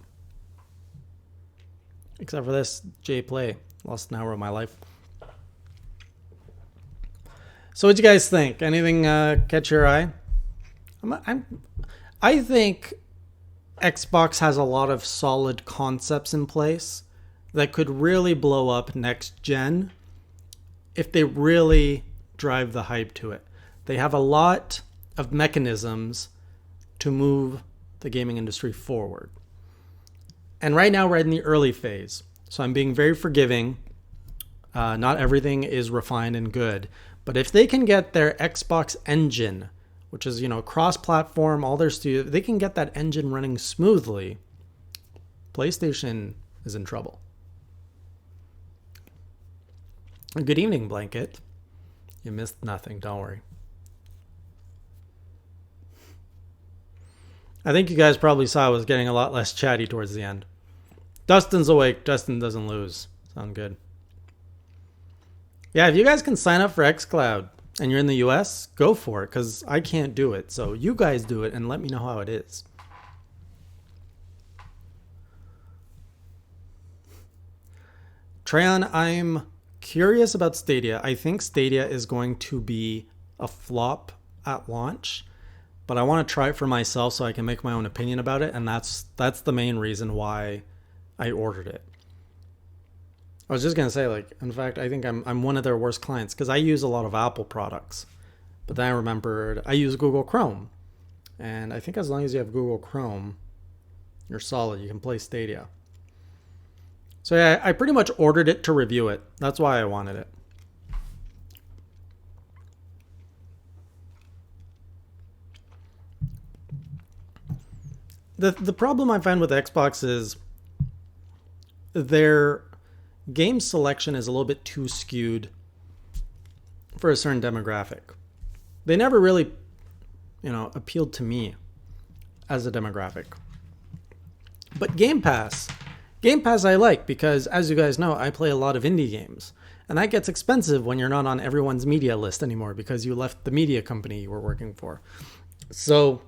[SPEAKER 1] Except for this J Play. Lost an hour of my life. So what'd you guys think? Anything catch your eye? I think Xbox has a lot of solid concepts in place that could really blow up next gen if they really drive the hype to it. They have a lot of mechanisms to move the gaming industry forward. And right now we're in the early phase, so I'm being very forgiving. Not everything is refined and good, but if they can get their Xbox engine, which is, cross-platform, all their studio, they can get that engine running smoothly, PlayStation is in trouble. Good evening, Blanket. You missed nothing, don't worry. I think you guys probably saw I was getting a lot less chatty towards the end. Dustin's awake. Dustin doesn't lose. Sound good. Yeah, if you guys can sign up for xCloud and you're in the US, go for it, because I can't do it. So you guys do it and let me know how it is. Treyon, I'm curious about Stadia. I think Stadia is going to be a flop at launch, but I want to try it for myself so I can make my own opinion about it, and that's the main reason why I ordered it. I was just gonna say, in fact, I think I'm one of their worst clients because I use a lot of Apple products, but then I remembered I use Google Chrome, and I think as long as you have Google Chrome, you're solid. You can play Stadia. So yeah, I pretty much ordered it to review it. That's why I wanted it. The problem I find with Xbox is their game selection is a little bit too skewed for a certain demographic. They never really, appealed to me as a demographic. But Game Pass I like because, as you guys know, I play a lot of indie games. And that gets expensive when you're not on everyone's media list anymore because you left the media company you were working for. So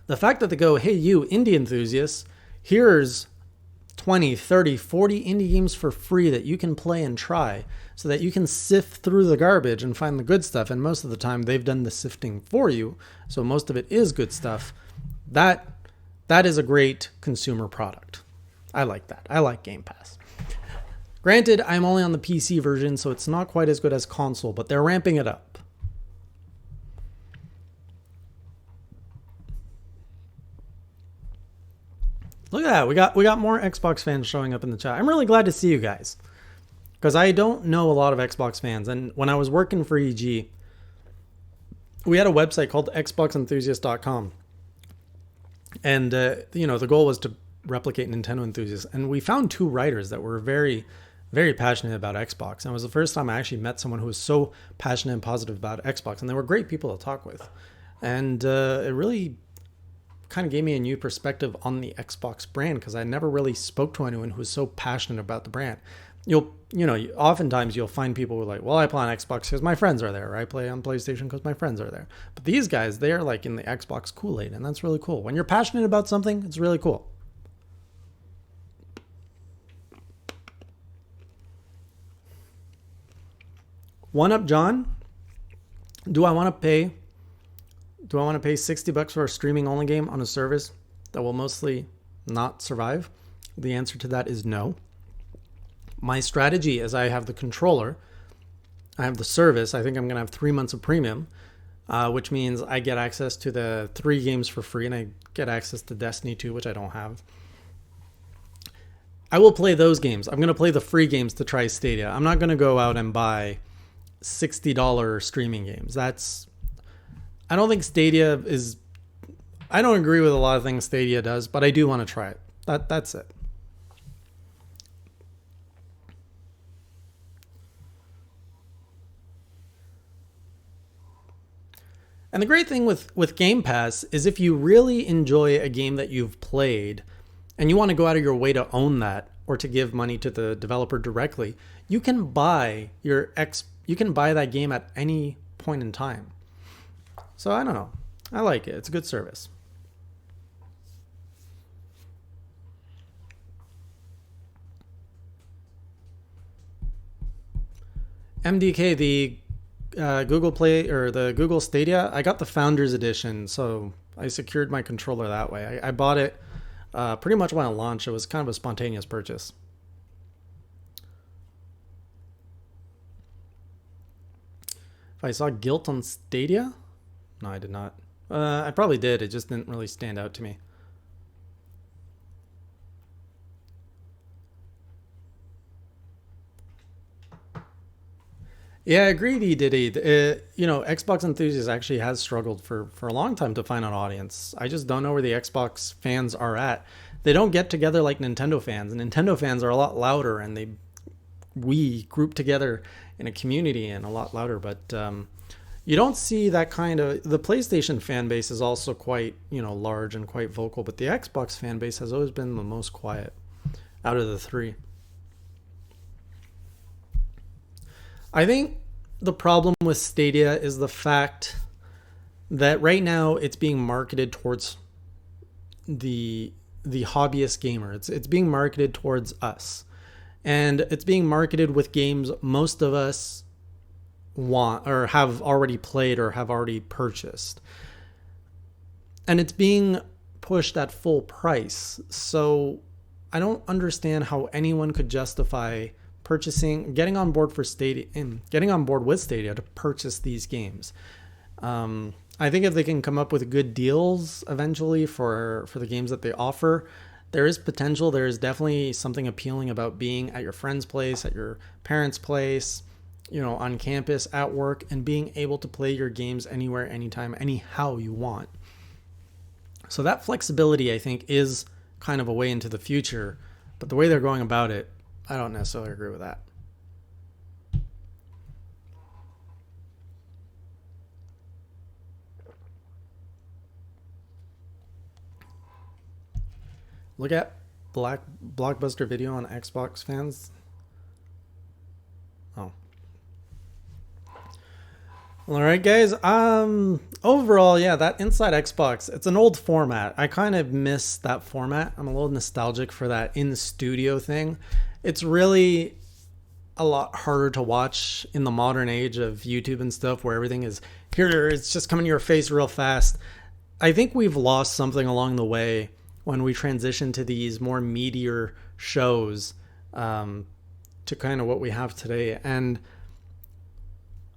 [SPEAKER 1] the fact that they go, hey, you indie enthusiasts, here's 20, 30, 40 indie games for free that you can play and try so that you can sift through the garbage and find the good stuff. And most of the time they've done the sifting for you. So most of it is good stuff. That That is a great consumer product. I like that. I like Game Pass. Granted, I'm only on the PC version, so it's not quite as good as console, but they're ramping it up. Look at that. We got more Xbox fans showing up in the chat. I'm really glad to see you guys, because I don't know a lot of Xbox fans. And when I was working for EG, we had a website called xboxenthusiast.com. And, the goal was to replicate Nintendo enthusiasts. And we found 2 writers that were very, very passionate about Xbox. And it was the first time I actually met someone who was so passionate and positive about Xbox. And they were great people to talk with. And it really kind of gave me a new perspective on the Xbox brand, because I never really spoke to anyone who was so passionate about the brand. Oftentimes you'll find people who are like, well, I play on Xbox because my friends are there, or I play on PlayStation because my friends are there. But these guys, they are like in the Xbox Kool-Aid, and that's really cool. When you're passionate about something, it's really cool. One Up John, do I want to pay $60 for a streaming only game on a service that will mostly not survive? The answer to that is no. My strategy is I have the controller, I have the service. I think I'm going to have 3 months of premium, which means I get access to the 3 games for free, and I get access to Destiny 2, which I don't have. I will play those games. I'm going to play the free games to try Stadia. I'm not going to go out and buy $60 streaming games. I don't think Stadia is... I don't agree with a lot of things Stadia does, but I do want to try it. That's it. And the great thing with Game Pass is if you really enjoy a game that you've played and you want to go out of your way to own that or to give money to the developer directly, you can buy that game at any point in time. So I don't know. I like it. It's a good service. MDK, the Google Play or the Google Stadia, I got the Founders Edition, so I secured my controller that way. I bought it pretty much when it launched. It was kind of a spontaneous purchase. If I saw Guilt on Stadia? No, I did not. I probably did. It just didn't really stand out to me. Yeah, I agree, Diddy. Xbox enthusiasts actually has struggled for a long time to find an audience. I just don't know where the Xbox fans are at. They don't get together like Nintendo fans. And Nintendo fans are a lot louder, and we group together in a community and a lot louder. But you don't see that kind of... The PlayStation fan base is also quite, large and quite vocal. But the Xbox fan base has always been the most quiet out of the 3. I think the problem with Stadia is the fact that right now it's being marketed towards the hobbyist gamer. It's being marketed towards us. And it's being marketed with games most of us want or have already played or have already purchased. And it's being pushed at full price. So I don't understand how anyone could justify getting on board with Stadia to purchase these games. I think if they can come up with good deals eventually for the games that they offer, there is potential. There is definitely something appealing about being at your friend's place, at your parents' place, on campus, at work, and being able to play your games anywhere, anytime, anyhow you want. So that flexibility, I think, is kind of a way into the future, but the way they're going about it, I don't necessarily agree with that. Look at Blockbuster Video on Xbox fans. Oh. All right, guys. Overall, yeah, that Inside Xbox, it's an old format. I kind of miss that format. I'm a little nostalgic for that in-studio thing. It's really a lot harder to watch in the modern age of YouTube and stuff where everything is here. It's just coming to your face real fast. I think we've lost something along the way when we transition to these more meatier shows to kind of what we have today. And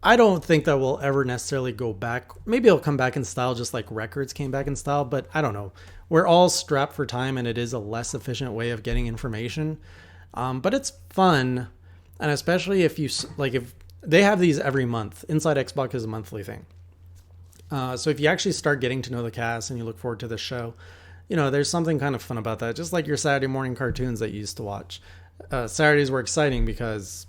[SPEAKER 1] I don't think that we'll ever necessarily go back. Maybe it'll come back in style just like Records came back in style, but I don't know. We're all strapped for time, and it is a less efficient way of getting information. But it's fun, and especially if you like, if they have these every month. Inside Xbox is a monthly thing. So if you actually start getting to know the cast and you look forward to the show, you know, there's something kind of fun about that. Just like your Saturday morning cartoons that you used to watch. Saturdays were exciting because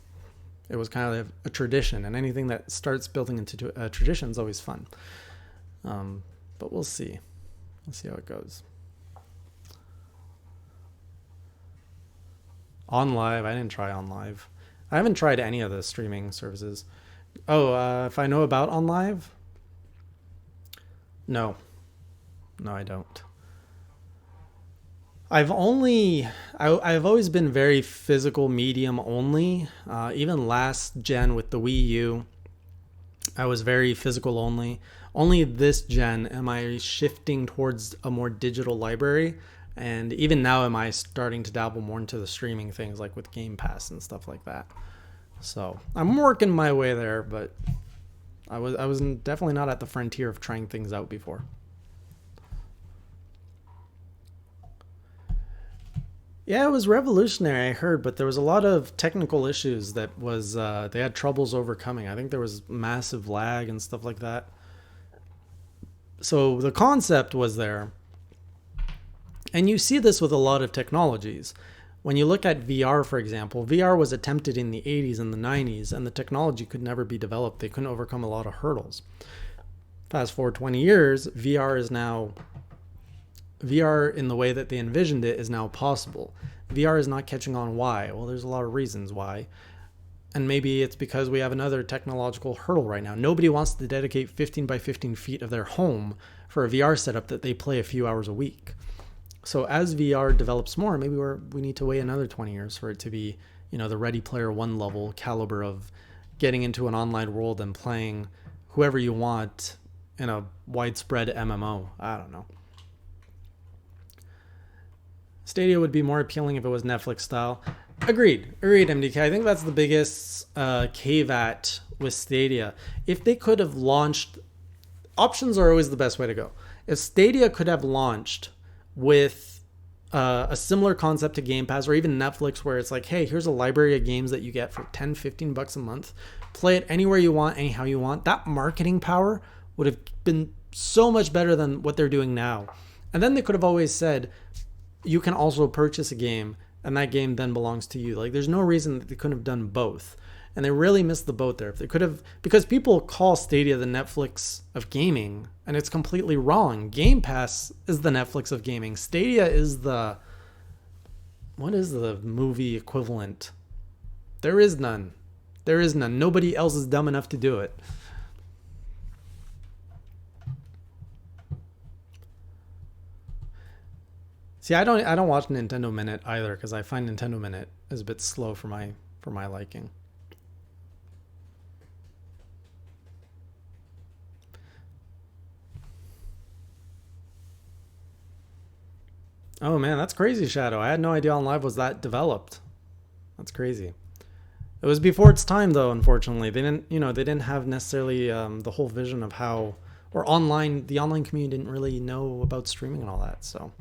[SPEAKER 1] it was kind of a tradition, and anything that starts building into a tradition is always fun. But we'll see. We'll see how it goes. On Live, I didn't try On Live. I haven't tried any of the streaming services. Oh, if I know about On Live? No, I don't. I've always been very physical medium only. Even last gen with the Wii U, I was very physical only. Only this gen am I shifting towards a more digital library. And even now am I starting to dabble more into the streaming things like with Game Pass and stuff like that. So I'm working my way there, but I was definitely not at the frontier of trying things out before. Yeah, it was revolutionary, I heard, but there was a lot of technical issues that was they had troubles overcoming. I think there was massive lag and stuff like that. So the concept was there. And you see this with a lot of technologies. When you look at VR, for example, VR was attempted in the 80s and the 90s, and the technology could never be developed. They couldn't overcome a lot of hurdles. Fast forward 20 years, VR in the way that they envisioned it is now possible. VR is not catching on. Why? Well, there's a lot of reasons why. And maybe it's because we have another technological hurdle right now. Nobody wants to dedicate 15 by 15 feet of their home for a VR setup that they play a few hours a week. So as VR develops more, maybe we need to wait another 20 years for it to be, you know, the Ready Player One level caliber of getting into an online world and playing whoever you want in a widespread MMO. I don't know. Stadia would be more appealing if it was Netflix style. Agreed, MDK. I think that's the biggest caveat with Stadia. If they could have launched, options are always the best way to go. If Stadia could have launched with a similar concept to Game Pass or even Netflix, where it's like, hey, here's a library of games that you get for $10-15 a month. Play it anywhere you want, anyhow you want. That marketing power would have been so much better than what they're doing now. And then they could have always said, you can also purchase a game, and that game then belongs to you. Like, there's no reason that they couldn't have done both. And they really missed the boat there. If they could have, because people call Stadia the Netflix of gaming, and it's completely wrong. Game Pass is the Netflix of gaming. Stadia is what is the movie equivalent? There is none. Nobody else is dumb enough to do it. See, I don't watch Nintendo Minute either, because I find Nintendo Minute is a bit slow for my liking. Oh man, that's crazy, Shadow. I had no idea On Live was that developed. That's crazy. It was before its time, though. Unfortunately, they didn't have necessarily the whole vision of how, or the online community didn't really know about streaming and all that. So,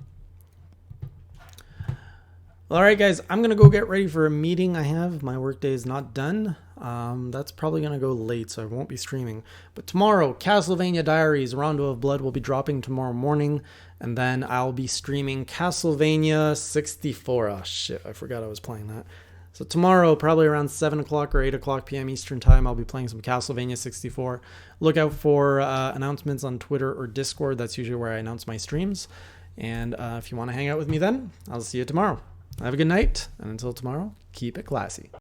[SPEAKER 1] well, all right, guys, I'm gonna go get ready for a meeting I have. My workday is not done. That's probably gonna go late, so I won't be streaming. But tomorrow, Castlevania Diaries: Rondo of Blood will be dropping tomorrow morning, and then I'll be streaming Castlevania 64. Oh shit, I forgot I was playing that. So tomorrow, probably around 7 o'clock or 8 o'clock p.m. Eastern Time, I'll be playing some Castlevania 64. Look out for announcements on Twitter or Discord. That's usually where I announce my streams. And if you want to hang out with me then, I'll see you tomorrow. Have a good night, and until tomorrow, keep it classy.